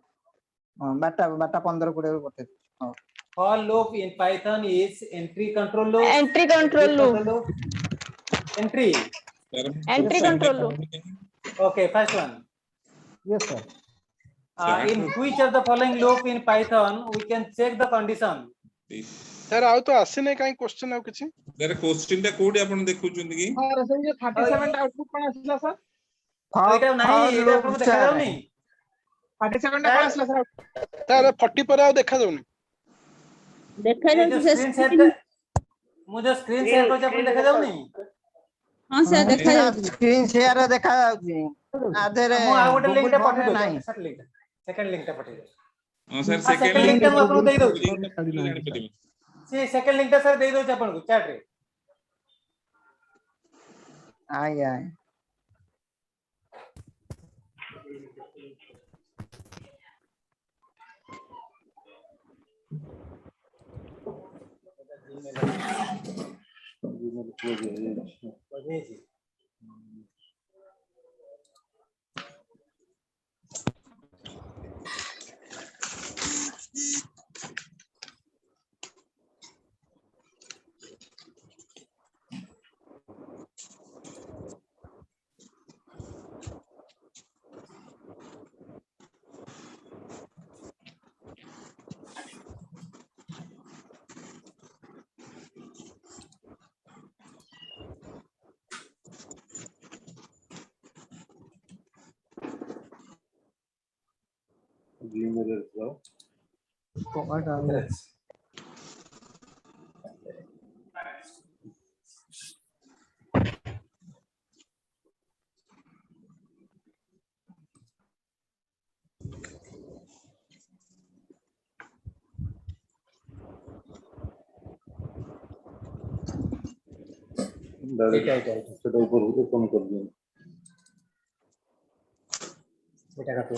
हां बाटा 15 20 पठे हां for loop in python is entry control loop entry control loop entry control loop okay first one yes sir in which of the following loop in python we can check the condition sir आउ तो आसे नै काई question आउ किछि sir question टा code आपण देखुचुंदी की हां सर ये 37 टा आउटपुट कोन आसिला सर एटा नाही एटा आपण देखा जाउनी 37 टा कोन आसिला सर 40 पर आउ देखा जाउनी देखा जाउनी स्क्रीन शेयर मुझे स्क्रीन शेयर कर अपन देखा जाउनी हां सर देखा जाउनी स्क्रीन शेयर देखा जाउची आधे रे मो आ गोटे लिंक टा पठे दो नाही सर लिंक सेकंड लिंक टा पठे दो हां सर सेकंड लिंक टा आपण दे दो से सेकंड लिंक टा सर दे दो अपन को चैट रे आया সেটা উপর ওপেন করবেন এটা কাটো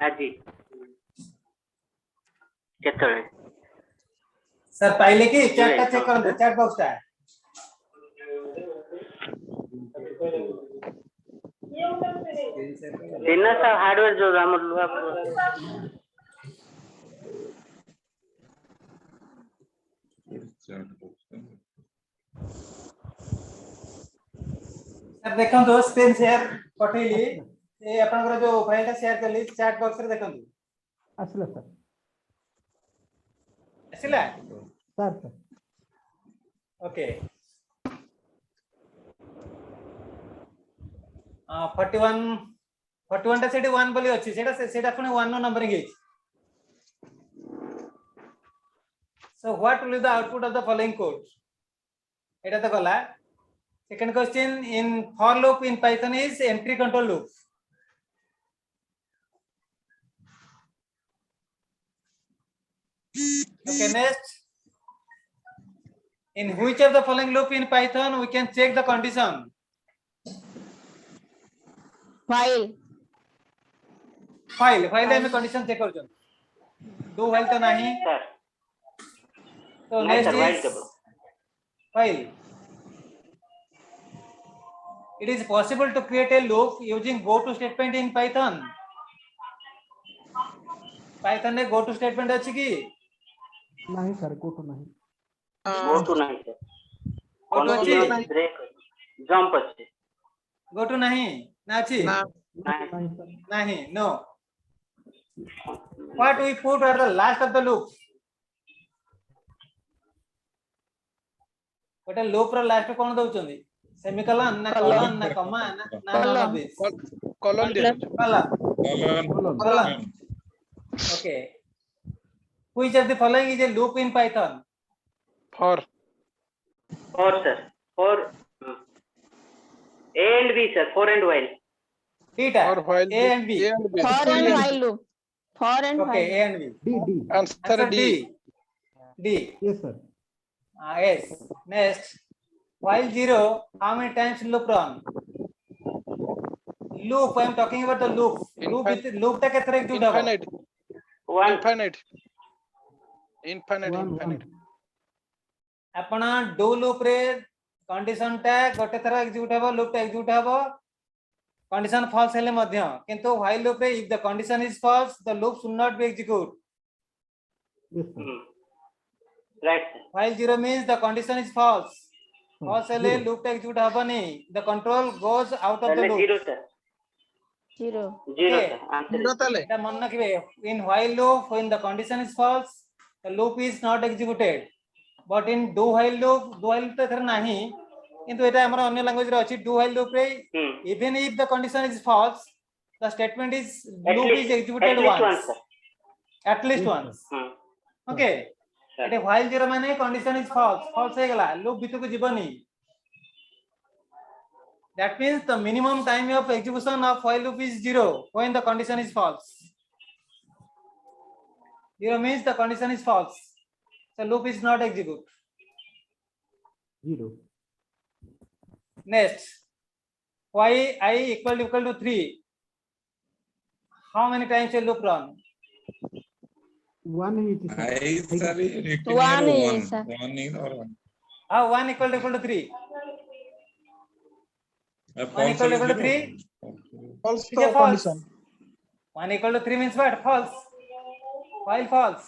ଆଜି କେତେବେଳେ सर पहले की चैट टा चेक करंतु चैट बॉक्स टा ଦିନ ସାର୍ ହାର୍ଡୱେର ଯୋଉ ଆମର ଲୁହା सर देखंतु स्क्रीन शेयर पठेली ए आपनकर जो फाइल टा शेयर करली चैट बॉक्स रे देखंतु ଆସିଲା ସାର୍ ଆସିला ସାର୍ ସାର୍ ओके 41 टा सेठी 1 बोली अछि सेटा पुनी 1 नो नंबरिंग हे so what will be the output of the following code एटा तो गला second question in for loop in Python is entry control loop okay next in which of the following loop in python we can check the condition file में condition check करजन do while तो नहीं तो next is file it is possible to create a loop using go to statement in python python में go to statement अछि की नहीं sir go to नहीं go to ନାହିଁ sir go to अछि break jump ଅଛି go to नहीं ना अछि नहीं no what we put at the last of the loop गोटे लूप रो लास्ट कोन दउचंदी सेमीकोलन ना कोलन ना कॉमा ना none of this colon colon okay which of the following is a loop in python for sir for a and b sir for and while theta for while a and b For and while loop. For and okay while. a and b D answer d yes sir yes next while 0 how many times loop run loop I am talking about the loop loop ta ketare execute hobo infinite अपना do loop रे condition टा गोटे थरा execute हेबो loop टा execute हेबो condition false हेले मध्य किंतु व्हाइल लूप रे if the condition is false the loop should not be execute yes sir right while 0 means the condition is false false हेले लूप टा एग्जीक्यूट हेबोनी the control goes out of the loop 0 sir Zero. zero sir answer the मन रखिबे in while loop when the condition is false the loop is not executed but in do while loop तो थर नाही किंतु एटा हमर अन्य language रे अछि do while loop रे even if the condition is false the statement is loop is executed once at least once okay Etah while 0 माने condition is false false हे गला loop बितु को जीवनी That means the minimum time of execution of while loop is 0 when the condition is false. 0 means the condition is false. So loop is not execute. 0. Next, y I equal to 3. How many times will loop run? 1 is I sir written One here is, sir. 1 in or 1. 1 equal to 3. 1 equal to 3. False Is a false. condition. 1 equal to 3 means what? False. While false.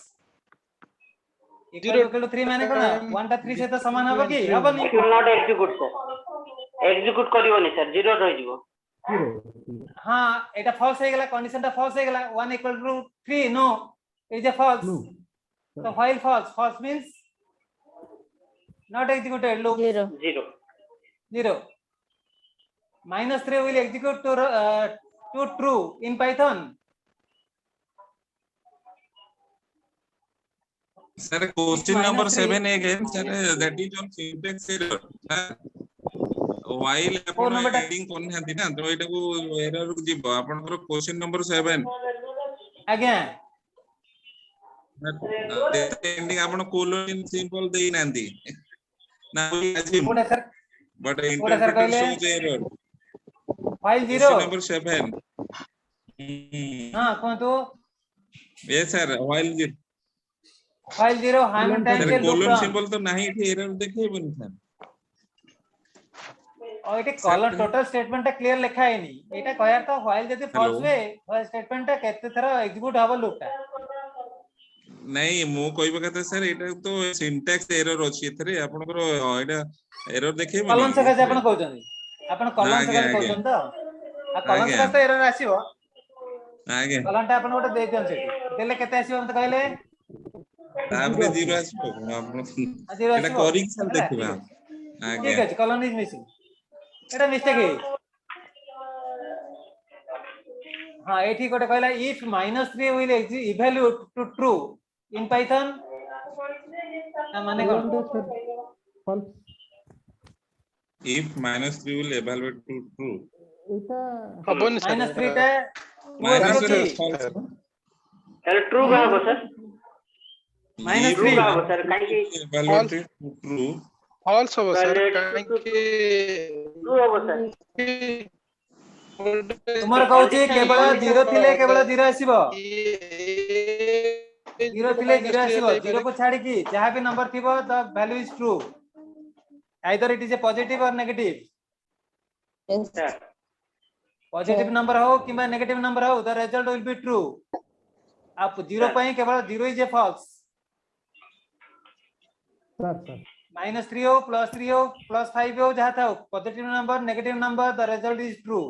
Equal to 3 माने कोना 1 टा 3 से तो समान होबो कि हबनी? It will not execute sir. Execute करिवनी sir, 0 रहि जिवो. 0. हाँ एटा false हे गेला, condition टा false हे गेला. 1 equal to 3 no, it is a false. No. So while false means not executed loop. 0. 0. Minus 3 will execute to true in Python. Sir, question number 7 again, sir, that is on syntax error. While आपण heading करनांती ना तो एटा को error को जीव आपनकर question number 7 आज्ञा ending आपण colon symbol देई नांती ना कोडा sir but interpreter shows error while 0 question number 7 हां कोन तो yes sir while 0 how many times sir will loop colon run? symbol तो नहीं थी error देखेबनी सर और एटे कॉलम टोटल स्टेटमेंट टा क्लियर लिखा है नहीं एटा कहयार तो व्हाइल जदी फॉल्स वे स्टेटमेंट टा केते थरा एग्जीक्यूट हबो लूप टा नहीं मो कहबा कहते सर एटा तो सिंटैक्स एरर अछि एथरे आपनकर एटा एरर देखेबो कॉलम से कैसे अपन कहउछन अपन कॉलम से कैसे कहउछन तो आ कॉलम से कैसे एरर आसीबो आगे कॉलम टा अपन ओटा दे दियन सेठी देले केते आसीबो मते कहले तापरे 0 आसीबो आपन एटा करिक सर देखिबा आगे ठीक अछि column is missing Etah mistake है हां एठी कोटे कहला if -3 will evaluate to true in Python माने कोन false. if -3 will evaluate to true এটা हबोनी सर -3 टा -3 सर ट्रू का हो सर -3 का हो सर काहे कि evaluate to true false हो सर काहे कि ट्रू हो सर तुमर कहउची केवल 0 थिले केवल 0 आसीबो 0 थिले 0 आसीबो 0 को छाडी की जहां भी नंबर थिबो the value is true either it is a positive और नेगेटिव सर पॉजिटिव नंबर हो किबा नेगेटिव नंबर हो the result will be true आप 0 पई केवल 0 इज ए फॉल्स सर -3 हो +3 हो +5 हो जहां था positive number negative number the result is true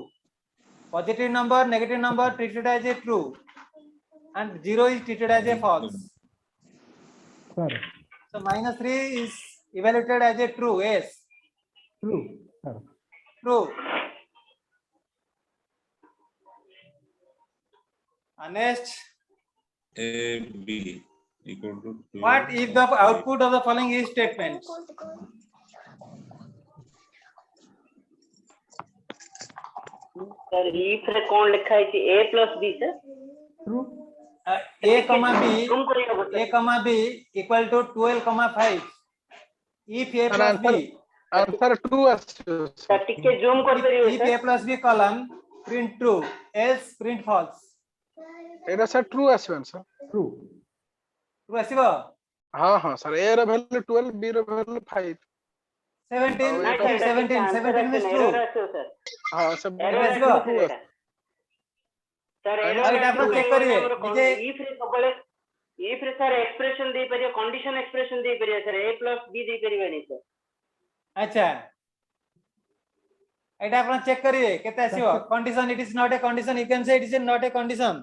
positive number negative number treated as a true and 0 is treated as a false sir so -3 is evaluated as a true yes true sir true and next a b equal to 2 what if the output of the following is statement sir if रे कोन लिखा है कि a + b sir true a comma b equal to 12,5 if a plus b answer true आछो sir टिके zoom कर परियो if a plus b column print true else print false एरा sir true आछो सर true true आसीबो हां हां sir a रे वैल्यू 12 b रे वैल्यू 5 17 is true हां सब सर एटा अपन चेक करिए जे if रे सर एक्सप्रेशन दे परियो कंडीशन एक्सप्रेशन दे परियो सर a + b दे परिबेनी सर अच्छा एटा अपन चेक करिए केते आसीबो condition it is not a condition you can say it is not a condition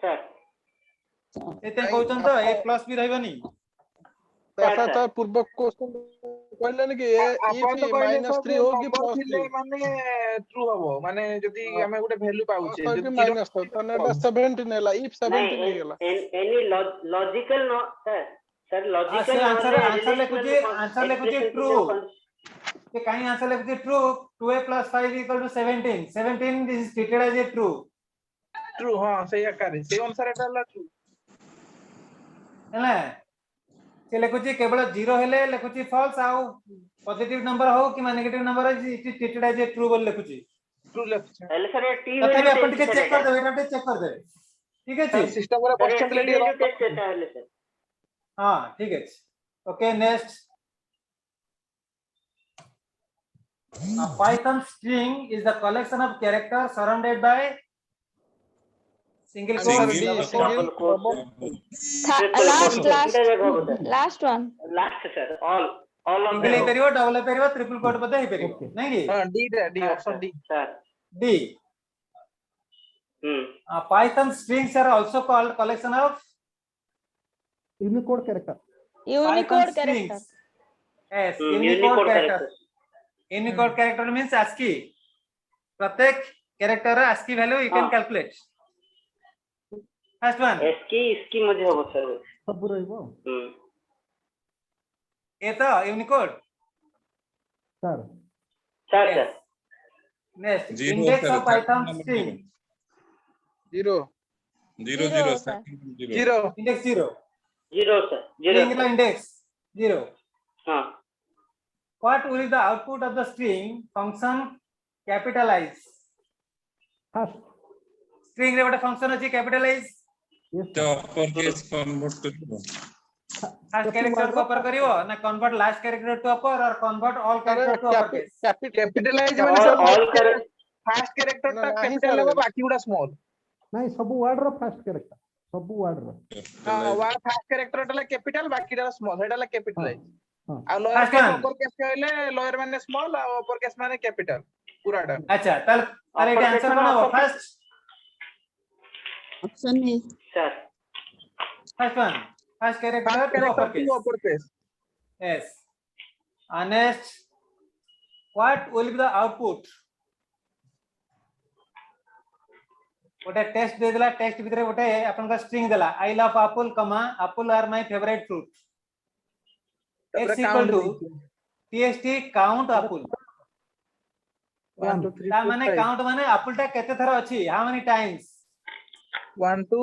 sir एते कहउछन तो a + b रहबनी तो पूर्व क्वेश्चन कहले ने कि if -3 हो कि +3 माने ट्रू हबो माने जदी हमें गुटे वैल्यू पाउछे जदी माइनस तो नेला 17 नेला if 17 नेला any logical no sir logical answer लिखुची ट्रू ये कहीं आंसर लिखते true 2a + 5 = 17 17 this is treated as a true true हां सही आकार से अनुसार एटा हला ट्रू हैला से लिखुची केवल 0 हेले लिखुची फॉल्स आउ पॉजिटिव नंबर हो कि negative number it is treated as a true बोल लिखुची ट्रू लेफ्ट हेले सर टी तथापि आपण टिके चेक कर देबे एटा चेक कर देबे ठीक है सर सिस्टम रे परसेंट ले डी टेस्ट एटा हेले सर हां ठीक है okay next a python string is the collection of characters surrounded by single quotes last one last sir all single हे परियो डबल हे परियो ट्रिपल कोट बदे हे परियो नहीं की हां D option D sir D. Python strings are also called collection of Unicode character. Unicode character. Yes, Unicode character. Unicode character means ASCII. प्रत्येक character ASCII value you can calculate. First one. ASCII इसकी मुझे हो sir. सब रहइबो. ये तो Unicode. Sir. Sir. Next, Zero, index sir. of Python string. 0 0 0 second 0 0 index 0 sir 0 string index 0 हाँ what will be the output of the string function capitalize First. string रे ଗୋଟେ function ଅଛି capitalize the upper case convert करियो first character को upper करियो ना convert last character to upper or convert all character to upper case capitalise माने sir all first character ता capital लेबो बाकी गुडा स्मॉल नहीं सब वर्ड रो फर्स्ट कैरेक्टर सब वर्ड रो हां वा फर्स्ट कैरेक्टर टा कैपिटल बाकी टा स्मॉल हेडा कैपिटलाइज हां आ लोअर केस अपर केस कहले लोअर माने स्मॉल आ अपर केस माने कैपिटल पूराटा अच्छा तल अरे ये आंसर कोन हो फर्स्ट ऑप्शन है sir first one first character to upper case yes and next what will be the output गोटे टेस्ट दे देला टेस्ट भीतर गोटे अपन का स्ट्रिंग देला I love apple comma apple are my favourite fruit x equal to txt count apple 1 2 3 ता माने काउंट माने एप्पल टा केते थरा अछि हाउ मेनी टाइम्स 1 2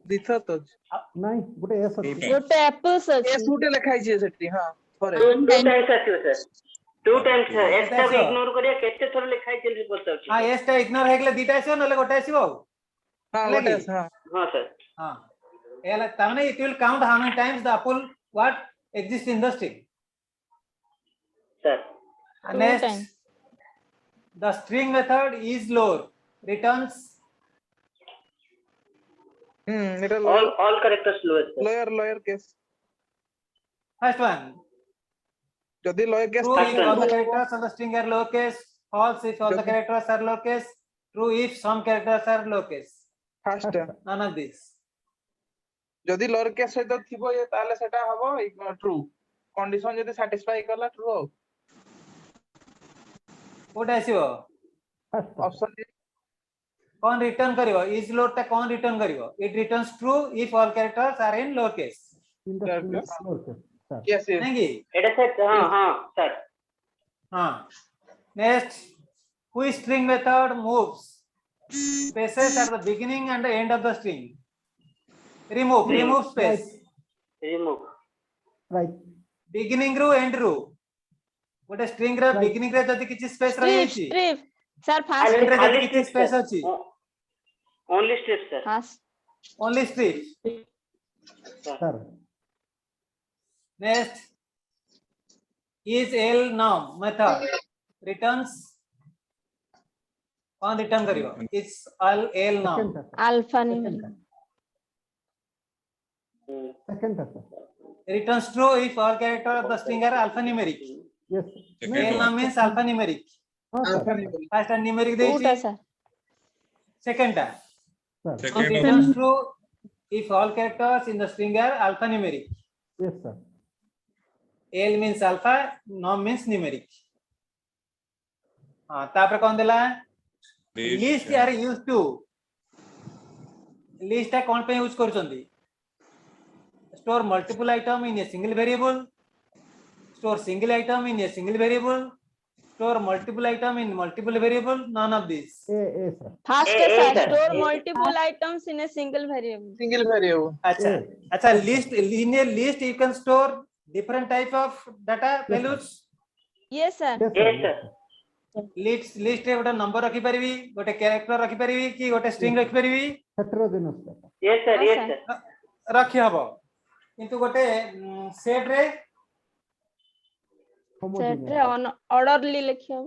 दिथा तो नहीं गोटे एस अछि गोटे एप्पल्स अछि एस गुटे लिखाई छै सेठी हां फॉर टू टाइम्स अछि सर 2 टाइम्स सर एस टा इग्नोर करिया केते थर लिखाई छै रिपोर्ट अछि हां एस टा इग्नोर हेगले दिटा आसी नले गोटे आसीबो हां गोटे हां हां सर हां एला ताने it will count how many times the Apple what exist in the string sir next the string method is lower returns it all characters lower case first one जदी lower case true if all the characters on the string are lowercase false if all the characters are lowercase true if some characters are lowercase first none of this जदी lower case सहित थिबो ये ताले सेटा हबो true condition जदी satisfy करला true हो कोड आसीबो ऑप्शन कौन रिटर्न करिवो इज लोड ता कौन रिटर्न करिवो it returns true if all characters are in lower case yes नहीं एटा सर हां हां सर हां next which string method moves spaces at the beginning and the end of the string remove space remove right beginning ru end ru गोटे string रे beginning रे जदी किछि स्पेस रही छि स्ट्रिप सर फास्ट रे जदी किछि strip, स्पेस sir. अछि only strip sir only strip sir next is l now method returns कौन रिटर्न करिवो it's all l now alphanumeric second sir returns true if all characters of the string are alphanumeric yes l now means alphanumeric first and numeric टू देछि sir second ta sir second returns true if all characters in the string are alphanumeric yes sir l means alpha nom means numeric हां तापर कोन देला list are used to list टा कोन पे use करचंदी store multiple item in a single variable store single item in a single variable, store multiple item in multiple variable, none of these. A sir. First A, sir, sir. store A. multiple items in a single variable. Single variable. Acha list linear list you can store different type of data values. Yes sir. Yes Yes, sir. sir. list रे गोटे number रखी परिवी गोटे character रखी परिवी कि गोटे string रखी परिवी Heterogeneous data. Yes, sir. Yes, Yes, sir. sir. रखी हबो किंतु गोटे सेट रे सेट रे ऑर्डरली लिखियो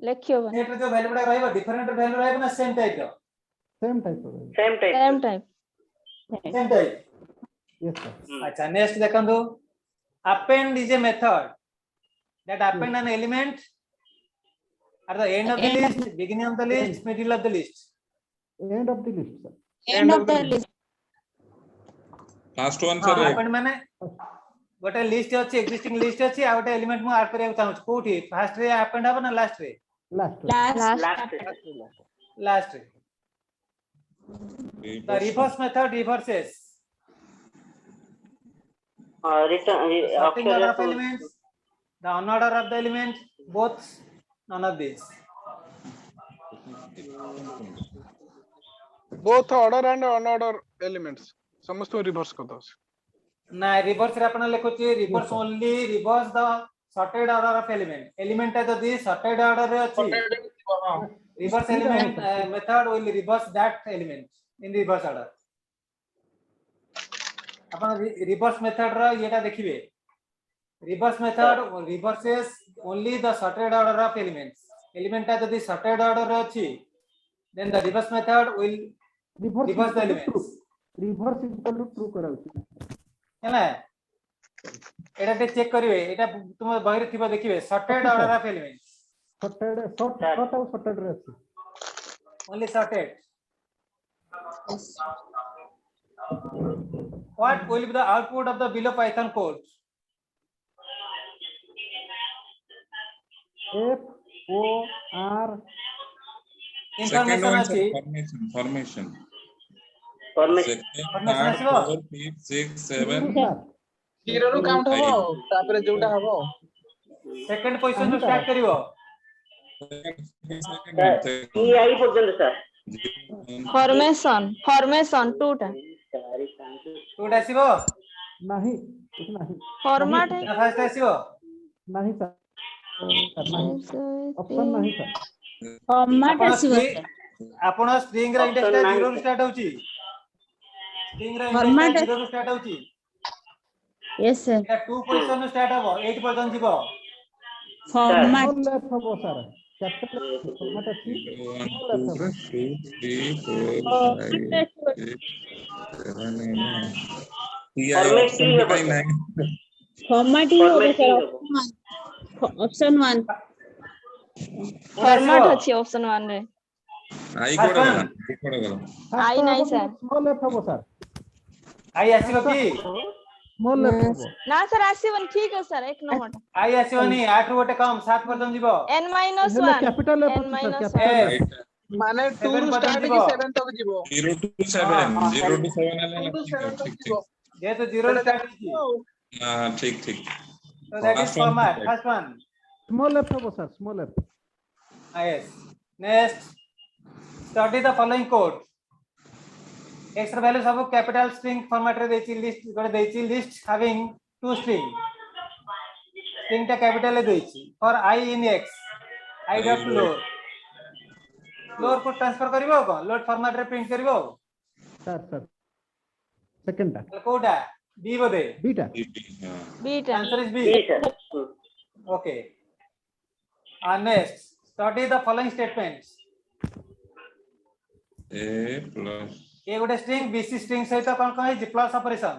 लिखियो सेट रे जो वैल्यू गुडा रहइबो डिफरेंट वैल्यू रहइबो ना सेम टाइप रो Same type of. Same type. Same type same type Yes sir. अच्छा नेक्स्ट देखंदो append is a method that append an element at the end of the list, beginning of the list, middle of the list. End of the list sir. End of the list Last one, हाँ sir. append माने गोटे list अछि existing list अछि आ गोटे element मु add करिया चाहू कोठी फर्स्ट रे append हबो ना लास्ट रे Last. लास्ट रे the reverse method reverses Return. sorting order of elements, the unorder of the element, both none of these. Both order and unorder elements. समस्त reverse कर दो. ना reverse रे अपन लिखुची reverse only reverse the sorted order of element. Element है तो दी sorted order रे अछि. Reverse element method will reverse that element in reverse order. Upon reverse method रा येटा देखिबे. Reverse method reverses only the sorted order of elements. Element है तो दी sorted order रे अछि. Then the reverse method will reverse the elements. Reverse is equal to true कराउची. हैना एटा ते check करिवे एटा तुम बहिर थिबा देखिबे sorted order of elements. Sorted रे अछि. Only sorted. What will be the output of the below Python code? F O R. Second Information one, sir. अछि. Formation. Formation. Second, third, fourth, fifth, sixth, seventh. Zero ରୁ count हबो तापरे जोटा हबो. Second position ରୁ start करिवो. EI पर्यंत sir. Formation टूटा टूटा आसीबो नहीं कुछ नहीं. फॉर्मेट है ना फर्स्ट आसीबो नहीं सर. ऑप्शन नहीं सर. फॉर्मेट आसीबो आपण स्ट्रिंग रा इंडेक्स टा 0 ରୁ स्टार्ट होची. स्ट्रिंग रा इंडेक्स टा 0 ରୁ स्टार्ट होची. यस सर एटा 2 पोजीशन ରୁ स्टार्ट हबो 8 पर्यंत जीवो. फॉर्मेट लेफ्ट हबो सर. कैपिटल फॉर्मेट अछि. 1, 2, 3, 4, 5, 6, 7, 8. Yeah, option भी कहीं नहीं. फॉर्मेट ही होगा सर ऑप्शन 1 फॉर्मेट अछि ऑप्शन 1 रे आई कोड गला. आई नहीं सर. स्मॉल लेफ्ट हबो सर. आई आसीबो की स्मॉल लेफ्ट हबो. ना सर आसीबन ठीक है सर एक नंबर आई आसीबोनी 8 ରୁ गोटे कम 7 पर्यंत जीवो. n-1 capital left n-1 capital. माने 2 ରୁ start ହେଇକି 7 तक ଯିବ. 0 to 7. 0 to 7 है. ठीक. ये तो 0 ରୁ start होची. हाँ ठीक. So that is format. First one. Small left हबो sir. Small left. Yes. Next, study the following code. Extra value सब capital string format रे देची list गोटे देची list having two string. String टा capital ले देची. For I in x, I dot load. Load को transfer करिवो को load format रे print करिवो. सर. सेकंड टा. कोडा B बोदे. बीटा. बीटा Answer is B. Okay. Next, study the following statements. A plus. ये गोटे स्ट्रिंग BC स्ट्रिंग सहित कोन कोन है प्लस ऑपरेशन.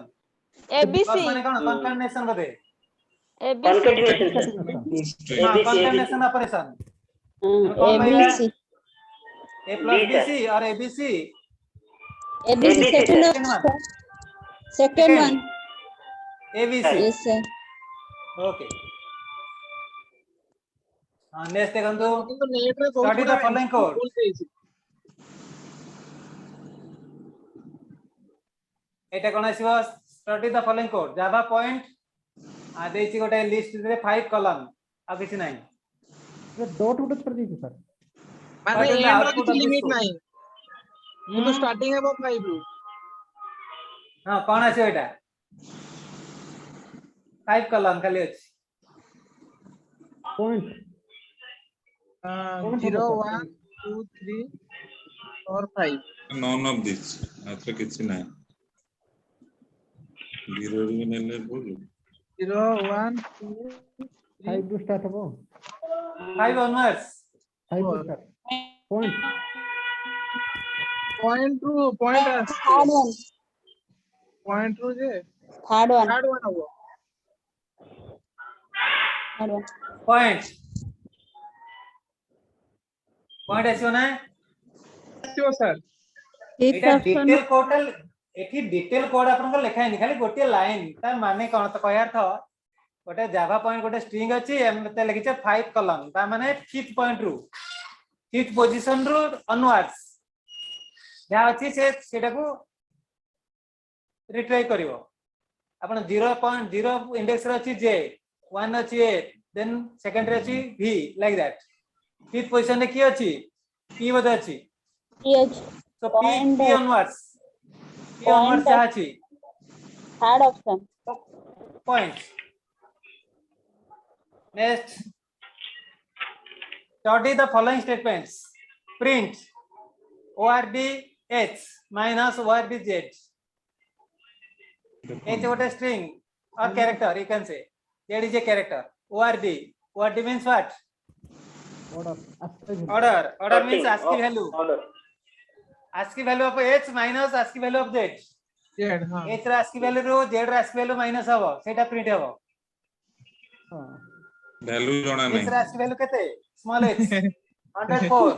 ABC माने कोन कंकैटिनेशन बोदे. ABC concatenation operation. ABC A plus BC or ABC. second one ABC. yes sir. Okay. Next देखंतु study the following code. Etah cone आसीबो study the following code. Java point आ देछि गोटे list रे 5 column आ किछ नाही dot उठे छोड़ दीजिए sir माने What is the एंड रो output किछि of this लिमिट code? नाही किंतु स्टार्टिंग हेबो 5 रु हां कोन आसी एटा 5 कॉलम खाली अछि पॉइंट 0 1 2 3 4 5 none of this अच्छा किछि नाही जीरो भी नेले बोल 0 1 2 5 टू स्टार्ट हो 5 onwards 5 to start point point third one point रु जे थर्ड वन हबो थर्ड वन पॉइंट आसीयो ना आसीयो सर एटा डिटेल कोडल एठी डिटेल कोड आपन को लिखाइनी खाली गोटे लाइन तार माने कोन त कहयार थ गोटे जावा पॉइंट गोटे स्ट्रिंग अछि एमते लिखिছে 5 कॉलम ता माने फिफ्थ पॉइंट रु फिफ्थ पोजीशन रु ऑनवर्ड्स जा अछि सेटा को रिट्राई करिवो आपण 0.0 इंडेक्स रे अछि जे 1 अछि ए देन सेकंड रे अछि v like that fifth position रे की अछि p बद अछि ph so point p onwards जा अछि third option point next study the following statements print ord h minus ord z h what a string or character you can say that is a character ord means what order means ASCII value ASCII value of h minus ASCII value of z h रा ASCII value रो z रा ASCII value minus हबो सेटा print हबो value जणा h नाही रा ASCII value केते small h 104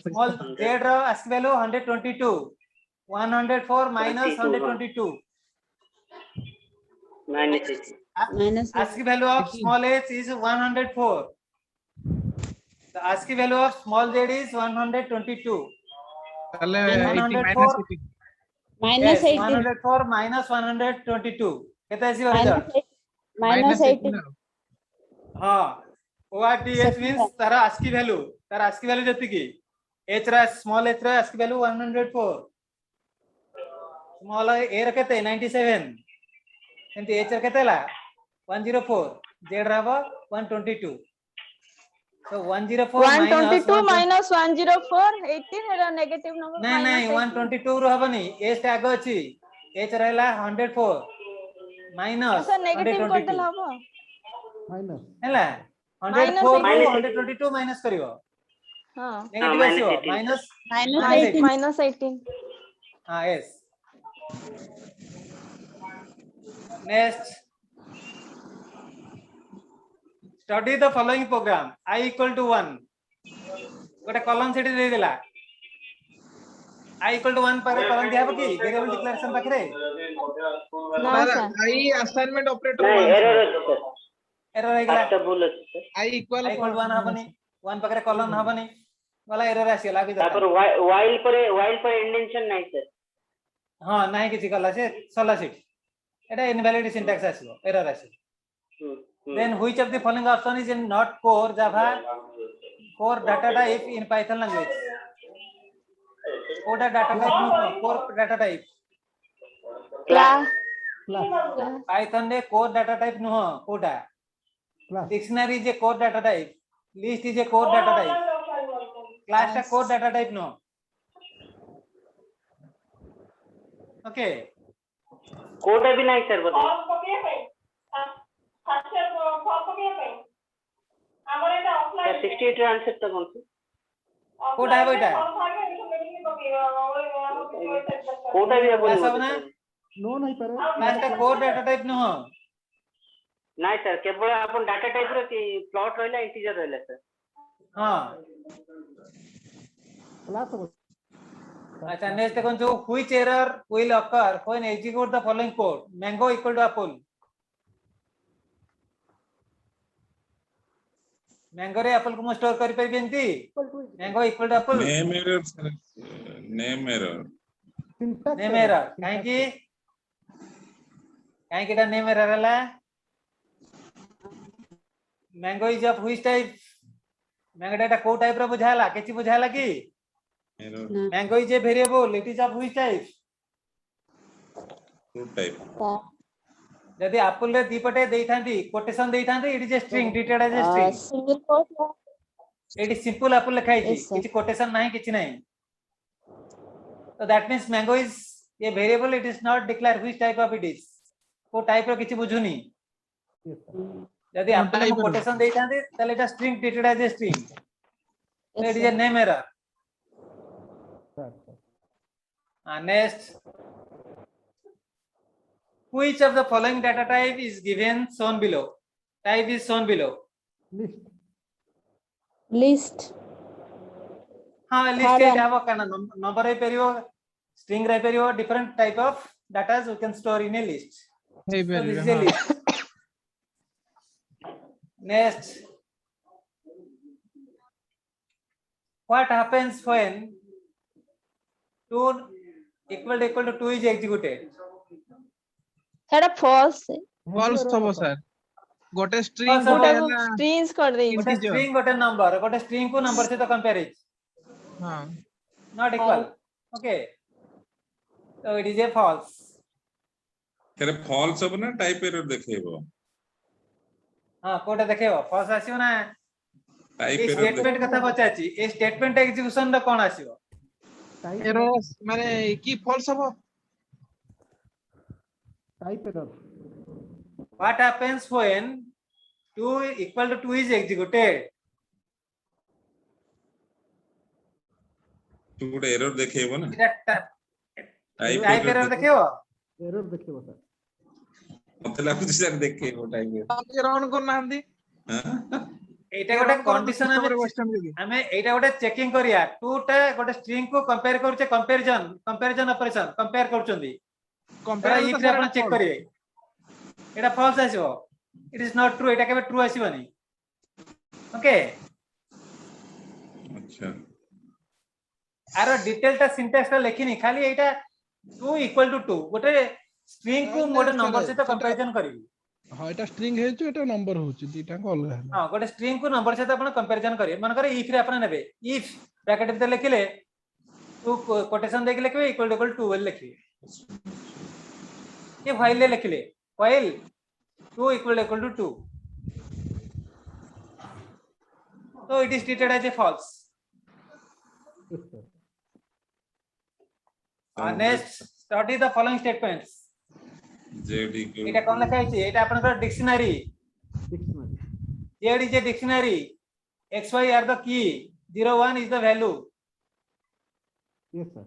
small z रा ASCII value 122 104 minus 122 minus ASCII value of small h is 104 the ASCII value of small z is 122 ताले 104 minus yes 18 104 minus 122 केते आसी रिजल्ट minus 18 हां ORDH means तारा ASCII value जति की h रा small h रा ASCII value 104 small a रा केते 97 एंती h रा केते ला 104 z रा 122 so 104 122 minus 104 18 era negative number नहीं नहीं 122 रो हबनी h टैग अछि h रहला 104 माइनस सर नेगेटिव कर 122 देला हबो माइनस हैला 104 रो 122 माइनस करिवो हां नेगेटिव आसीओ minus 18 हां yes next study the following programme I equal to 1 गोटे कॉलम सेठी दे देला I equal to 1 पर कॉलम दिया कि वेरिएबल डिक्लेरेशन पाखरे सर आई असाइनमेंट ऑपरेटर नहीं एरर है एरर अच्छा बोल सर आई इक्वल 1 हबनी 1 पाखरे कॉलम हबनी वाला एरर आसी लागी तापर वाइल पर इंडेंशन नहीं सर हां नाही किछि कला से सला सीट एटा इनवैलिड सिंटैक्स आसीबो एरर आसी then which of the following option is in not core java core data type in python language core data type no core data type class python de core data type no कोटा dictionary is a core data type list is a core data type class a core data type no okay कोटा भी नहीं sir बताइए sir 68 answer तो कौन सी कोटा है बेटा कोटा भी अपन सब ना नो नहीं पर क्लास का कोर डाटा टाइप न हो नहीं सर केवल अपन डाटा टाइप रो कि प्लॉट रहला इंटीजर रहला सर हां क्लास अच्छा नेक्स्ट देखो जो which error will occur when execute the following code mango equal to apple mango रे एप्पल को स्टोर कर पाइ बेंती mango equal to apple name error काहे कि काहे केटा नेम एरर हला mango is of which type mango data को टाइप रो बुझाला केची बुझाला की mango is a variable it is of which type fruit type यदि एप्पल रे दीपटे देइथांती quotation देइथांती it is a string treated as a string single quote it is simple apple लिखाई छी किछि कोटेशन नाही किछि नाही तो that means mango is a variable it is not declare which type of it is को type रो किछि बुझुनी यदि एप्पल को कोटेशन देइथांती तले it string treated as a string it is a name error next which of the following data type is given shown below type is shown below list हाँ list it have a number रे period string रे period different type of data we can store in a list so this is a list next what happens when 2 equal to 2 is executed সেটা false false হবো sir গোটে string গোটা strings कर देई गोटे string गोटे string को number से तो कंपेयर इज हां not equal okay so it is a false तेरे false अब ना टाइप एरर देखेबो हां कोटा देखेबो false आसीबो ना टाइप ए एरर स्टेटमेंट कथा पचाची ए स्टेटमेंट एग्जीक्यूशन द कोन आसीबो एरर माने की false हबो type error what happens when 2 equal to 2 is executed तू गोटे एरर देखेबो ना टाइप एरर देखेबो सर मते लागु सर देखेबो टाइप एरर रन करना हंदी एटा गोटे कंडीशन हमें एटा गोटे चेकिंग करिया टू टा गोटे स्ट्रिंग को कंपेयर करछे कंपैरिजन ऑपरेशन कंपेयर करछंदी कंपेयर इफ रे आपण चेक करिए एटा फॉल्स आसीबो इट इज नॉट ट्रू एटा केबे ट्रू आसीबनी ओके अच्छा आरो डिटेल ता सिंटैक्स ता लेखिनी खाली एटा 2 इक्वल टू 2 गोटे स्ट्रिंग को मोटे नंबर से तो कंपैरिजन करिवि हां एटा स्ट्रिंग हे जो एटा नंबर होची दीटा को अलग है हां गोटे स्ट्रिंग को नंबर से तो आपण कंपैरिजन करिए मन करे इफ रे आपण नेबे इफ ब्रैकेट में लिखले टू कोटेशन देके लिखबे इक्वल टू वेल लिखिए ये व्हाइल ले लिखले while 2 equal to 2 so it is treated as a false next study the following statements এটা কোন লেখা আছে এটা আপনাদের dictionary z is a dictionary xy are the key 01 is the value yes sir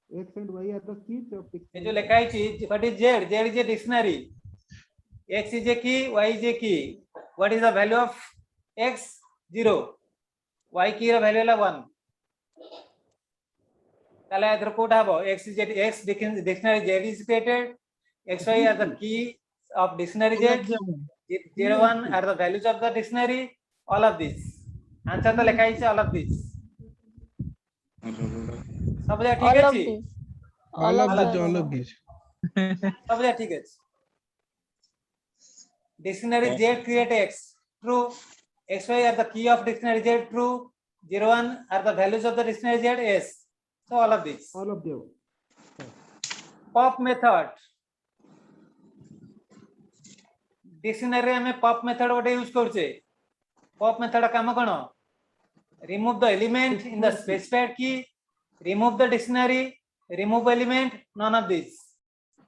x and y are the keys of dictionary ये जो लिखा है what is z is a dictionary x is a key y is a key what is the value of x 0 y key ର value ହେଲା 1 তাহলে এর code হবে x is a x dictionary z is created xy are the key of dictionary z 01 are the values of the dictionary all of this answer तो लिखा है all of this सब जगह ठीक है जी all of this सब जगह ठीक है dictionary z create x true xy are the key of dictionary z true 01 are the values of the dictionary z yes so all of this all of them pop method dictionary हमें pop method गोटे use करछे pop method काम कोन remove the element in the specified key remove the dictionary remove element none of this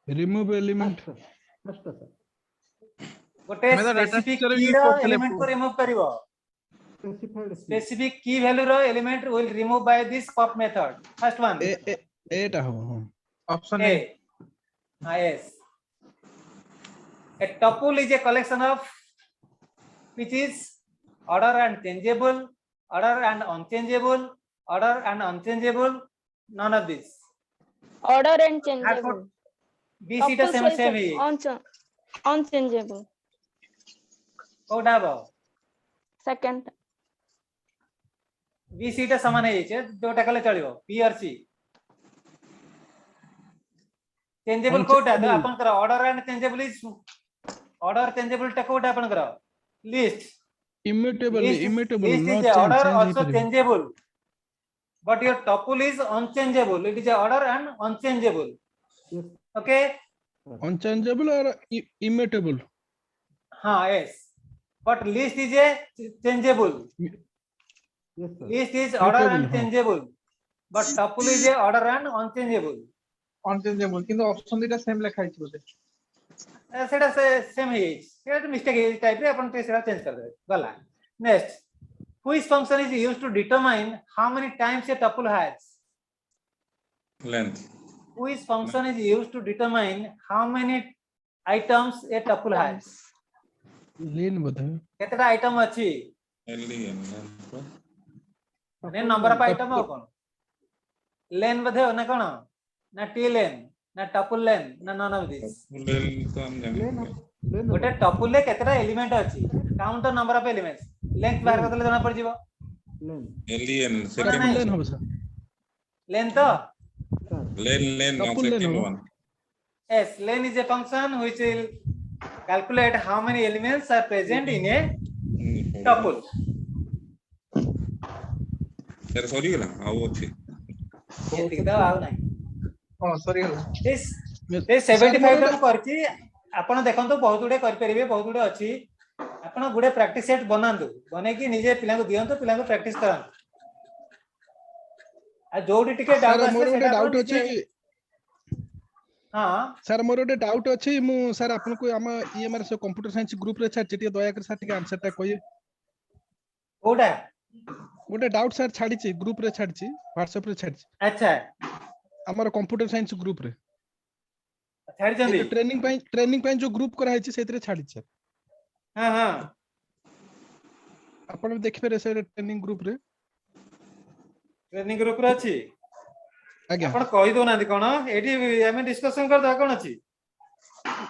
remove element first sir गोटे specific key रो element को remove करिवो specific key value रो element will remove by this pop method first one एटा हो option A yes a tuple is a collection of which is order and changeable order and unchangeable order and unchangeable none of this order and changeable bc टा same है unchangeable कोडा बो second bc टा समान है जे जोटा कले चलिबो p और c चेंजेबल कोटा तो अपन करा order and changeable is order changeable टा कोटा अपन करा list immutable list not is a order change also changeable but your tuple is unchangeable. It is a order and unchangeable. Okay, unchangeable or immutable. yes, but list is a changeable. Yes, sir. List is order Mutable, and changeable but tuple is a order and unchangeable. Unchangeable किंतु option दुटा same लिखा है बोले सेटा से same है सेटा mistake है टाइप रे अपन सेटा चेंज कर दे गला. Next, which function is used to determine how many times a tuple has? Length. Which function is used to determine how many items a tuple has? len बता केतेटा item अछि LN. ने number of item हो कोन लेन बधे ना कोन ना T लेन ना tuple लेन ना none of this. गोटे टपल ले केतेटा एलिमेंट अछि count the number of elements length बाहर करले जाना पड़ जीवो LN second len हो सर लेन तो len second one. yes, len is a function which will calculate how many elements are present in a tuple. Sir sorry गला आउ अछि एतिक तो आउ नाही हां सॉरी दिस 75 टा करची आपण देखंतु बहुत गुडे कर परिबे बहुत गुडे अछि आपण गुडे प्रैक्टिस सेट बनांतु बने कि निजे पिला को दियंतु पिला को प्रैक्टिस करांतु आ जोडी टिके डाउट आसे सेटा डाउट अछि हां सर मोर गोटे डाउट अछि मु सर आपन को हम ईएमआर से कंप्यूटर साइंस ग्रुप रे छाड़ टिके दया कर सर टिके आंसर टा कहिए कोडा गोटे डाउट सर छाड़ी छी ग्रुप रे छाड़ी छी व्हाट्सएप रे छाड़ी छी. अच्छा हमर कंप्यूटर साइंस ग्रुप रे छाड़ी जंदी ट्रेनिंग पे जो ग्रुप करा है छी सेतरे छाड़ी छी. हां हां अपन देखबे रे सर ट्रेनिंग ग्रुप रे अछि आज्ञा आपण कहि दो ना कोन एठी हमें डिस्कशन कर दा कोन अछि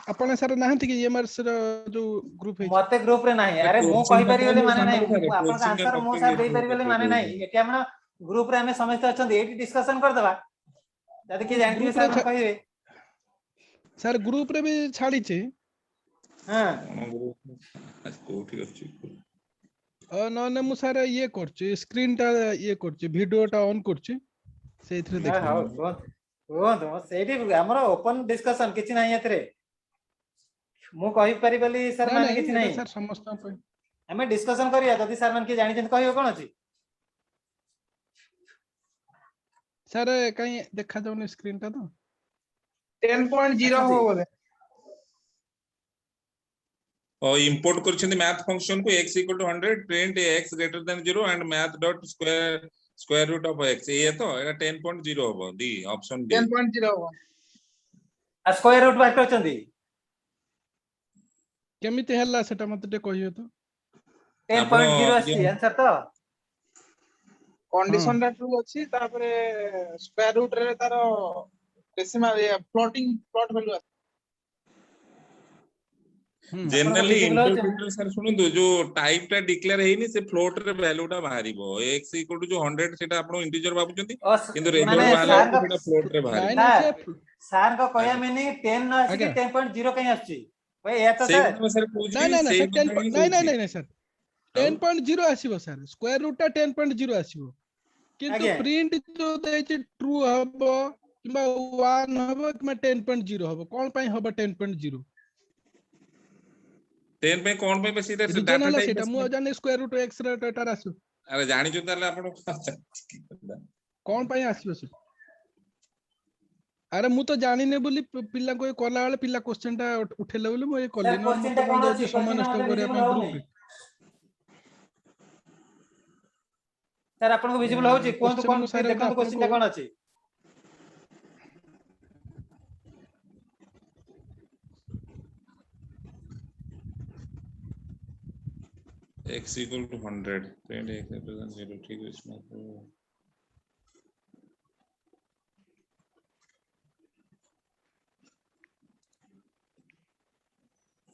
अपन सर नाहंती कि ईएमआर से जो ग्रुप है मते ग्रुप रे नाही अरे मु कहि परिबेले माने नाही आपण का आंसर मु साथ देई परिबेले माने नाही एठी हम ग्रुप रे हमें समस्त अछंती एठी डिस्कशन कर दबा जदी कि जानथिबे सर कहिबे सर ग्रुप रे भी छाड़ी छी. हां कोठी अछि न न मु सर ये करछि स्क्रीन टा ये करछि वीडियो टा ऑन करछि सेथरे हां हां देखि वो सेठी हमर ओपन डिस्कशन किछि नाही एतरे मु कहि परिबेली सर माने किछि नाही सर समस्त पे हमें डिस्कशन करिया जदी सर मन के जानि जन कहियो कोन अछि सर कहीं देखा जाउन स्क्रीन टा तो 10.0 हो बोले और इंपोर्ट करछन मैथ फंक्शन को x = 100 print x greater than 0 and math dot square root of x ये तो एटा 10.0 होबो दी ऑप्शन डी 10.0 हो आ स्क्वायर रूट बात करछंदी केमिति हल्ला सेटा मते ते कहियो तो 10.0 अछि आंसर तो कंडीशन रा ट्रू अछि तापरे स्क्वायर रूट रे तारो decimal floating float value generally interpreter sir सुनंदु जो टाइप टा डिक्लेयर हेनी से फ्लोट रे वैल्यू टा बाहरिबो x = जो 100 सेटा आपण इंटीजर बाबुचंती किंतु रेजल्ट वाला सेटा फ्लोट रे बाहरिबो सर को कहया मीनिंग 10 न आसी कि 10.0 कहीं आसी भाई या तो सर नहीं सर 10.0 आसीबो सर स्क्वायर रूट टा 10.0 आसीबो किंतु प्रिंट जो दे छै ट्रू हबो किबा 1 हबो किबा 10.0 हबो कोन पई हबो 10.0 10 पे कोन पे बेसी डाटा टाइप टाइप सेटा मु जाने स्क्वायर रूट x रे डाटा आसु अरे जानि छु ताले आपण कोन पई आसीबो से अरे मु तो जानि ने बोली पिल्ला को कोला वाले पिल्ला क्वेश्चन टा उठेले बोली मु ए कोली न मते कोन जाउची समय नष्ट करे अपन ग्रुप रे सर आपन को विजिबल होची कोन कोन देखन क्वेश्चन टा कोन अछि x = 100 print x greater than 0 ठीक है इसमें तो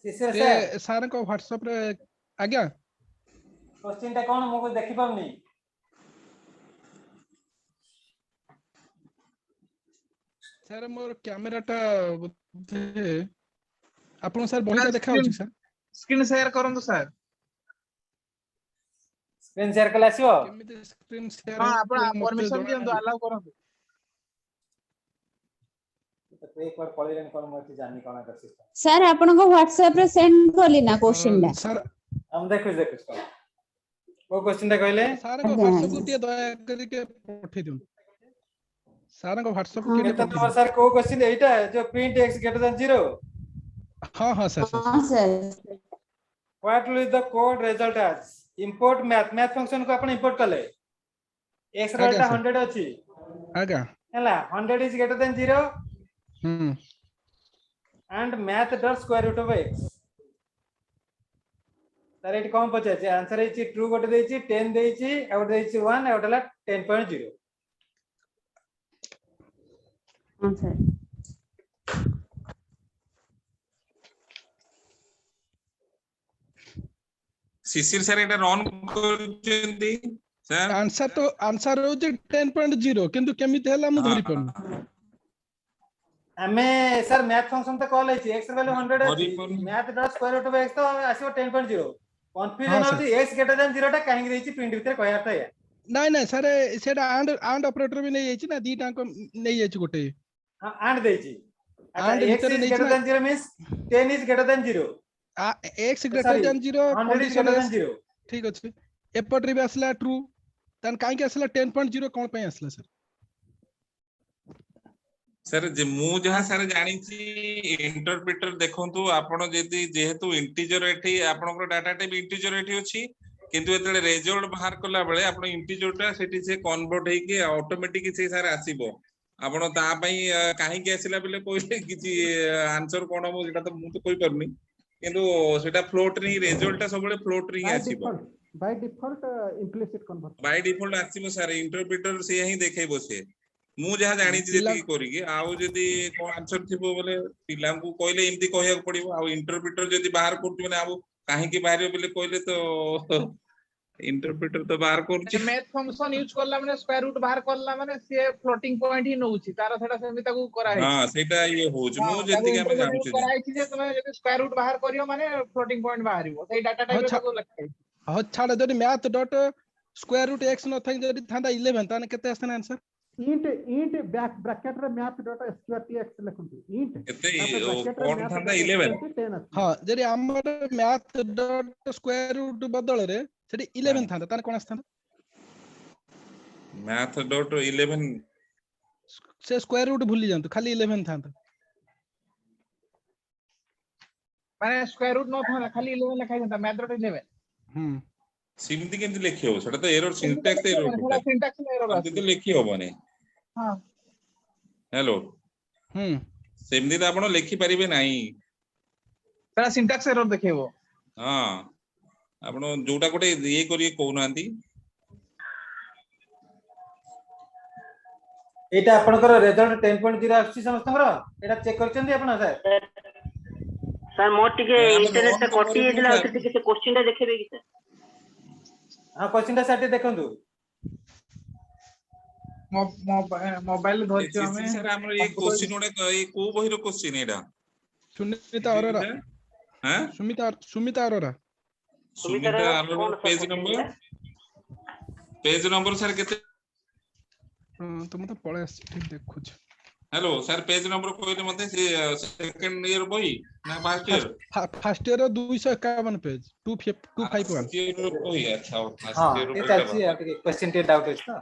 ते सर को व्हाट्सएप रे आज्ञा क्वेश्चन टा कोन मो देखि पाउनी सर मोर कैमराटा आपन सर बहिटा देखा होछि सर स्क्रीन शेयर करंतु सर स्क्रीन शेयर कले आसीबो केमिति स्क्रीन शेयर हां आपण परमिशन दियंतु अलाउ करंतु तो एक बार पळिलेन कोन मति जानि कोन कर सिस्टम सर आपन को व्हाट्सएप रे सेंड करली ना क्वेश्चन दा सर हम देखु को क्वेश्चन दा कहले सर को व्हाट्सएप को दया करके पठे दिउ सर को व्हाट्सएप के केते नंबर सर को क्वेश्चन एटा जो प्रिंट x greater than 0 हां हां सर हां sir what will the code result as import math function को अपन import कले x रो 100 अछि आगा हला 100 is greater than 0 and math dot square root of x sir eighty कौन पचाचे आंसर है ट्रू गोटे देछि 10 देछि और देछि 1 और हला 10.0 हां सर शिशिर सर एटा रन करचंदी सर आंसर हो जे 10.0 किंतु केमिति हला मु धरि पन हमें सर मैथ फंक्शन तो कॉल है x वैल्यू 100 अछि math dot square root of x तो आसीबो 10.0 कंफ्यूजन होछि x ग्रेटर देन 0 टा काहे देछि प्रिंट भीतर कहया था या नहीं नहीं सर सेटा एंड ऑपरेटर भी नहीं जाइछि ना दीटा को नहीं जाइछि गोटे हां एंड देछि अच्छा x is greater than 0 means 10 is greater than 0 x greater than 0 condition है 0 ठीक अछि एपट रे भी असला ट्रू तन काहे के असला 10.0 कोन पे असला सर सर जे मु जहा सर जानि छी इंटरप्रेटर देखंतु आपण जेति जेहेतु इंटीजर एठी आपनकर डाटा टाइप इंटीजर एठी अछि किंतु एतले रिजल्ट बाहर कला बेले आपण इंटीजरटा सेठी से कन्वर्ट हे के ऑटोमेटिक से सर आसीबो आपण ता पई काहे के आसिला बेले कोइ किछि आंसर कोन मु जेटा तो मु तो कोइ परनी किंतु सेटा फ्लोट रे रिजल्टटा सबले फ्लोट रे आसीबो by default implicit convert by default आसीबो सर इंटरप्रेटर से ही देखेबो से मु जहा जानि छी जेति करी के आउ जदी को आंसर थिबो बोले पिला को कहले एमती कहया पड़िबो आ इंटरप्रेटर जदी बाहर करथि माने आबो काहे के बाहर बोले कहले तो इंटरप्रेटर तो बाहर करछि मैथ फंक्शन यूज करला माने स्क्वायर रूट बाहर करला माने से फ्लोटिंग पॉइंट ही नउछि तारा सेटा सेमि ताकू करा है हां सेटा ये होछ मु जेति के हम जानु छी करा है जे तमे जदी स्क्वायर रूट बाहर करियो माने फ्लोटिंग पॉइंट बाहरिबो सेई डाटा टाइप को लखै हां छाड़ जदी math dot square root x न थाई जदी थांदा 11 ताने केते आसन आंसर int बैक ब्रैकेट रे मैथ डॉट sqrt लिखंतु int केते कोन थांदा 11 हां जदी हमर मैथ डॉट स्क्वायर रूट बदल रे सेठी 11 थांदा ताने कोन आस्थान मैथ डॉट 11 से स्क्वायर रूट भूली जानतो खाली 11 थांदा माने स्क्वायर रूट न थांदा खाली 11 लिखाइ जानता मैथ डॉट 11 सिमती केंति लिखि हो सेटा तो error syntax error syntax error आसी तो लिखि होबने हां हेलो सेमती तो आपण लिखि परिबे नाही सेटा सिंटैक्स एरर देखेबो हां आपण जोटा कोटे ये करिए कोनांती एटा आपनकर रिजल्ट 10.0 आछि समस्तकर एटा चेक करचंदी आपण सर सर मोर टिके इंटरनेट से कटि गेला से टिके से क्वेश्चन टा देखेबे कि सर हां क्वेश्चन टा साथे देखंतु मोबाइल धरछ हमें सर हमर ये क्वेश्चन ओडे ये को बहिरो क्वेश्चन एटा सुनीता अरोरा हां Sumita Arora page number sir केते तुम तो पळे आछ ठीक देखु छ हेलो सर पेज नंबर कोइले मते सेकंड ईयर बही ना फर्स्ट ईयर 251 पेज 251 ईयर बही अच्छा फर्स्ट ईयर बही चलछि आ क्वेश्चन के डाउट अछि तो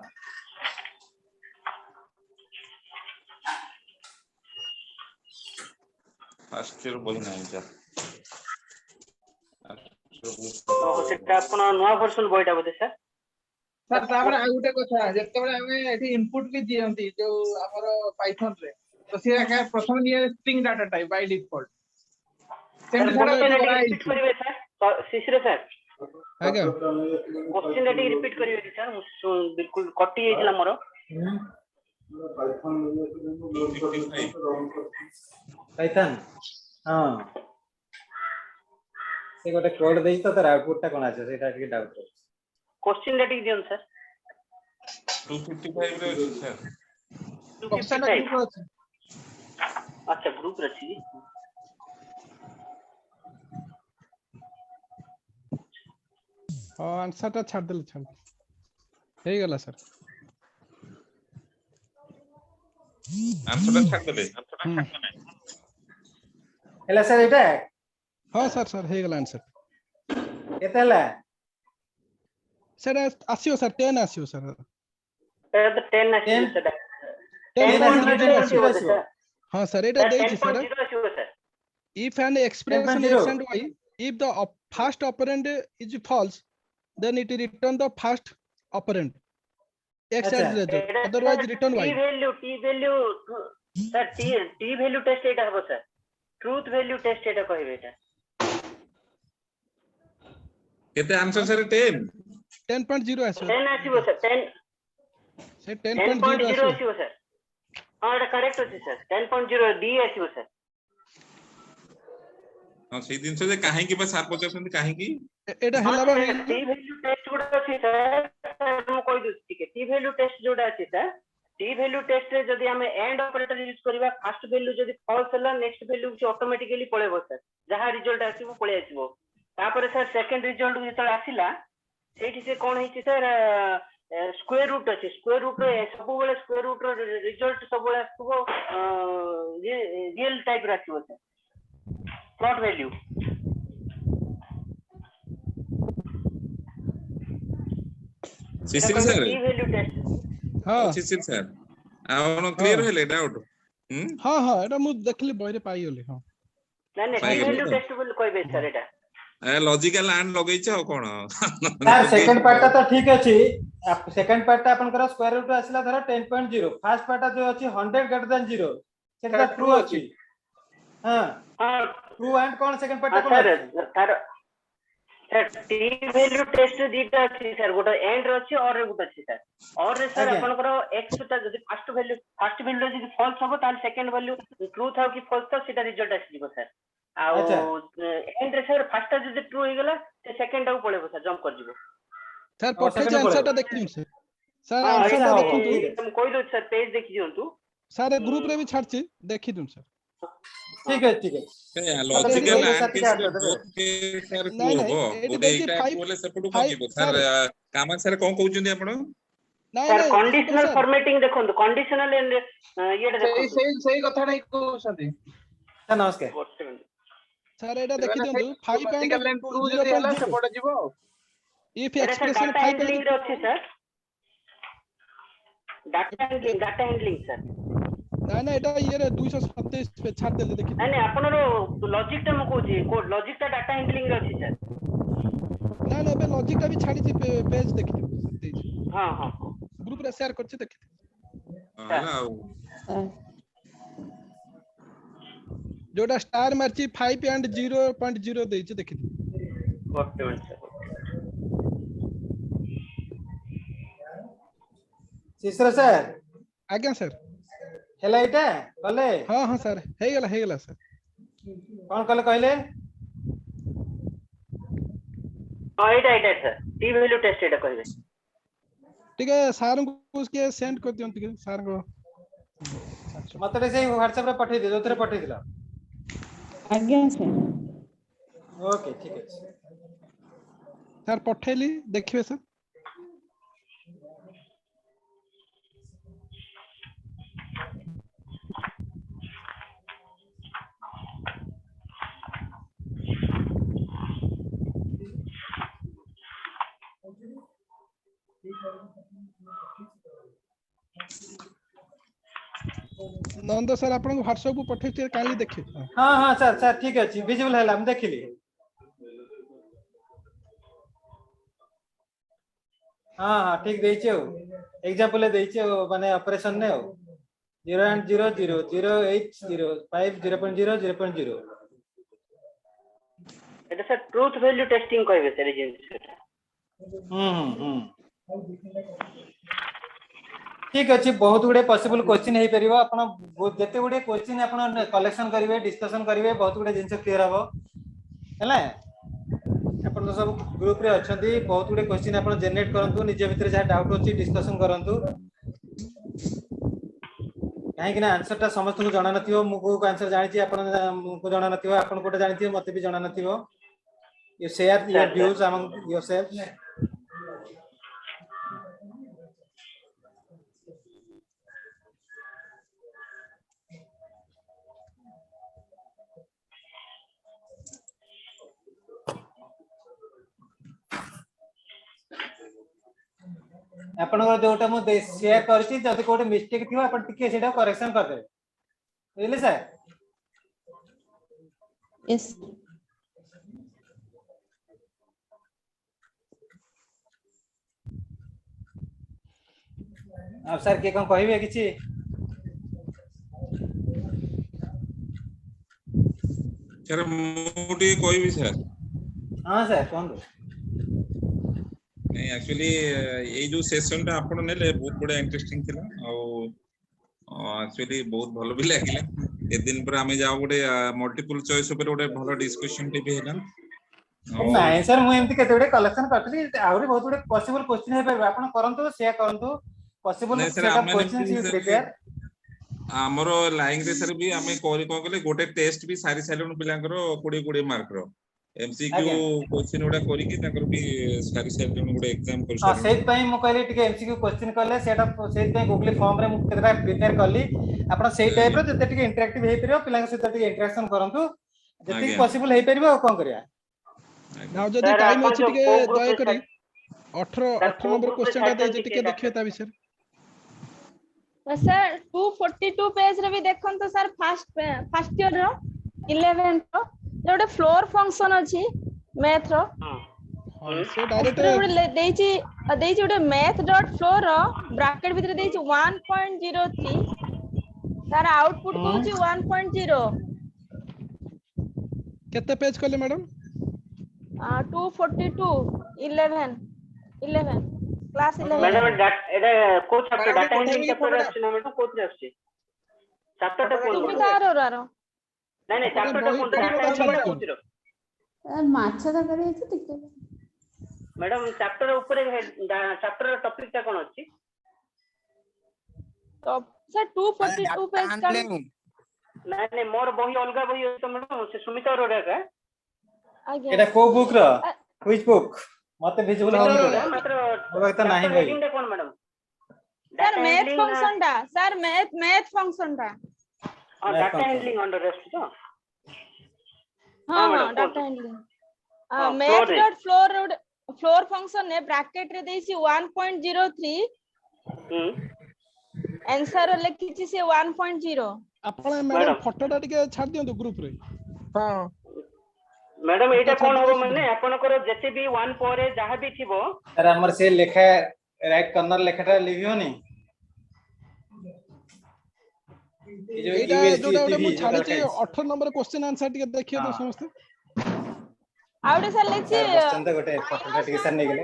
फर्स्ट ईयर बही नाही जा तो सेटा अपन नवा वर्जन बहिटा बोते सर सर तापर आ गुटे कथा जते बेले हमें एठी इनपुट भी दियंती जो हमर पाइथन रे तो से का प्रथम near string data type by default same थोड़ा रिपीट करिवे सर शिशिर सर आगे क्वेश्चन रेडी रिपीट करिवे कि सर बिल्कुल कटि एइतला मोर पाइथन हां से गोटे कोड देई तो तार आउटपुट टा कोन आछे सेटा के डाउट क्वेश्चन रेडी दियन सर 255 रे सर 255 अच्छा ग्रुप रे छी हां आंसर टा छाड़ देले छाड़ हे गेला सर आंसर छाड़ देले हेला सर एटा हां सर हे गेला आंसर केते हला सर आसियो सर 10 आसियो सर तो 10 आसी सर 10.0 आसियो सर हां सर एटा देछि सर 10.0 आसी sir if an expression x and y if the first operand is false then it return the first operand x as result otherwise return y t value sir t value test एटा हबो sir truth value test एटा कहबे एटा केते answer sir 10 10.0 आसियो 10 आसीबो sir 10 से 10.0 आसीबो sir हां एटा correct अछि sir 10.0 d आसीबो sir हां से दिन से काहे की बस आप पचासंत काहे की एटा हला बा टी वैल्यू टेस्ट गुडा अछि सर हम कोइ दु ठीक है टी वैल्यू टेस्ट जोडा अछि सर टी वैल्यू टेस्ट रे जदी हमें एंड ऑपरेटर यूज करबा फर्स्ट वैल्यू जदी फॉल्स हला नेक्स्ट वैल्यू से ऑटोमेटिकली पळेबो सर जहा रिजल्ट आसीबो पळे आसीबो तापर सर सेकंड रिजल्ट जेतल आसीला सेठी से कोन हिची सर स्क्वायर रूट अछि स्क्वायर रूट रे सब बेले स्क्वायर रूट रो रिजल्ट सब बेले आसीबो ये रियल टाइप रे आसीबो सर प्लॉट वैल्यू सिसिल सर टी वैल्यू टेस्ट हां सिसिल सर आपण क्लियर हेले डाउट हां हां एटा मु देखली बहिरे पाई गेली हां नहीं टी वैल्यू टेस्ट बोल कहबे सर एटा लॉजिकल एंड लगैछ आ कोन सर सेकंड पार्ट तो ठीक अछि सेकंड पार्ट ता अपन करा स्क्वायर रूट आसला धर 10.0 फर्स्ट पार्ट जो अछि 100 ग्रेटर देन 0 सेटा ट्रू अछि हां ट्रू एंड कोन सेकंड पार्ट कोन sir sir T value test दीटा अछि सर गोटा एंड रे अछि और गोटा अछि सर और रे सर अपन करा x ता जदी फर्स्ट वैल्यू जदी फॉल्स होबो ताल सेकंड वैल्यू ट्रू था कि फॉल्स था सेटा रिजल्ट आसी दिबो सर आ एंड रे सर फर्स्ट जदी ट्रू हो गेला ते सेकंड आउ पळेबो सर जंप कर दिबो सर पठे जे आंसर ता देखियो सर आंसर ता देखियो तुम कोइ दो सर पेज देखि दियंतु सर ग्रुप रे भी छाड़ची देखि दुम सर ठीक है लॉजिकल एंड केस रे बहुत के सर को होबो गोटे एटा बोले सेपटु मागिबो सर कामा सर कोन कहउचंदी आपण सर कंडीशनल फॉर्मेटिंग देखंतु कंडीशनल एंड ये देखंतु सही कथा नै कहउछंदी सर नमस्कार सर एटा देखि दियंतु 5.0 जदी हला से पड़ जिवो इफ एक्सप्रेशन 5 हैंडलिंग रे अछि सर डाटा हैंडलिंग सर ना एटा ये रे 227 पे छाड़ देले देखि नै आपण रो लॉजिक टा म कहउची को लॉजिक टा डाटा हैंडलिंग रे अछि सर ना बे लॉजिक टा भी छाड़ी छी पेज देखि हां हां ग्रुप रे शेयर करछि देखि हां जोटा स्टार मारछि 5.0.0 देछि देखि ओके सिसरा सर आज्ञा सर हेला एटा कले हां हां सर हे गेला सर कोन कले कहले हां एटा सर टी वैल्यू टेस्ट एटा कहबे ठीक है सर को उसके सेंड कर दियंत के सर को मते से WhatsApp रे पठै दे जोतरे पठै दिला आज्ञा सर ओके ठीक है सर पठैली देखिबे सर नंद सर आपन व्हाट्सएप को पठै काली देखि हां हां सर ठीक अछि विजिबल हैला हम देखिली हां हां ठीक देइ छै एग्जांपल देइ छै माने ऑपरेशन ने 0.000805 এটা স্যার ট্রুথ ভ্যালু টেস্টিং কইবে স্যার এই জিনিসটা ठीक अछि बहुत गुडे पॉसिबल क्वेश्चन हे परिबो आपण जते गुडे क्वेश्चन आपण कलेक्शन करिवे डिस्कशन करिवे बहुत गुडे जिंस क्लियर हबो हैला आपण तो सब ग्रुप रे अछंती बहुत गुडे क्वेश्चन आपण जनरेट करंतु निजे भितर जा डाउट अछि डिस्कशन करंतु कहीं ना आंसर टा समस्त को जाना नथियो मु को आंसर जानि छी आपण को जाना नथियो आपण कोटे जानि छी मते भी जाना नथियो you share your views among yourself ଆପଣଙ୍କର ଯୋଉଟା ମୁଁ शेयर କରିଛି ଯଦି କୋଟେ मिस्टेक थियो आपण टिके सेटा करेक्शन कर देबे बुझिले सर यस अब सर के कोन कहिबे किछि सर मोटी कोई भी सर हां सर कोन नहीं एक्चुअली ये जो सेशन टा आपण नेले बहुत बड़ा इंटरेस्टिंग थिला एक्चुअली बहुत भलो भी लागिला ए दिन पर हमें जाओ गोटे मल्टीपल चॉइस ऊपर गोटे भलो डिस्कशन टे भी हैला नहीं सर मु एमती केते बडे कलेक्शन करथली आउरी बहुत बडे पॉसिबल क्वेश्चन हे परबे आपण करंतु शेयर करंतु possible set of questions you prepare हमरो लाइन रे सर भी हमें कोरी को गले गोटे टेस्ट भी सारी साइलेंट पिलांकर 20 20 मार्क रो एमसीक्यू क्वेश्चन उडा करी कि ताकर भी सारी साइलेंट गोटे एग्जाम कर हां सेट पई मु कहली टिके एमसीक्यू क्वेश्चन करले सेट ऑफ सेट पई गूगल फॉर्म रे मु केतरा प्रिपेयर करली आपण सेई टाइप रो जते टिके इंटरैक्टिव हे परियो पिलांक सहित टिके इंटरेक्शन करंतु जति पॉसिबल हे परियो कोन करिया नाउ जदी टाइम अछि टिके दया करी 18 नंबर क्वेश्चन टा दे टिके देखियो ता विषय सर 242 पेज रे भी देखन तो सर फर्स्ट ईयर रो 11 रो जोटे फ्लोर फंक्शन अछि मैथ रो से डायरेक्ट देछि ओटे मैथ डॉट फ्लोर रो ब्रैकेट भीतर देछि 1.03 तार आउटपुट कहछि 1.0 केते पेज कहले मैडम 242 11 क्लास 11 मैडम एटा को चैप्टर डाटा एंट्री चैप्टर अछि ना मैडम कोथि अछि चैप्टर टा कोन सुमिता नहीं चैप्टर टा कोन डाटा एंट्री कोथि रो माछा दा करी अछि टिके मैडम चैप्टर ऊपर चैप्टर टॉपिक टा कोन अछि तो सर 242 पेज का नहीं मोर बही अलगा बही तो मैडम से सुमिता रो रे का आगे एटा को बुक रो क्विज बुक मते विजुअल होनी मात्र होबे त नाही भाई रीडिंग टा कोन मैडम सर मैथ फंक्शन दा सर मैथ फंक्शन दा हां डाटा हैंडलिंग अंडर रेस्ट तो हां data handling math dot floor function ने ब्रैकेट रे देसी 1.03 आंसर लिखिछि से 1.0 आपण मैडम फोटो टा टिके छाड़ दियंतु ग्रुप रे हां मैडम एटा कोन हो माने आपण को जति भी 1 पर जहां भी थिबो सर हमर से लेखा राइट कॉर्नर लेखाटा लिखियो नि एटा जोटा मु छाड़ी छी 18 नंबर क्वेश्चन आंसर टिके देखियो तो समस्त आउडे सर लेछि क्वेश्चन तो गोटे फोटोटा टिके सर नै गेले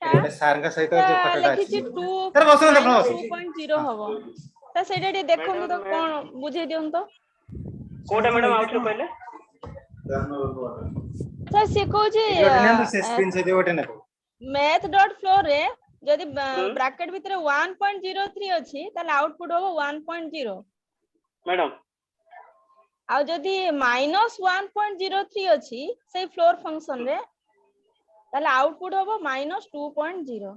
गोटे सर का सहित जो फोटोटा लेखिछि 2.0 हबो त सेटा टे देखन तो कोन बुझे दियन तो कोटा मैडम आउट कहले सर से को जे से स्क्रीन से दियोटे न मैथ डॉट फ्लोर रे जदी ब्रैकेट भीतर 1.03 अछि ताले आउटपुट होबो 1.0 मैडम आ जदी -1.03 अछि से फ्लोर फंक्शन रे ताले आउटपुट होबो -2.0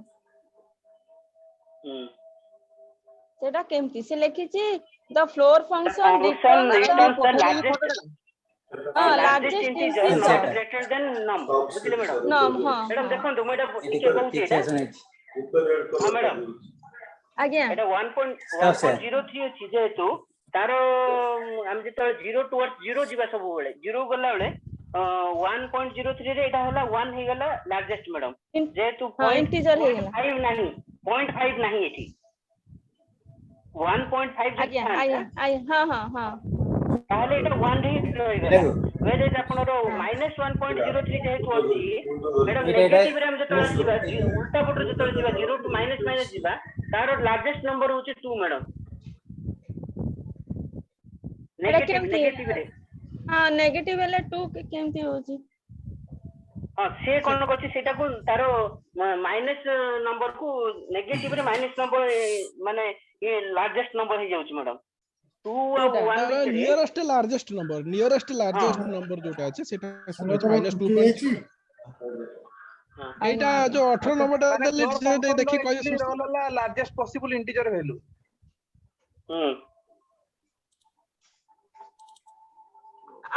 सेटा केमती से लेखिछि the floor function returns largest integer greater than num बुझिले मैडम नम हां मैडम देखंतु मैडम टिके कहूची एटा हां मैडम आज्ञा एटा 1.03 अछि जेतु तारो हम जेत 0 टुवर्ड्स 0 जीवा सब बेले 0 गला बेले 1.03 रे एटा होला 1 हे गला लार्जेस्ट मैडम जेतु इंटीजर हे गला 5 नहीं 0.5 नहीं एठी 1.5 आज्ञा हां ताले एटा 1 रे होइगला वेदे आपनरो -1.03 जेतु अछि मैडम नेगेटिव रे हम जेत जीवा उल्टा पट जेत जीवा 0 टू माइनस जीवा तारो लार्जेस्ट नंबर होची 2 मैडम नेगेटिव रे हां नेगेटिव वाला 2 केमती होची हां से कोन कोची सेटा को तारो माइनस नंबर को नेगेटिव रे माइनस नंबर माने ये लार्जेस्ट नंबर हे जाउची मैडम 2 ଆଉ 1 ଭିତରେ नियरेस्ट लार्जेस्ट नंबर जोटा আছে সেটা কোন আছে -2.0 এইটা जो 18 नंबरটা দেলি সেটা দেখি কই रोल वाला largest possible integer value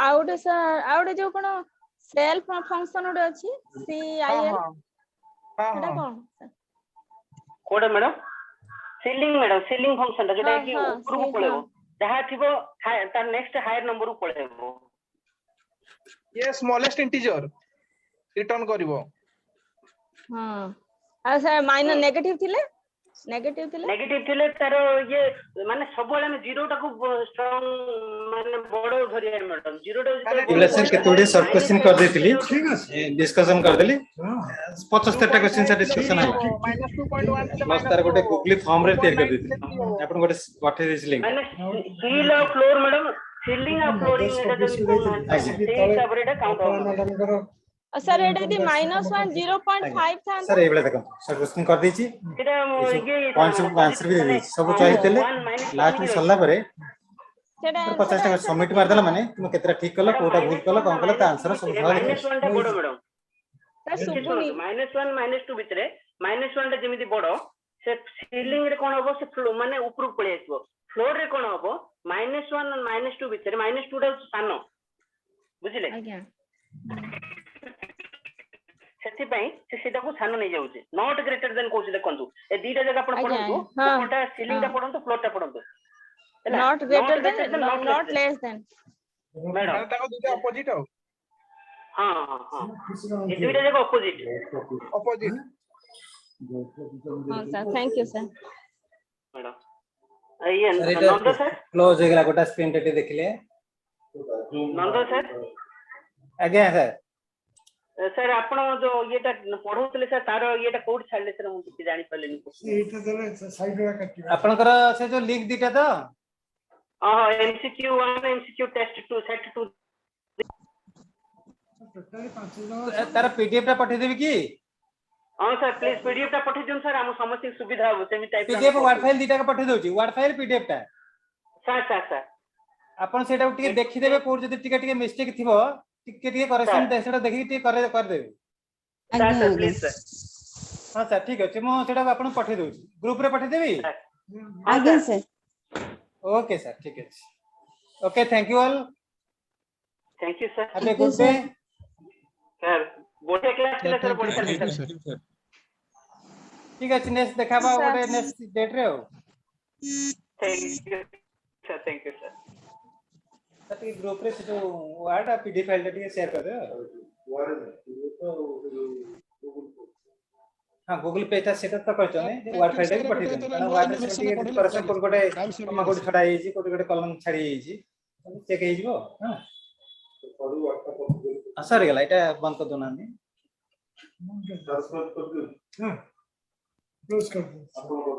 out जो कोन सेल्फ फंक्शन उडे अछि CIL सेटा कोन कोड मैडम सीलिंग फंक्शन जोटा कि ऊपर को पळेबो जहा थिबो तार नेक्स्ट हायर नंबर को पळेबो ये स्मॉलेस्ट इंटीजर रिटर्न करिवो हां आ सर माइनस नेगेटिव थिले तार ये माने सब वाला में जीरो टा को स्ट्रांग माने बड़ो धरिया मैडम जीरो टा सर केतोडी शॉर्ट क्वेश्चन कर देतिली डिस्कशन कर देली 75 टा क्वेश्चन से डिस्कशन है प्लस तार गोटे गूगल फॉर्म रे तैयार कर देतिली अपन गोटे पठे देछि लिंक माने सील और फ्लोर मैडम सीलिंग और फ्लोरिंग एटा जो हिसाब रे काउंट हो सर एटा यदि -1 0.5 था सर एबले देखो सर क्वेश्चन कर दैछि एटा ये पॉइंट्स आंसर भी दे दैछि सब चॉइस देले लास्ट में सल्ला परे सेटा 50 टा सबमिट मार देला माने तुम केतरा ठीक कलो कोटा भूल कलो कोन कलो ता आंसर सब -1 टा बडो मैडम सर सुपुनी -1 -2 भितरे -1 टा जेमिति बडो से सीलिंग रे कोन होबो से फ्लो माने ऊपर पळे आसीबो फ्लोर रे कोन होबो -1 और -2 भितरे -2 टा सानो बुझिले आज्ञा सेति पई से सेटा को सानो नै जाउचे नॉट ग्रेटर देन कोछि देखंतु ए दीटा जगह आपण पढंतु कोटा सीलिंग टा पढंतु फ्लोर टा पढंतु not greater than not less than madam ताको दुटा अपोजिट हो हां ये दुटा जगह अपोजिट हां sir thank you sir madam ये नंद सर क्लोज हो गेला गोटा स्क्रीन टे देखले नंद सर आज्ञा सर सर आपण जो येटा पढौतले सर तार येटा कोड छाडले सर हम किछि जानि पलेनी एटा जरा साइड रा काटी आपनकर से जो लिंक दिटा तो हां MCQ 1 MCQ test 2 set 2 totally 5 तार पीडीएफ टा पठे देबी की हां सर प्लीज पीडीएफ टा पठे दियन सर हम समस्त सुविधा हो सेमी टाइप पीडीएफ वर्ड फाइल दिटा का पठे दोची वर्ड फाइल पीडीएफ टा सर अपन सेटा टिके देखि देबे कोड जदी टिके मिस्टेक थिबो टिके करेक्शन सेटा देखि टिके कर देबे सर प्लीज सर हां सर ठीक अछि मो सेटा आपन पठे दोची ग्रुप रे पठे देबी आज्ञा सर ओके सर ठीक अछि okay thank you all thank you sir have a good day sir बोटे क्लास के सर बोटे सर ठीक अछि नेक्स्ट देखाबा गोटे नेक्स्ट डेट रे हो थैंक यू सर ताकि ग्रुप रे से जो वर्ड पीडीएफ फाइल टिके शेयर कर दे हां गूगल पे ता सेट तो करछ ने वर्ड फाइल टिके पठि दे वर्ड से टिके करेक्शन कोड गोटे कमा कोड छडा हे जी कोड गोटे कलम छाडी हे जी चेक हे जीवो हां सर गेला एटा बंद कर दो ना ने क्लोज कर दो